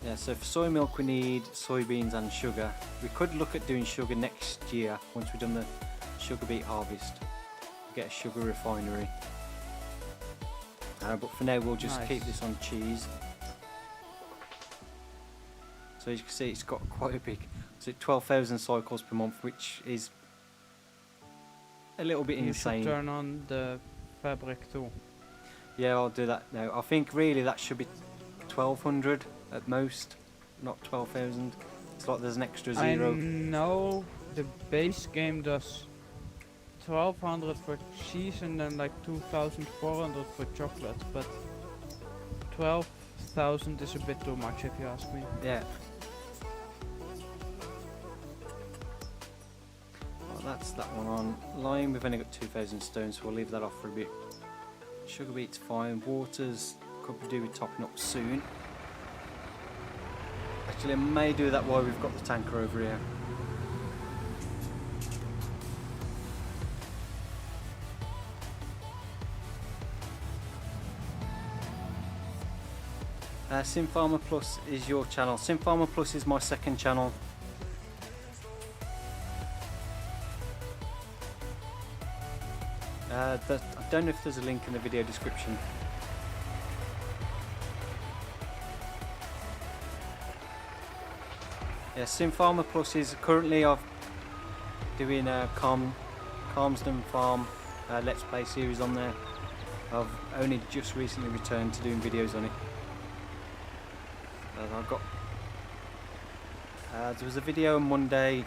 Yeah, so for soy milk we need soybeans and sugar. We could look at doing sugar next year once we've done the sugar beet harvest. Get a sugar refinery. But for now we'll just keep this on cheese. So as you can see, it's got quite a big, so 12,000 cycles per month, which is a little bit insane. You should turn on the fabric too. Yeah, I'll do that now. I think really that should be 1,200 at most, not 12,000. It's like there's an extra zero. I know the base game does 1,200 for cheese and then like 2,400 for chocolate, but 12,000 is a bit too much if you ask me. Yeah. Well, that's that one on. Lime, we've only got 2,000 stones, so we'll leave that off for a bit. Sugar beet's fine. Waters could be do with topping up soon. Actually, I may do that while we've got the tanker over here. Sim Farmer Plus is your channel. Sim Farmer Plus is my second channel. I don't know if there's a link in the video description. Yeah, Sim Farmer Plus is currently doing a Calmsden Farm Let's Play series on there. I've only just recently returned to doing videos on it. I've got there was a video on Monday.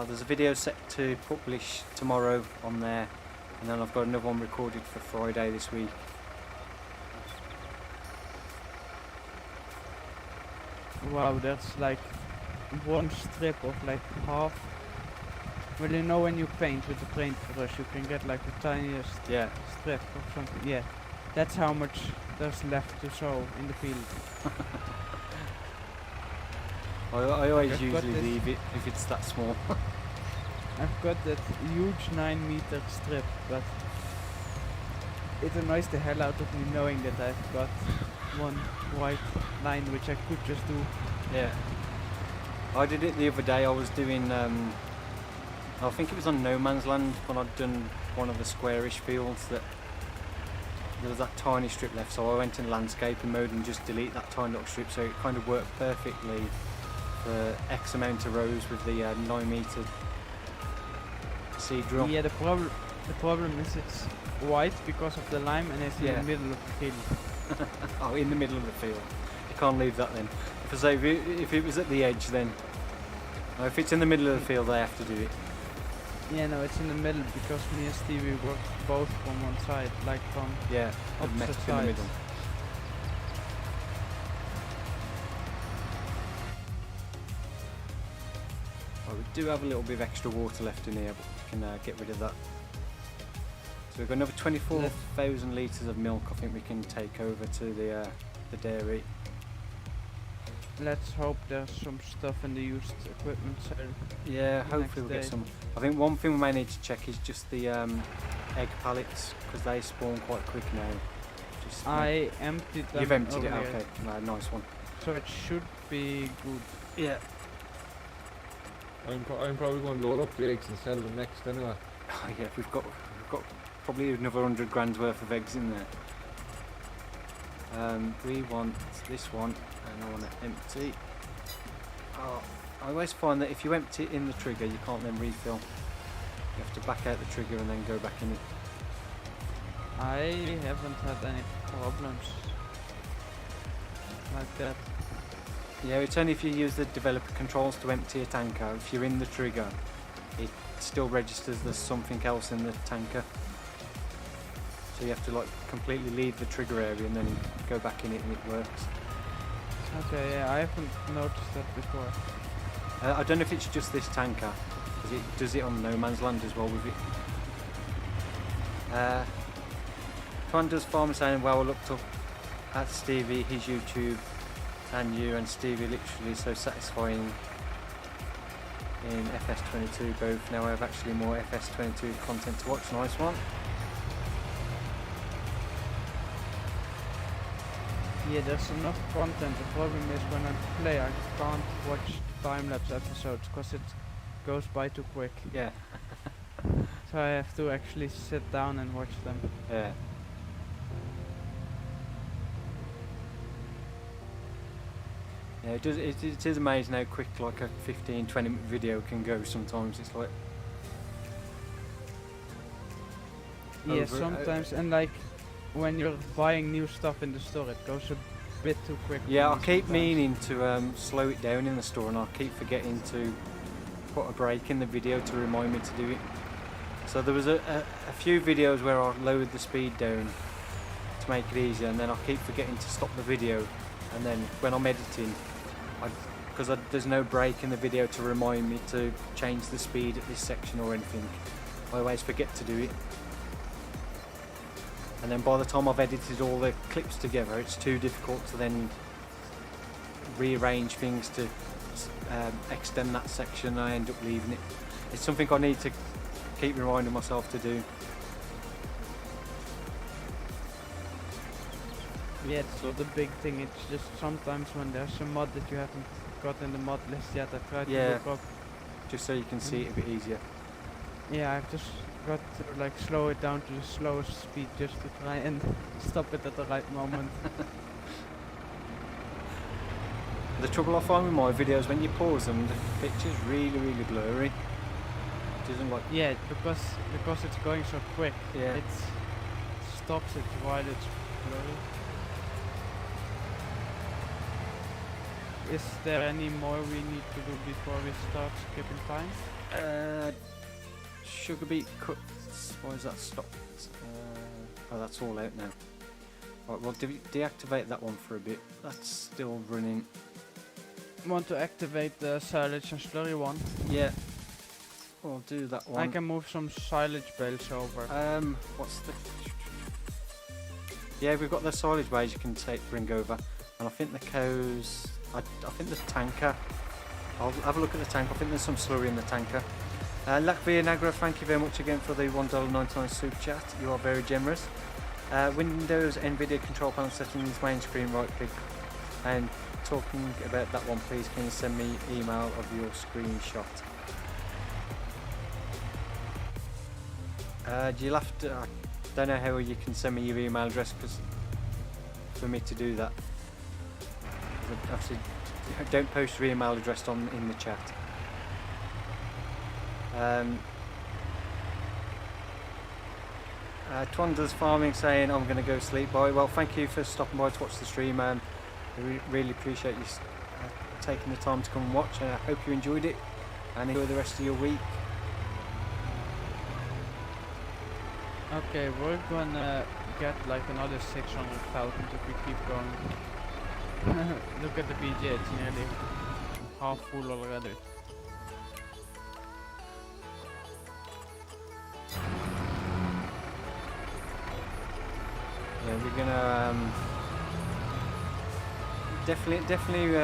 There's a video set to publish tomorrow on there, and then I've got another one recorded for Friday this week. wow, that's like one strip of like half. Well, you know when you paint with the paintbrush, you can get like the tiniest Yeah. strip or something. Yeah, that's how much there's left to sow in the field. I always I've got usually this- leave it if it's that small. I've got that huge 9-meter strip, but it annoys the hell out of me knowing that I've got one white line which I could just do. Yeah. I did it the other day. I was doing, I think it was on No Man's Land when I'd done one of the squarish fields that there was that tiny strip left, so I went in landscaping mode and just delete that tiny little strip, so it kind of worked perfectly for X amount of rows with the 9-meter seed drill. Yeah, the problem is it's white because of the lime and it's in Yeah. the middle of the field. Oh, in the middle of the field. You can't leave that then. If, if it was at the edge, then no, if it's in the middle of the field, they have to do it. Yeah, no, it's in the middle because me and Stevie work both from one side, like from Yeah, the opposite mess in the sides. middle. Oh, we do have a little bit of extra water left in here, but we can get rid of that. So we've got another 24,000 litres of milk. I think we can take over to the dairy. Let's hope there's some stuff in the used equipment sale. Yeah, Next hopefully we'll get day. some. I think one thing we may need to check is just the egg pallets, because they spawn quite quick now. Just I emptied them. You've emptied it, earlier, okay. No, nice one. So it should be good. Yeah. I'm probably going to load up the eggs and sell them next anyway. Oh, yeah, we've got probably another 100 grand's worth of eggs in there. We want this one, and I want to empty. Oh, I always find that if you empty it in the trigger, you can't then refill. You have to back out the trigger and then go back in it. I haven't had any problems like that. Yeah, it's only if you use the developer controls to empty a tanker. If you're in the trigger, it still registers there's something else in the tanker. So you have to like completely leave the trigger area and then go back in it and it works. Okay, yeah, I haven't noticed that before. I don't know if it's just this tanker, because it does it on No Man's Land as well with it. Fun does farmer saying, well, I looked up at Stevie, his YouTube, and you, and Stevie literally so satisfying in FS22 both. Now I have actually more FS22 content to watch. Nice one. Yeah, there's enough content. The problem is when I play, I can't watch time-lapse episodes because it goes by too quick. Yeah, So I have to actually sit down and watch them. yeah. Yeah, it does. It is amazing how quick like a 15-20 minute video can go. Sometimes it's like Yeah, Over- sometimes, and like when you're buying new stuff in the store, it goes a bit too quick. for yeah. I me keep sometimes. meaning to slow it down in the store, and I keep forgetting to put a break in the video to remind me to do it. So there was a few videos where I lowered the speed down to make it easier, and then I keep forgetting to stop the video, and then when I'm editing, because there's no break in the video to remind me to change the speed at this section or anything, I always forget to do it. And then by the time I've edited all the clips together, it's too difficult to then rearrange things to extend that section. I end up leaving it. It's something I need to keep reminding myself to do. Yeah, it's not a big thing. It's just sometimes when there's a mod that you haven't got in the mod list yet, I try to Yeah. look up. Just so you can see it a bit easier. Yeah, I've just got to like slow it down to the slowest speed just to try and stop it at the right moment. The trouble I find with my videos, when you pause them, the picture's really blurry. It doesn't like. Yeah, because it's going so quick. Yeah. It stops it while it's blurry. Is there any more we need to do before we start skipping time? Sugar beet cuts. Why is that stopped? Oh, that's all out now. Right, we'll deactivate that one for a bit. That's still running. want to activate the silage and slurry one. Yeah. We'll do that one. I can move some silage bales over. What's the... Yeah, we've got the silage bales you can bring over. And I think the cows... I think the tanker... I'll have a look at the tank. I think there's some slurry in the tanker. Latvia Nagra, thank you very much again for the $1.99 super chat. You are very generous. Windows NVIDIA control panel settings, main screen, right click. And talking about that one, please can you send me email of your screenshot? You'll have to... I don't know how you can send me your email address for me to do that. Obviously, don't post your email address in the chat. Twanda's Farming saying I'm going to go sleep. Bye. Well, thank you for stopping by to watch the stream. I really appreciate you taking the time to come and watch, and I hope you enjoyed it and enjoy the rest of your week. Okay, we're gonna get like another 600,000 if we keep going. Look at the BJ, it's nearly half full already. Yeah, we're gonna definitely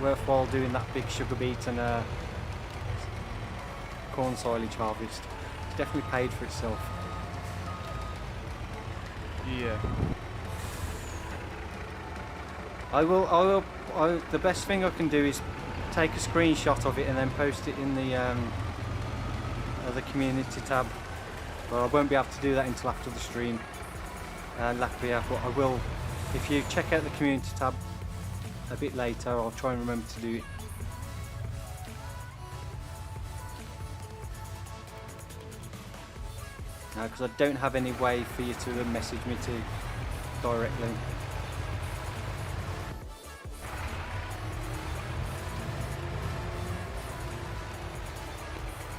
worthwhile doing that big sugar beet and corn silage harvest. It's definitely paid for itself. Yeah. The best thing I can do is take a screenshot of it and then post it in the community tab. Well, I won't be able to do that until after the stream, Latvia, but I will. If you check out the community tab a bit later, I'll try and remember to do it. Because I don't have any way for you to message me directly.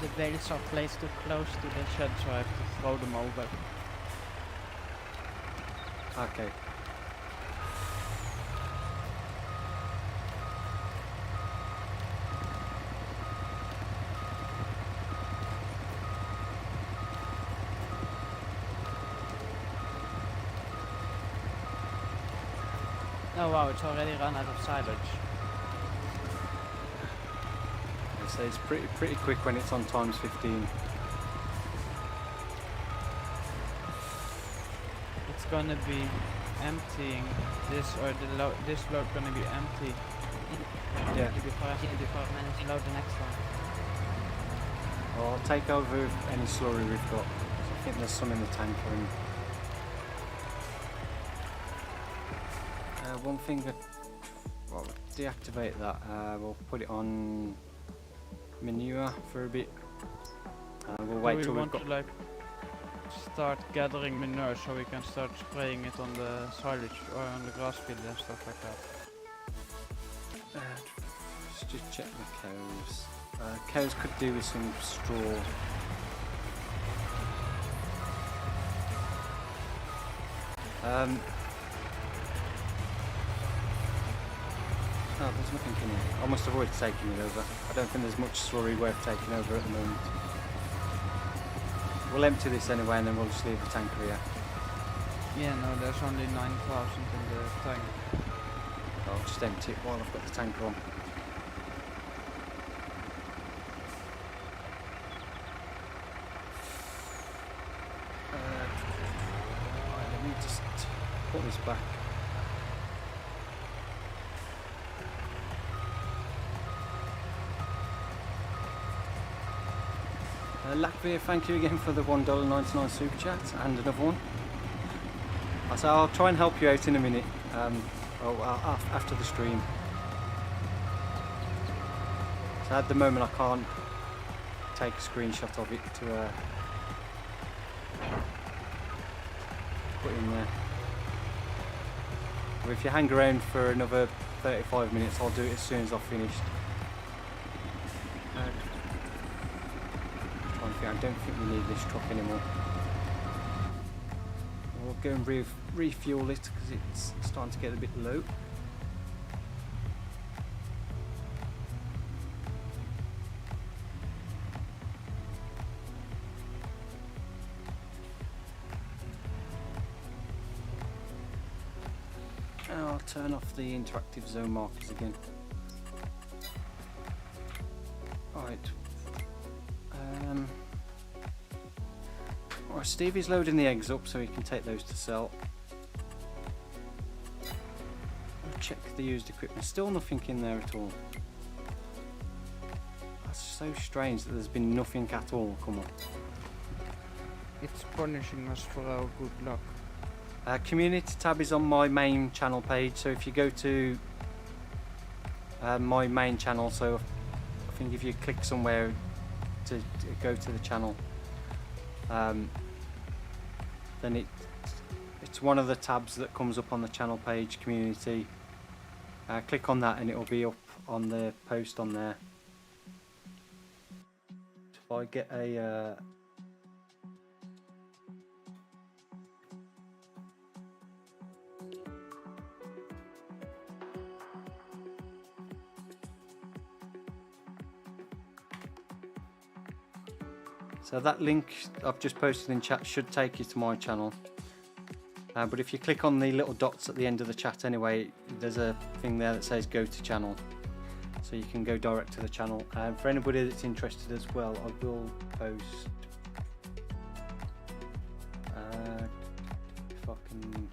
The bales are placed too close to the shed, so I have to throw them over. Okay. Oh wow, it's already run out of silage. So it's pretty quick when it's on times 15. It's gonna be emptying this, or this load gonna be empty. Yeah. Before I manage to load the next one. Well, I'll take over any slurry we've got. I think there's some in the tanker. And one thing that, well, deactivate that. We'll put it on manure for a bit. We'll wait till we've got. To like start gathering manure so we can start spraying it on the silage or on the grass field and stuff like that. Let's just check the cows. Cows could do with some straw. Oh, there's nothing in here. I must avoid taking it over. I don't think there's much slurry worth taking over at the moment. We'll empty this anyway and then we'll just leave the tanker here. Yeah, no, there's only 9,000 in the tank. I'll just empty it while I've got the tanker on. Let me just put this back. Latvia, thank you again for the $1.99 super chat and another one. So I'll try and help you out in a minute, after the stream. So at the moment I can't take a screenshot of it to put in there. But if you hang around for another 35 minutes, I'll do it as soon as I've finished. I don't think we need this truck anymore. We'll go and refuel it because it's starting to get a bit low. And I'll turn off the interactive zone markers again. Right. Right, Stevie's loading the eggs up so he can take those to sell. I'll check the used equipment. Still nothing in there at all. That's so strange that there's been nothing at all come up. It's punishing us for our good luck. Community tab is on my main channel page, so if you go to my main channel, so I think if you click somewhere to go to the channel, then it's one of the tabs that comes up on the channel page, community. Click on that and it will be up on the post on there. If I get a so that link I've just posted in chat should take you to my channel. But if you click on the little dots at the end of the chat anyway, there's a thing there that says go to channel. So you can go direct to the channel. For anybody that's interested as well, I will post if I can.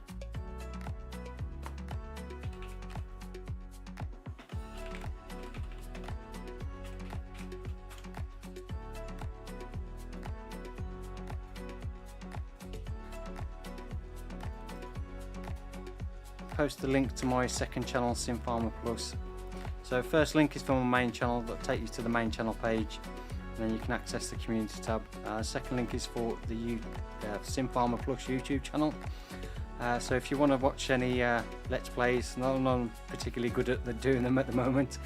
Post the link to my second channel, Sim Farmer Plus. So first link is from my main channel, that'll take you to the main channel page, and then you can access the community tab. Second link is for the Sim Farmer Plus YouTube channel. So if you want to watch any Let's Plays, I'm particularly good at doing them at the moment,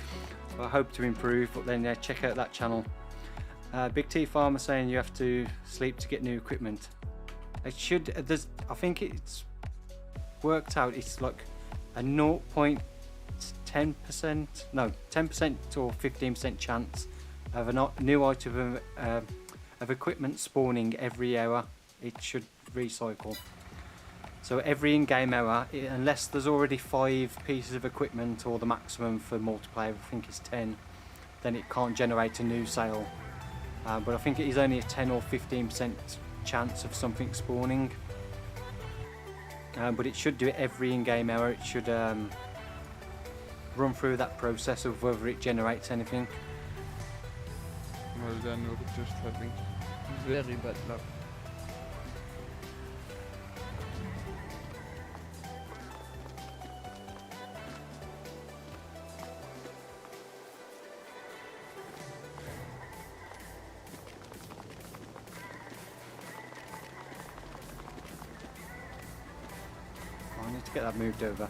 but I hope to improve, but then check out that channel. Big T Farmer saying you have to sleep to get new equipment. It should, I think it's worked out, it's like a 10% or 15% chance of a new item of equipment spawning every hour. It should recycle. So every in-game hour, unless there's already 5 pieces of equipment, or the maximum for multiplayer I think is 10, then it can't generate a new sale. But I think it is only a 10 or 15% chance of something spawning. But it should do it every in-game hour. It should run through that process of whether it generates anything. Well then we're just having very bad luck. I need to get that moved over.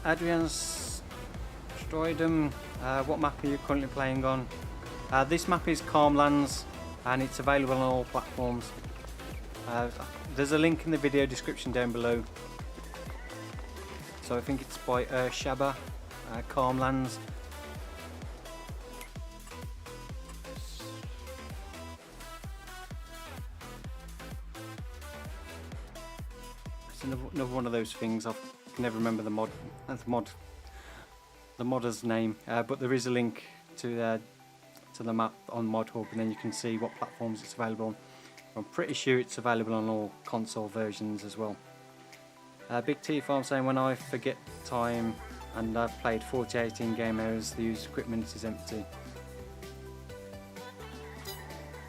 Adrian's Stroidum, what map are you currently playing on? This map is Calm Lands and it's available on all platforms. There's a link in the video description down below. So I think it's by Shaba, Calm Lands. It's another one of those things I can never remember the modder's name, but there is a link to the map on Mod Hub, and then you can see what platforms it's available on. I'm pretty sure it's available on all console versions as well. Big T Farm saying, when I forget time and I've played 48 in-game hours, the used equipment is empty.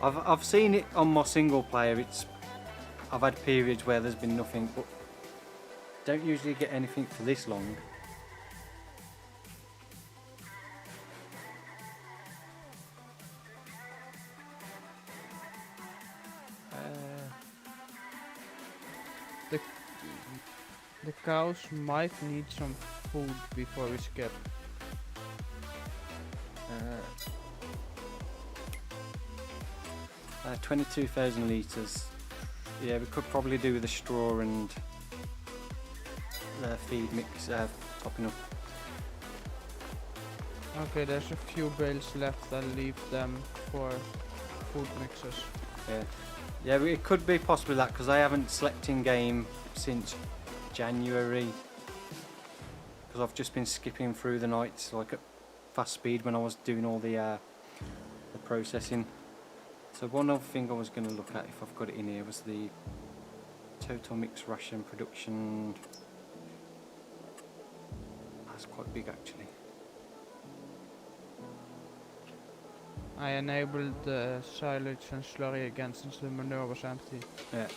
I've seen it on my single player. I've had periods where there's been nothing, but don't usually get anything for this long. The cows might need some food before we skip. 22,000 litres. Yeah, we could probably do with the straw and the feed mix topping up. Okay, there's a few bales left. I'll leave them for food mixers. Yeah, yeah, it could be possibly that because I haven't slept in game since January because I've just been skipping through the nights like at fast speed when I was doing all the processing. So one other thing I was going to look at if I've got it in here was the total mix ration production. That's quite big actually. I enabled the silage and slurry again since the manure was empty. Yeah,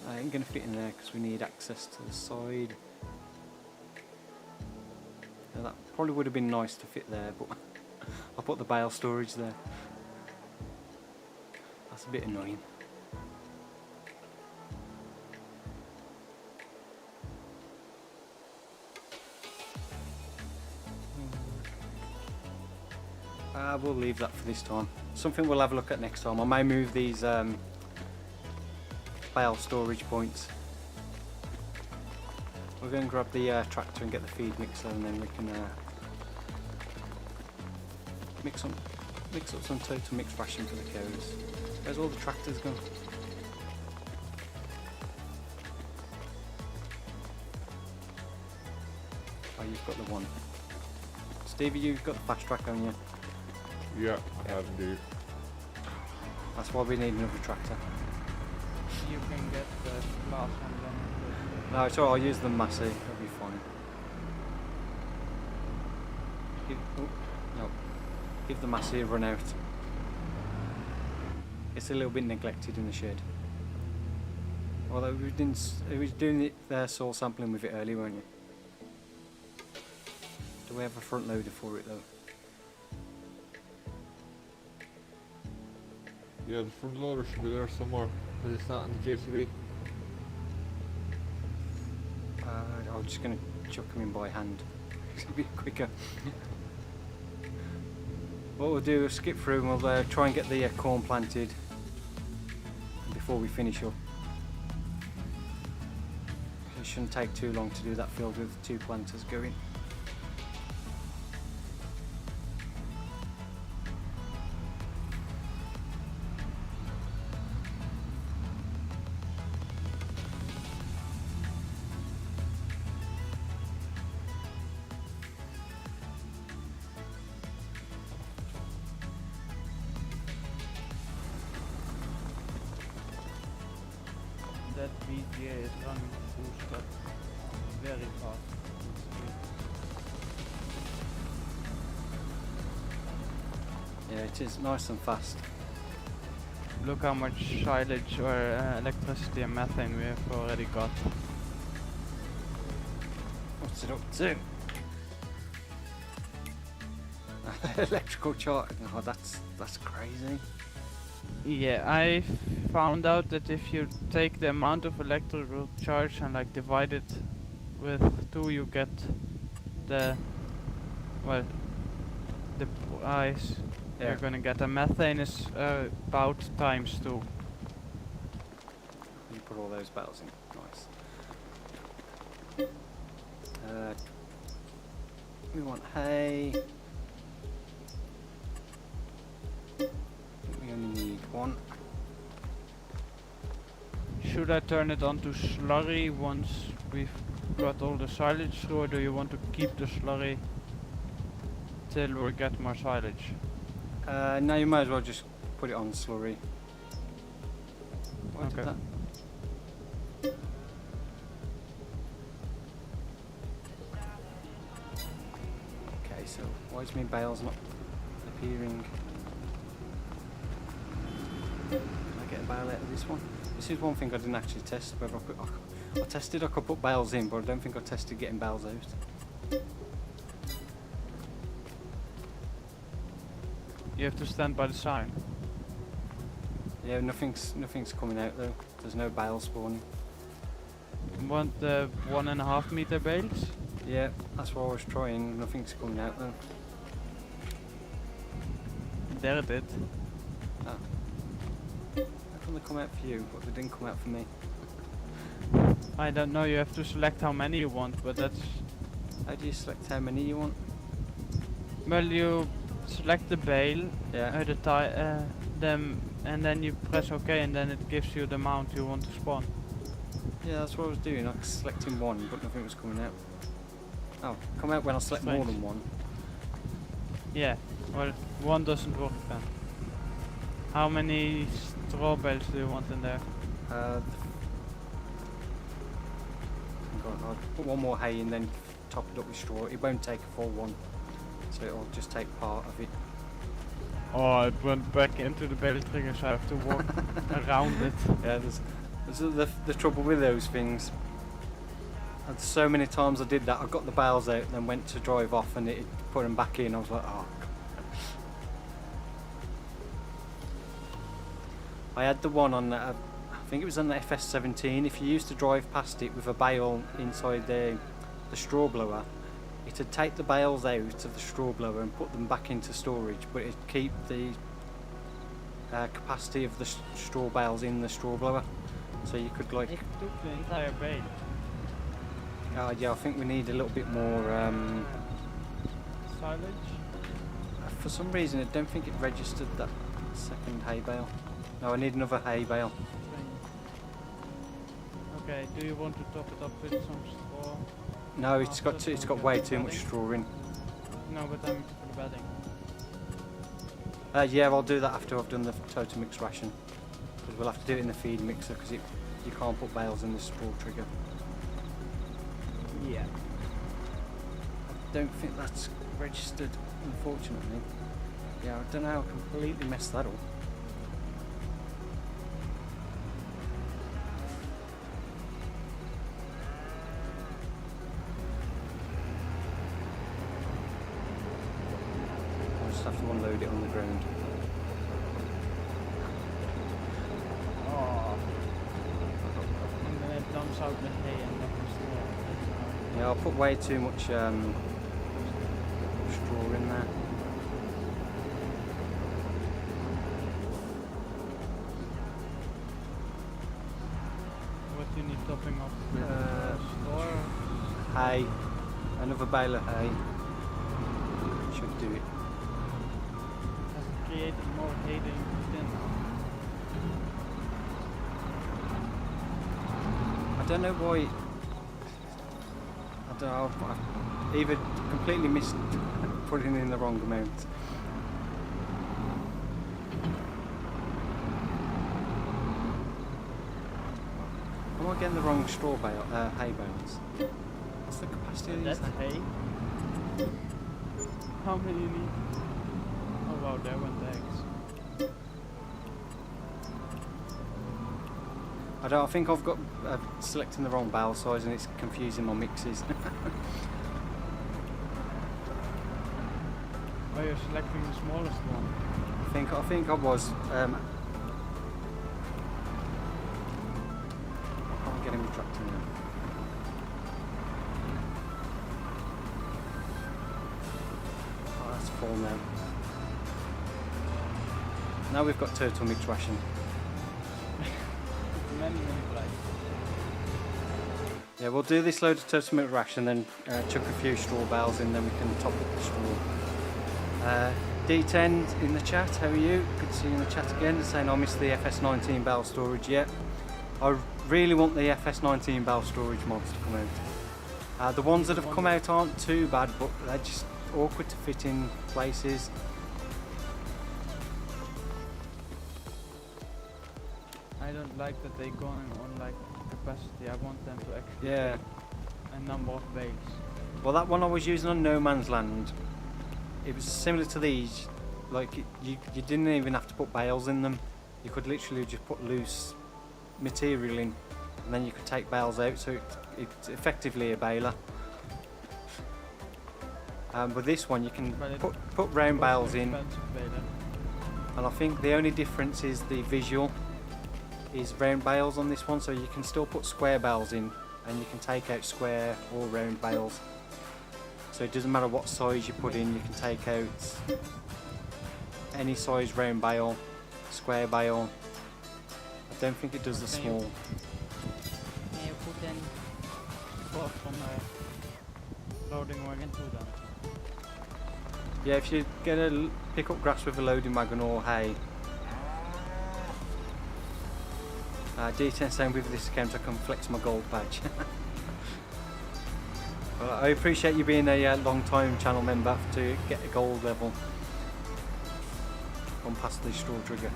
I ain't going to fit in there because we need access to the side. Yeah, that probably would have been nice to fit there, but I put the bale storage there. That's a bit annoying. We'll leave that for this time. Something we'll have a look at next time. I may move these bale storage points. We're going to grab the tractor and get the feed mixer, and then we can mix up some total mix ration for the cows. Where's all the tractors gone? Oh, you've got the one. Stevie, you've got the fast track, haven't you? Yeah, I have indeed. That's why we need another tractor. You can get the Glaax and then. No, it's alright, I'll use the Massey, it'll be fine. Give the Massey a run out. It's a little bit neglected in the shed. Although we was doing the soil sampling with it earlier, weren't you? Do we have a front loader for it though? Yeah, the front loader should be there somewhere. But it's not on the JCB. I'm just going to chuck them in by hand. It's a bit quicker. What we'll do is skip through and we'll try and get the corn planted before we finish up. It shouldn't take too long to do that field with 2 planters going. That VGA is running full stop very fast. Yeah, it is nice and fast. Look how much silage or electricity and methane we have already got. What's it up to? Electrical chart. Oh, that's crazy. Yeah, I found out that if you take the amount of electrical charge and like divide it with 2, you get the price you're gonna get. The methane is about times 2. You put all those bales in. Nice. We want hay. We only need 1. Should I turn it on to slurry once we've got all the silage through, or do you want to keep the slurry till we get more silage? No, you might as well just put it on slurry. Why did Okay. that? Okay, so why is my bales not appearing? Can I get a bale out of this one? This is one thing I didn't actually test. Whether I tested I could put bales in, but I don't think I tested getting bales out. You have to stand by the sign. Yeah, nothing's coming out though. There's no bale spawning. Want the 1.5 meter bales? Yeah, that's what I was trying. Nothing's coming out though. There it did. Ah. come they come out for you, but they didn't come out for me? I don't know, you have to select how many you want, but that's... How do you select how many you want? Well, you select the bale, Yeah. them, and then you press OK, and then it gives you the amount you want to spawn. Yeah, that's what I was doing. I was selecting one, but nothing was coming out. Oh, come out when I select more Strange. than one. Yeah, well, one doesn't work then. How many straw bales do you want in there? Hang on, I'll put one more hay and then top it up with straw. It won't take a full one, so it'll just take part of it. Oh, it went back into the bale trigger, so I have to walk around it. Yeah, there's the trouble with those things. And so many times I did that, I got the bales out and then went to drive off and it put them back in. I was like, oh. I had the one on, I think it was on the FS17. If you used to drive past it with a bale inside the straw blower, it'd take the bales out of the straw blower and put them back into storage, but it'd keep the capacity of the straw bales in the straw blower. So you could like... It took the entire bale. yeah, I think we need a little bit more... Silage? for some reason I don't think it registered that second hay bale. No, I need another hay bale. Okay, do you want to top it up with some straw? No, it's got way too much straw in. No, but I'm for the bedding. Yeah, I'll do that after I've done the total mix ration. Because we'll have to do it in the feed mixer because you can't put bales in the straw trigger. Yeah. I don't think that's registered, unfortunately. Yeah, I don't know how I completely messed that up. I'll just have to unload it on the ground. Oh. And then it dumps out the hay and then the straw. Yeah, I'll put way too much straw in there. What do you need topping up with? Straw? Hay. Another bale of hay. Should do it. Has it created more hay than you put in? I don't know why. I don't know. I either completely missed putting in the wrong amount. Am I getting the wrong straw bale, hay bales? What's the capacity of these? That's hay. How many you need? Oh wow, there went the eggs. I think I've got selecting the wrong bale size and it's confusing my mixes. Oh, you're selecting the smallest one. I think I was. I'm getting my tractor now. Oh, that's full now. Now we've got total mix ration. Many places. Yeah, we'll do this load of total mix ration, then chuck a few straw bales in, then we can top up the straw. D10 in the chat, how are you? Good to see you in the chat again. They're saying I missed the FS19 bale storage yet. I really want the FS19 bale storage mods to come out. The ones that have come out aren't too bad, but they're just awkward to fit in places. I don't like that they're going on like capacity. I want them to actually Yeah. take a number of bales. Well, that one I was using on No Man's Land, it was similar to these. Like you didn't even have to put bales in them. You could literally just put loose material in, and then you could take bales out. So it's effectively a baler. With this one, you can put round bales in, and I think the only difference is the visual is round bales on this one. So you can still put square bales in, and you can take out square or round bales. So it doesn't matter what size you put in, you can take out any size round bale, square bale, don't think it does the Can small. Can you put in both from a loading wagon to them? Yeah, if you get a pick up grass with a loading wagon or hay. D10 saying with this account I can flex my gold badge. Well, I appreciate you being a long time channel member to get a gold level. On past the straw trigger.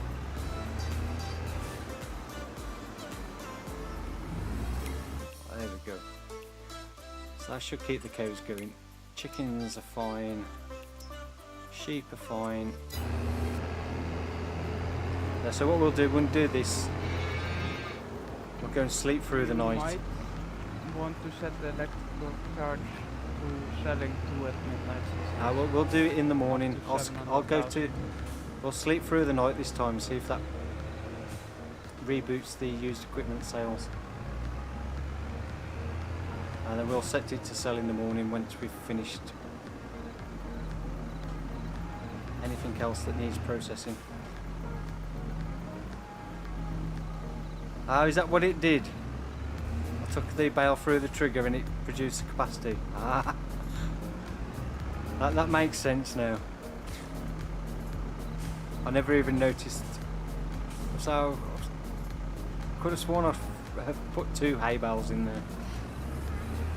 There we go. So that should keep the cows going. Chickens are fine. Sheep are fine. Yeah, so what we'll do this. We'll go and sleep through the night. Might want to set the electrical charge to selling 2 at midnight. We'll do it in the morning. To I'll go 700,000. to. We'll sleep through the night this time. See if that reboots the used equipment sales. And then we'll set it to sell in the morning once we've finished anything else that needs processing. Is that what it did? I took the bale through the trigger and it produced the capacity. That makes sense now. I never even noticed. So I could have sworn I've put 2 hay bales in there.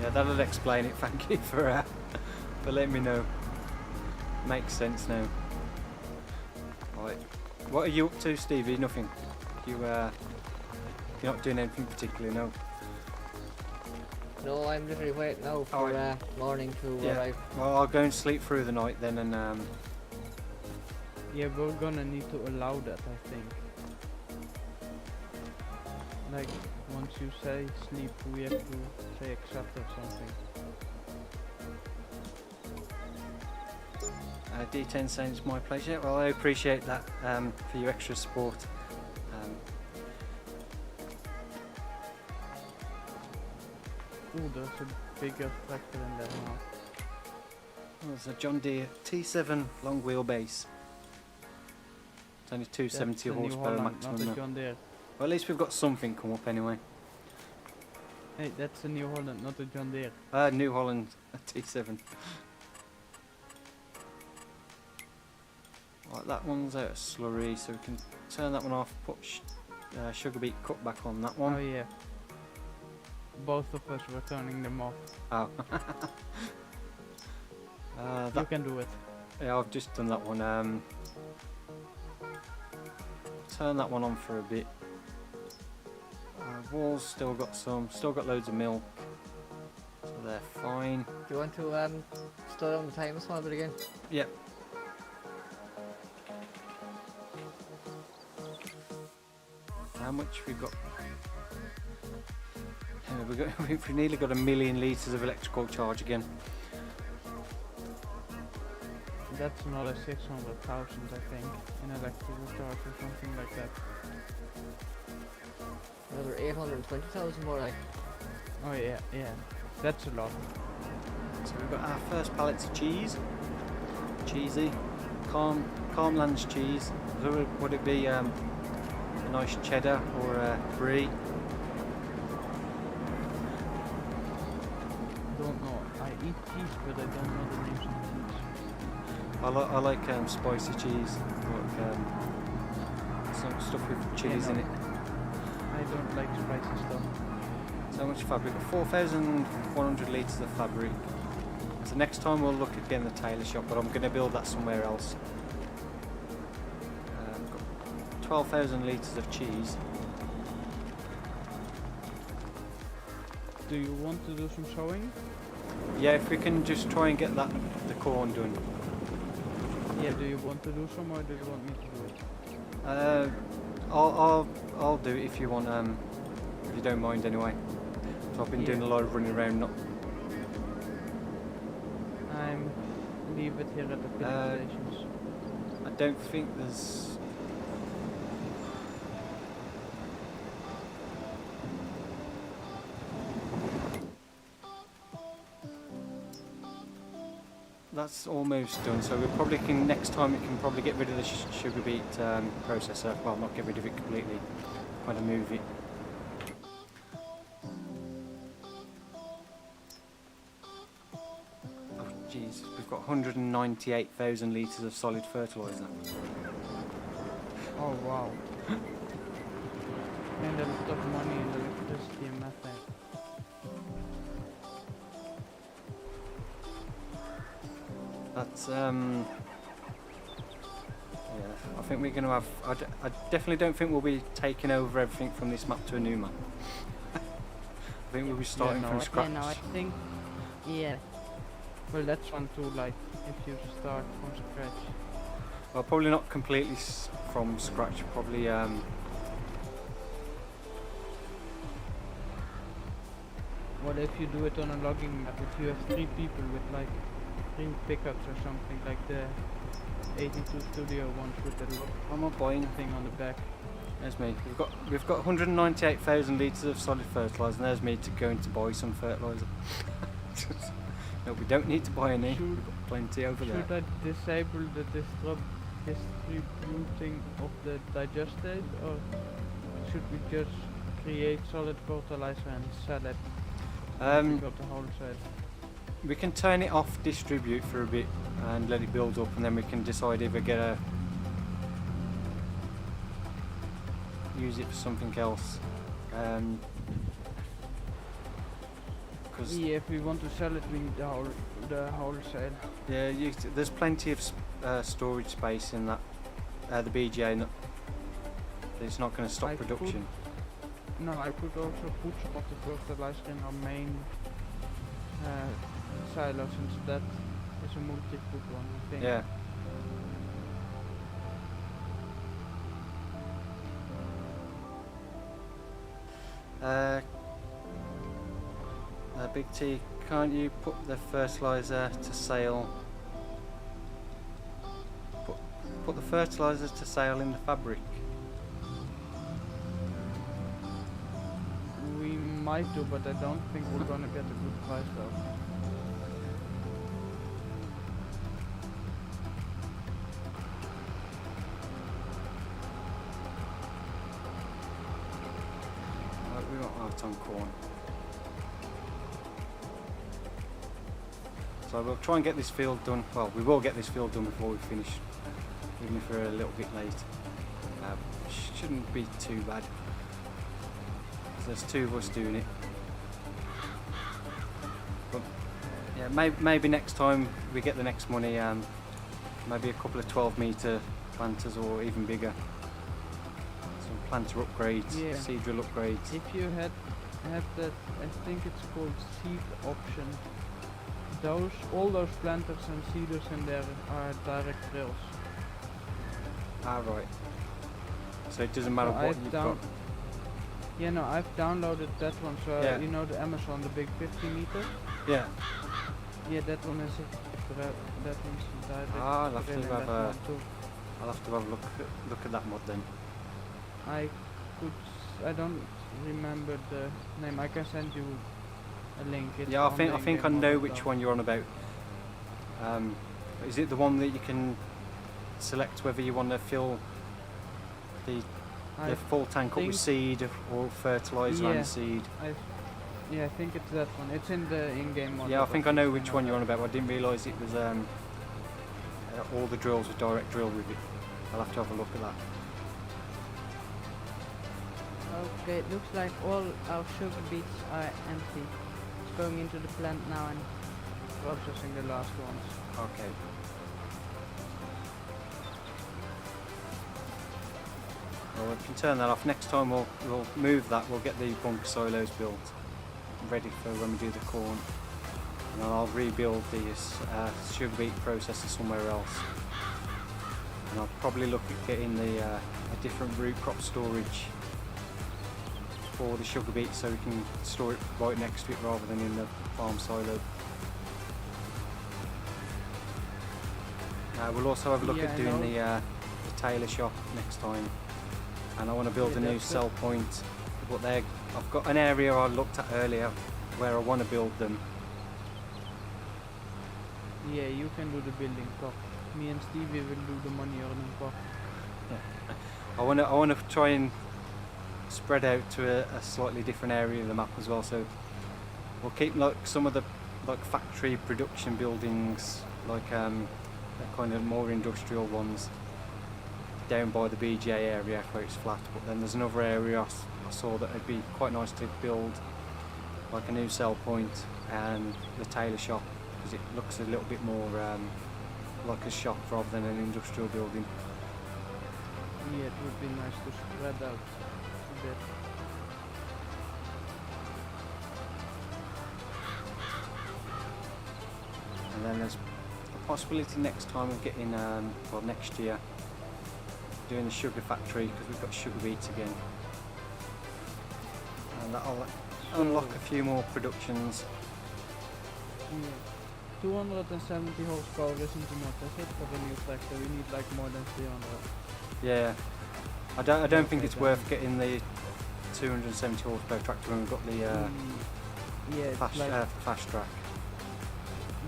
Yeah, that'll explain it. Thank you for letting me know. Makes sense now. Right, what are you up to, Stevie? Nothing. You're not doing anything particularly, no. No, I'm literally waiting now for morning to arrive. Well, I'll go and sleep through the night then, and Yeah, we're gonna need to allow that, I think. Like, once you say sleep, we have to say accept or something. D10 saying it's my pleasure. Well, I appreciate that for your extra support. Ooh, there's a bigger tractor in there now. There's a John Deere T7 long wheelbase. It's only 270 That's a New horsepower Holland, maximum. not now. a John Deere. Well, at least we've got something come up anyway. Hey, that's a New Holland, not a John Deere. New Holland T7. Right, that one's out of slurry, so we can turn that one off. Put sugar beet cut back on that one. Oh yeah. Both of us were turning them off. Oh. You can do it. Yeah, I've just done that one. Turn that one on for a bit. Walls still got loads of milk, so they're fine. Do you want to slow down the time a small bit again? Yep. How much we got? We've nearly got 1 million litres of electrical charge again. That's another 600,000, I think, in electrical charge or something like that. Another 820,000 more like. Oh yeah, yeah. That's a lot. So we've got our first pallets of cheese. Cheesy. Calm Lands cheese. So would it be a nice cheddar or a brie? Don't know. I eat cheese, but I don't know the names of cheese. I like spicy cheese. Like, some stuff with chilies in it. I don't like spicy stuff. So much fabric, 4,100 litres of fabric. So next time we'll look again at the tailor shop, but I'm going to build that somewhere else. Got 12,000 litres of cheese. Do you want to do some sowing? Yeah, if we can just try and get the corn done. Yeah, do you want to do some or do you want me to do it? I'll do it if you want, if you don't mind anyway. So I've been doing a lot of running around. Leave it here at the filling stations. I don't think there's. That's almost done, so we probably can, next time we can probably get rid of the sugar beet processor. Well, not get rid of it completely. kind of move it. Oh jeez, we've got 198,000 litres of solid fertiliser. Oh wow. And a lot of money in electricity and methane. That's yeah, I think we're going to have. I definitely don't think we'll be taking over everything from this map to a new map. I think we'll be starting no, from I- scratch. Yeah, no, I think. Yeah. Well, that's one too, like, if you start from scratch. Well, probably not completely from scratch. Probably What if you do it on a logging map? If you have 3 people with like 3 pickups or something, like the 82 Studio ones with the I'm not buying. thing on the back. There's me. We've got 198,000 litres of solid fertiliser, and there's me to going to buy some fertiliser. No, we don't need to buy any. Should- We've got plenty over there. Should I disable the distributing of the digestate, or should we just create solid fertilizer and sell it? We got the wholesale. We can turn it off, distribute for a bit, and let it build up, and then we can decide if we use it for something else. Because Yeah, if we want to sell it, we need the wholesale. yeah, there's plenty of storage space in that the BGA. It's not going to stop I could- production. No, I could also put some of the fertilizer in our main silo, since that is a multi-foot one, I think. Yeah. Big T, can't you put the fertilizer to sale? Put the fertilizer to sale in the fabric. We might do, but I don't think we're gonna get a good price though. We got out on corn. So we'll try and get this field done. Well, we will get this field done before we finish, even if we're a little bit late. Shouldn't be too bad. There's 2 of us doing it. But yeah, maybe next time we get the next money, maybe a couple of 12-metre planters or even bigger. Some planter upgrades, Yeah. seed drill upgrades. If you had that, I think it's called seed option. All those planters and seeders in there are direct drills. Ah, right. So it doesn't matter So what I've you've got. Yeah, no, I've downloaded that one. So Yeah. you know the Amazon, the big 50 meter. Yeah. Yeah, that one is that one's direct. Ah, I'll have to drill in have that a one too. I'll have to have a look at that mod then. I don't remember the name. I can send you a link. It's Yeah, I on think the I in-game know model which though. one you're on about. Is it the one that you can select whether you want to fill the I full tank up with think- seed or fertilizer Yeah. and seed? Yeah, I think it's that one. It's in the in-game model. Yeah, I but think I know it's which in one a- you're on about. I didn't realise it was all the drills were direct drill with it. I'll have to have a look at that. Okay, it looks like all our sugar beets are empty. It's going into the plant now and Processing the last ones. Okay. Well, we can turn that off. Next time we'll move that. We'll get the bunker silos built, ready for when we do the corn. And I'll rebuild the sugar beet processor somewhere else. And I'll probably look at getting a different root crop storage for the sugar beet, so we can store it right next to it rather than in the farm silo. We'll also have a look Yeah, at I doing know. the tailor shop next time, and I want to build Yeah, a new that's sell point. But I've got an area I looked at earlier where I want to build them. Yeah, you can do the building part. Me and Stevie will do the money earning part. I want to try and spread out to a slightly different area of the map as well. So we'll keep like some of the like factory production buildings, like the kind of more industrial ones, down by the BGA area where it's flat. But then there's another area I saw that would be quite nice to build like a new sell point and the tailor shop, because it looks a little bit more like a shop rather than an industrial building. Yeah, it would be nice to spread out a bit. And then there's a possibility next time of getting, well, next year, doing the sugar factory, because we've got sugar beets again. And that'll unlock a few more productions. Yeah. 270 horsepower isn't enough, is it, for the new tractor? We need like more than 300. Yeah, I don't think it's worth getting the 270 horsepower tractor when we've got the yeah, it's fast, like, fast track.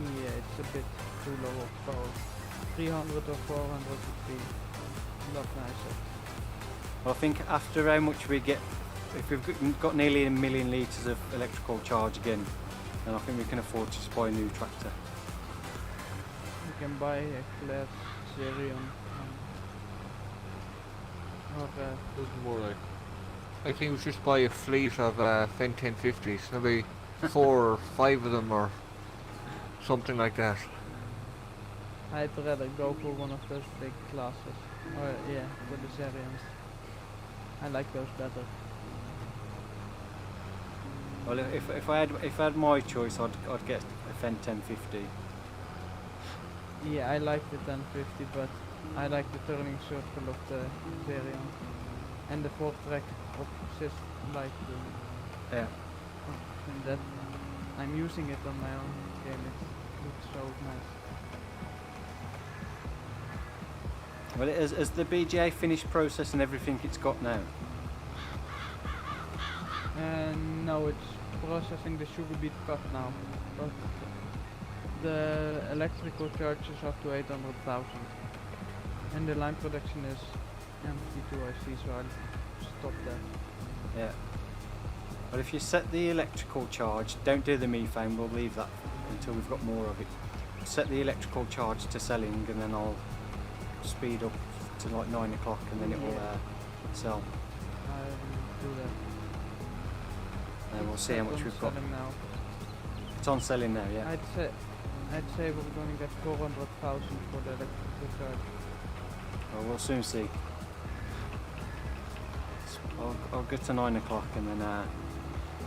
yeah, it's a bit too low horsepower. 300 or 400 would be a lot nicer. Well, I think after how much we get, if we've got nearly 1 million litres of electrical charge again, then I think we can afford to just buy a new tractor. You can buy a Glaax Xerion or This is more like I think we should just buy a fleet of Fen 1050s, maybe 4 or 5 of them or something like that. I'd rather go for one of those big classes. Or yeah, with the Xerions. I like those better. Well, if I had my choice, I'd get a Fen 1050. Yeah, I like the 1050, but I like the turning circle of the Xerion. And the 4-track assist, like the... Yeah. And that... I'm using it on my own game, it looks so nice. Well, has the BGA finished processing everything it's got now? And no, it's processing the sugar beet cut now. But the electrical charge is up to 800,000. And the line production is empty too, I see, so I'll stop that. Yeah. Well, if you set the electrical charge, don't do the methane, we'll leave that until we've got more of it. Set the electrical charge to selling, and then I'll speed up to like 9 o'clock, and then it will sell. I will do that. And we'll see how much we've got. Selling now. It's on selling now, yeah. I'd say we're going to get 400,000 for the electrical charge. Well, we'll soon see. I'll get to 9 o'clock and then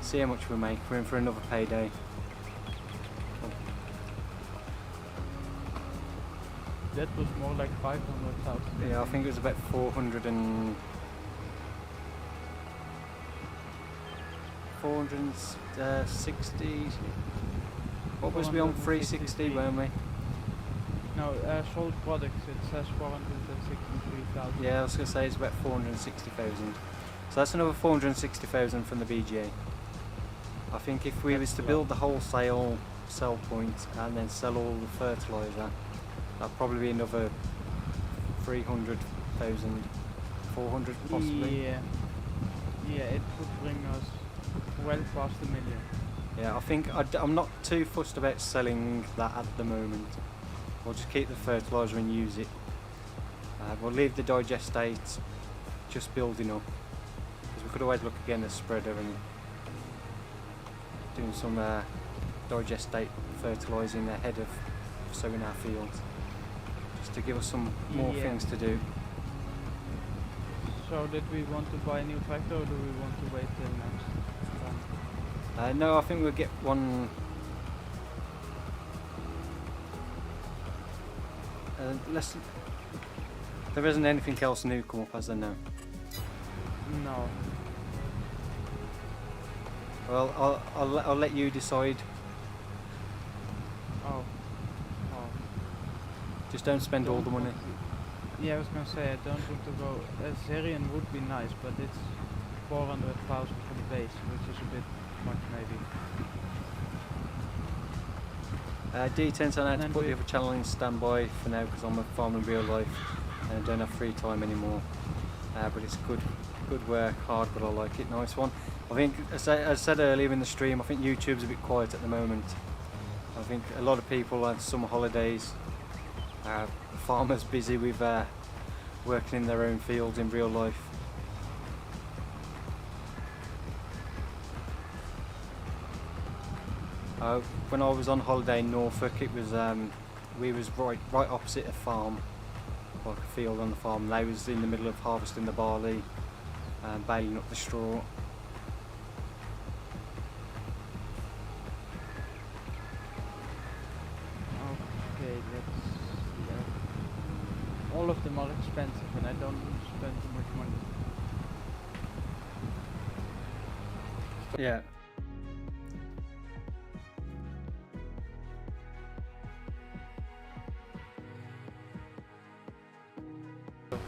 see how much we make. We're in for another payday. That was more like 500,000. Yeah, I think it was about 460. What was we on? 360, weren't we? No, sold products, it says 463,000. Yeah, I was going to say it's about 460,000. So that's another 460,000 from the BGA. I think if we was to build the wholesale sell point and then sell all the fertiliser, that'd probably be another 300,000, 400 possibly. Yeah, it would bring us well past a million. Yeah, I think I'm not too fussed about selling that at the moment. We'll just keep the fertiliser and use it. We'll leave the digestate just building up, because we could always look again at spreader and doing some digestate fertilising ahead of sowing our fields, just to give us some more things to do. So did we want to buy a new tractor, or do we want to wait till next time? No, I think we'll get one. There isn't anything else new come up, as there now. No. Well, I'll let you decide. Oh. Just don't spend all the money. Yeah, I was gonna say I don't want to go. A Xerion would be nice, but it's 400,000 for the base, which is a bit much maybe. D10's I had to put the other channel in standby for now because I'm a farmer in real life and I don't have free time anymore. But it's good Good work, hard, but I like it. Nice one. I think, as I said earlier in the stream, I think YouTube's a bit quiet at the moment. I think a lot of people on summer holidays, farmers busy with working in their own fields in real life. When I was on holiday in Norfolk, it was we was right opposite a farm, like a field on the farm. They was in the middle of harvesting the barley and baling up the straw. Okay, let's see. All of them are expensive and I don't spend too much money. Yeah.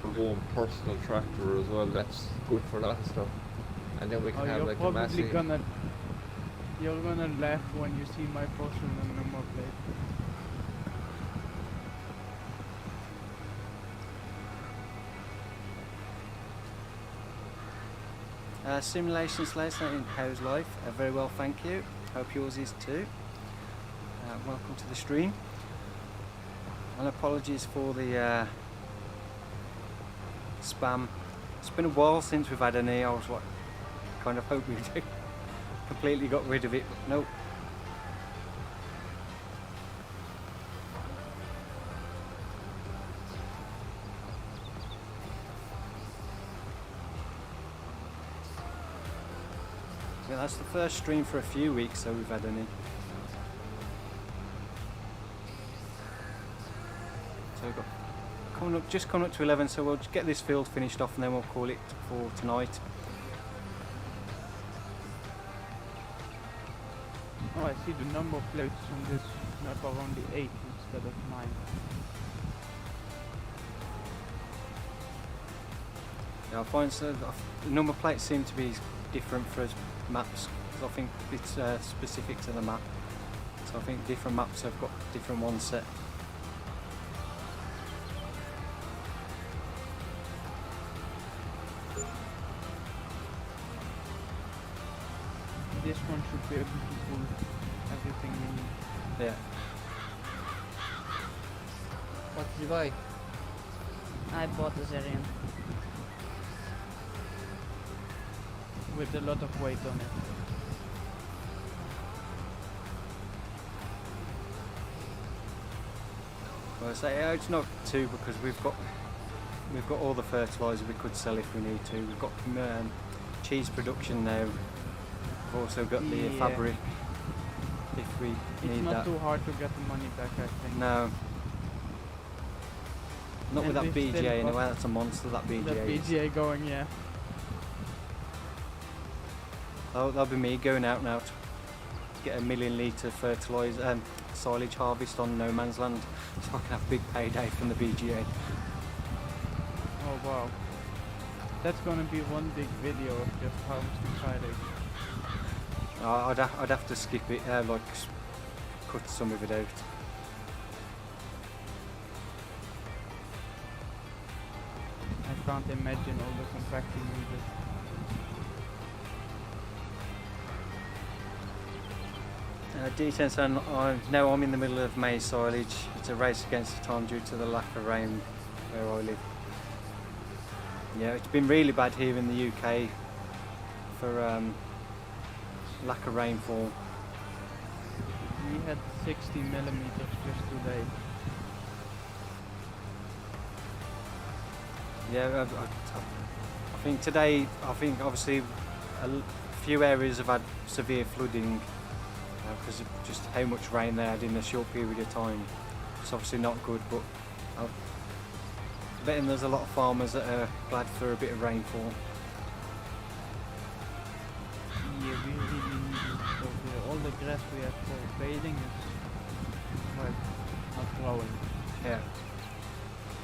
For going personal tractor as well. That's good for a lot of stuff. And then we can Oh, have you're like the probably massy. you're gonna laugh when you see my personal number plate. Simulation Slayer in how's life? Very well, thank you. Hope yours is too. Welcome to the stream. And apologies for the spam. It's been a while since we've had any. I was like, kind of hope we completely got rid of it, but nope. Yeah, that's the first stream for a few weeks, so we've had any. So we've got just coming up to 11, so we'll just get this field finished off and then we'll call it for tonight. Oh, I see the number of plates on this map are only 8 instead of 9. Yeah, I find so the number plates seem to be different for maps. I think it's specific to the map. So I think different maps have got different ones set. This one should be able to pull everything we need. Yeah. What did you buy? I bought the Zerian. With a lot of weight on it. Well, I say it's not too, because we've got all the fertiliser we could sell if we need to. We've got cheese production now. We've also got the fabric if we need that. It's not too hard to get the money back, I think. No. Not with And that we've still BGA anyway, got that's a monster, that BGA. The is. BGA going, yeah. That'll be me going out now to get a 1 million litre fertiliser, silage harvest on no man's land, so I can have a big payday from the BGA. Oh wow. That's gonna be one big video of just harvesting silage. I'd have to skip it, cut some of it out. I can't imagine all the compacting needed. D10 now I'm in the middle of maize silage. It's a race against the time due to the lack of rain where I live. Yeah, it's been really bad here in the UK for lack of rainfall. We had 60 millimeters just today. Yeah, I think today, obviously a few areas have had severe flooding because of just how much rain they had in a short period of time. It's obviously not good, but I bet there's a lot of farmers that are glad for a bit of rainfall. Yeah, we really need it because all the grass we have for bathing is not growing. Yeah.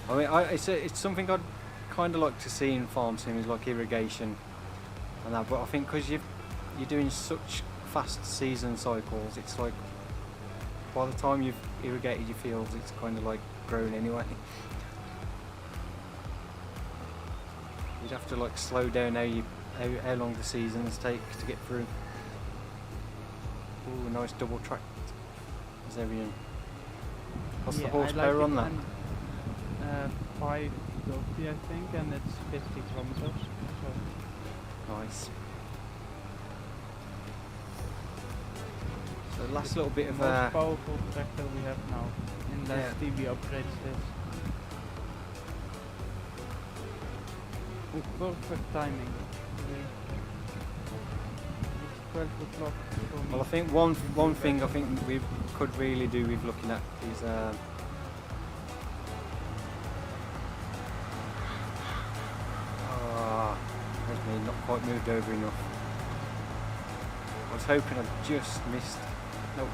I mean, it's something I'd kind of like to see in farm sims, like irrigation and that. But I think because you're doing such fast season cycles, it's like by the time you've irrigated your fields, it's kind of like grown anyway. You'd have to like slow down how long the seasons take to get through. Ooh, nice double track. Zerian. What's the Yeah, I horsepower like on it, that? and, 550 I think, and it's 50 kilometers. So Nice. So last little bit the of most powerful tractor we have now, unless Yeah. TV upgrades this. With perfect timing. It's 12 o'clock for me. well, I think one thing I think we could really do with looking at is there's me not quite moved over enough. I was hoping I just missed. Nope.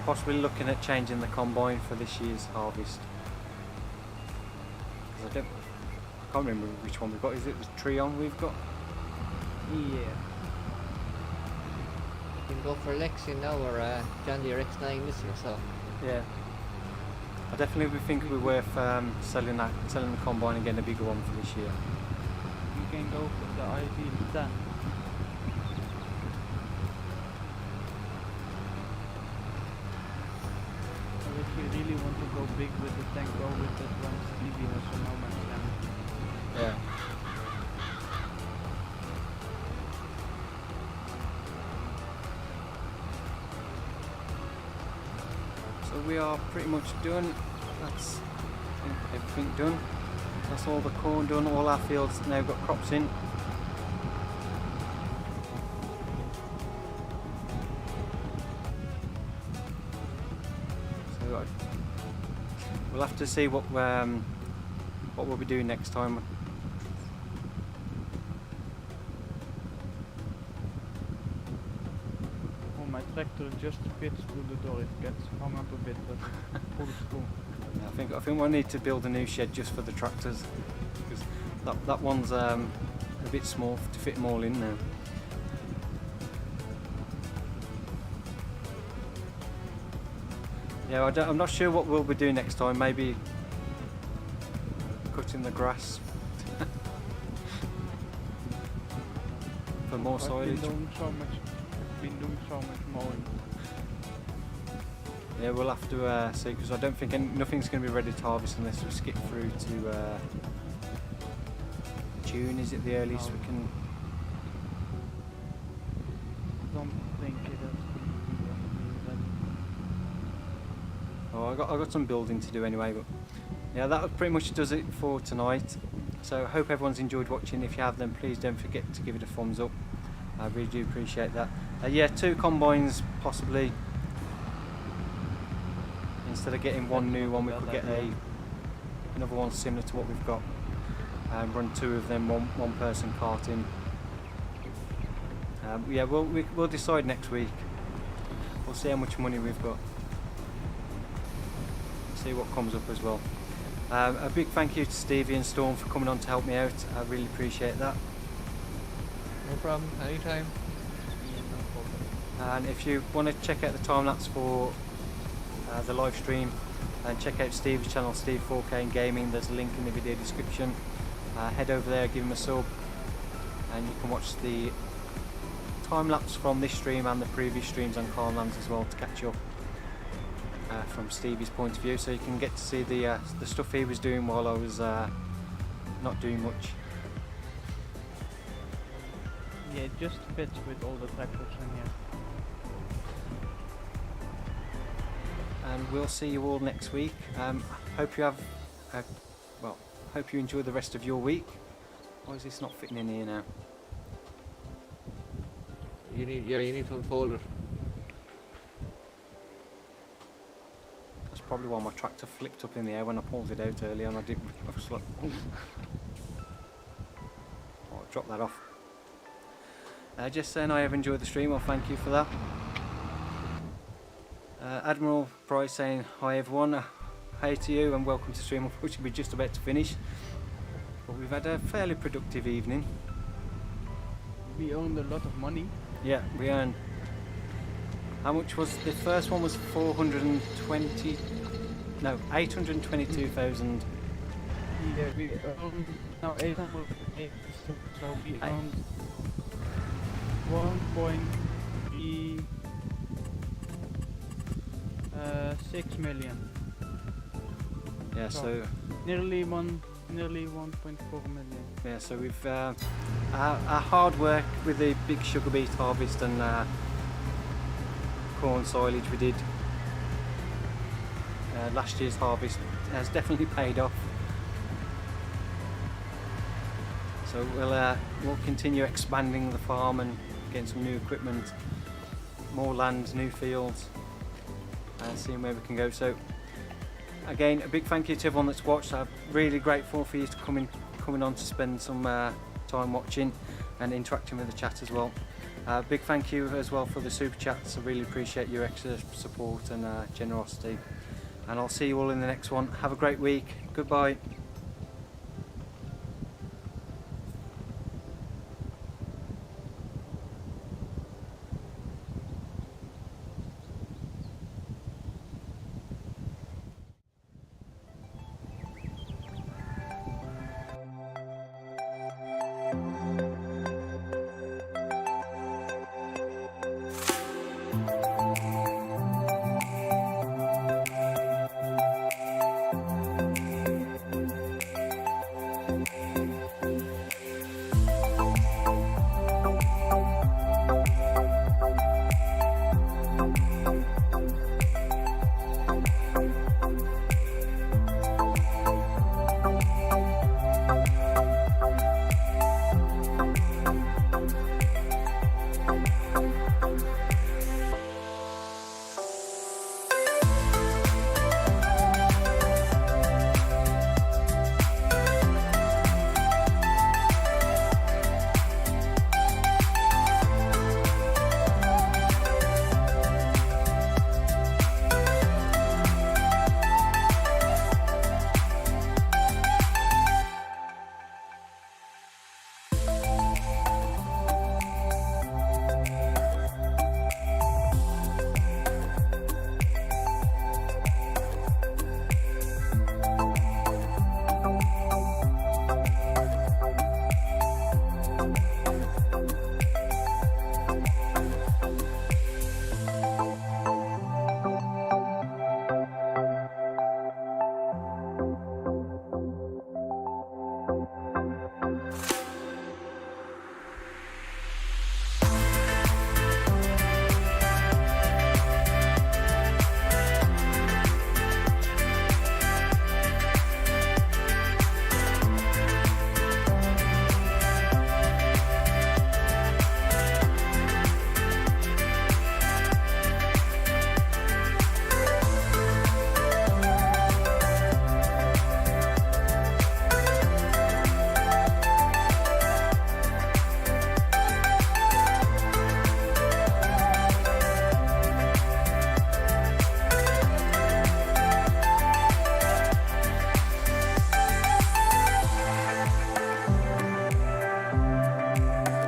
Possibly looking at changing the combine for this year's harvest. 'Cause I can't remember which one we've got. Is it the Trion we've got? Yeah. You can go for Lexi now or John Deere X9 this year, so Yeah. I definitely would think it would be worth selling the combine and getting a bigger one for this year. You can go for the ideal 10. Or if you really want to go big with the tank, go with that one Stevie has a no man's land. yeah. So we are pretty much done. That's everything done. That's all the corn done. All our fields now got crops in. So we'll have to see what we'll be doing next time. Oh, my tractor just fits through the door. It gets hung up a bit, but it pulls through. I think I need to build a new shed just for the tractors because that one's a bit small to fit them all in now. Yeah, I'm not sure what we'll be doing next time. Maybe cutting the grass for more silage. Been doing so much mowing. Yeah, we'll have to see because I don't think nothing's going to be ready to harvest unless we skip through to June. Is it the earliest No. we can? Don't think it has to be ready. Oh, I got some building to do anyway, but yeah, that pretty much does it for tonight. So I hope everyone's enjoyed watching. If you have, then please don't forget to give it a thumbs up. I really do appreciate that. Yeah, 2 combines possibly. Instead of getting one new one, we could get another one similar to what we've got. Run 2 of them, one person carting. Yeah, we'll decide next week. We'll see how much money we've got. See what comes up as well. A big thank you to Stevie and Storm for coming on to help me out. I really appreciate that. No problem, anytime. Yeah, no problem. And if you want to check out the time lapse for the live stream, and check out Steve's channel, Steve 4K and Gaming. There's a link in the video description. Head over there, give him a sub, and you can watch the time lapse from this stream and the previous streams on Calm Lands as well to catch up from Stevie's point of view, so you can get to see the stuff he was doing while I was not doing much. Yeah, it just fits with all the tractors in here. And we'll see you all next week. Hope you have, hope you enjoy the rest of your week. Why is this not fitting in here now? You need to unfold it. That's probably why my tractor flipped up in the air when I pulled it out earlier, and I didn't. I was like, oh, I'll drop that off. Just saying, I have enjoyed the stream. Well, thank you for that. Admiral Price saying hi everyone, hi to you and welcome to the stream. Unfortunately we're just about to finish, but we've had a fairly productive evening. We earned a lot of money. Yeah, we earned, how much was the first one? Was 420 No, 822,000. Yeah, we owned now 808, so we Aye. owned 1.6 million. Yeah, so Nearly 1.4 million. yeah, so we've our hard work with the big sugar beet harvest and corn silage we did last year's harvest has definitely paid off. So we'll continue expanding the farm and getting some new equipment, more land, new fields, and seeing where we can go. So again, a big thank you to everyone that's watched. I'm really grateful for you to coming on to spend some time watching and interacting with the chat as well. Big thank you as well for the super chats. I really appreciate your extra support and generosity. And I'll see you all in the next one. Have a great week. Goodbye.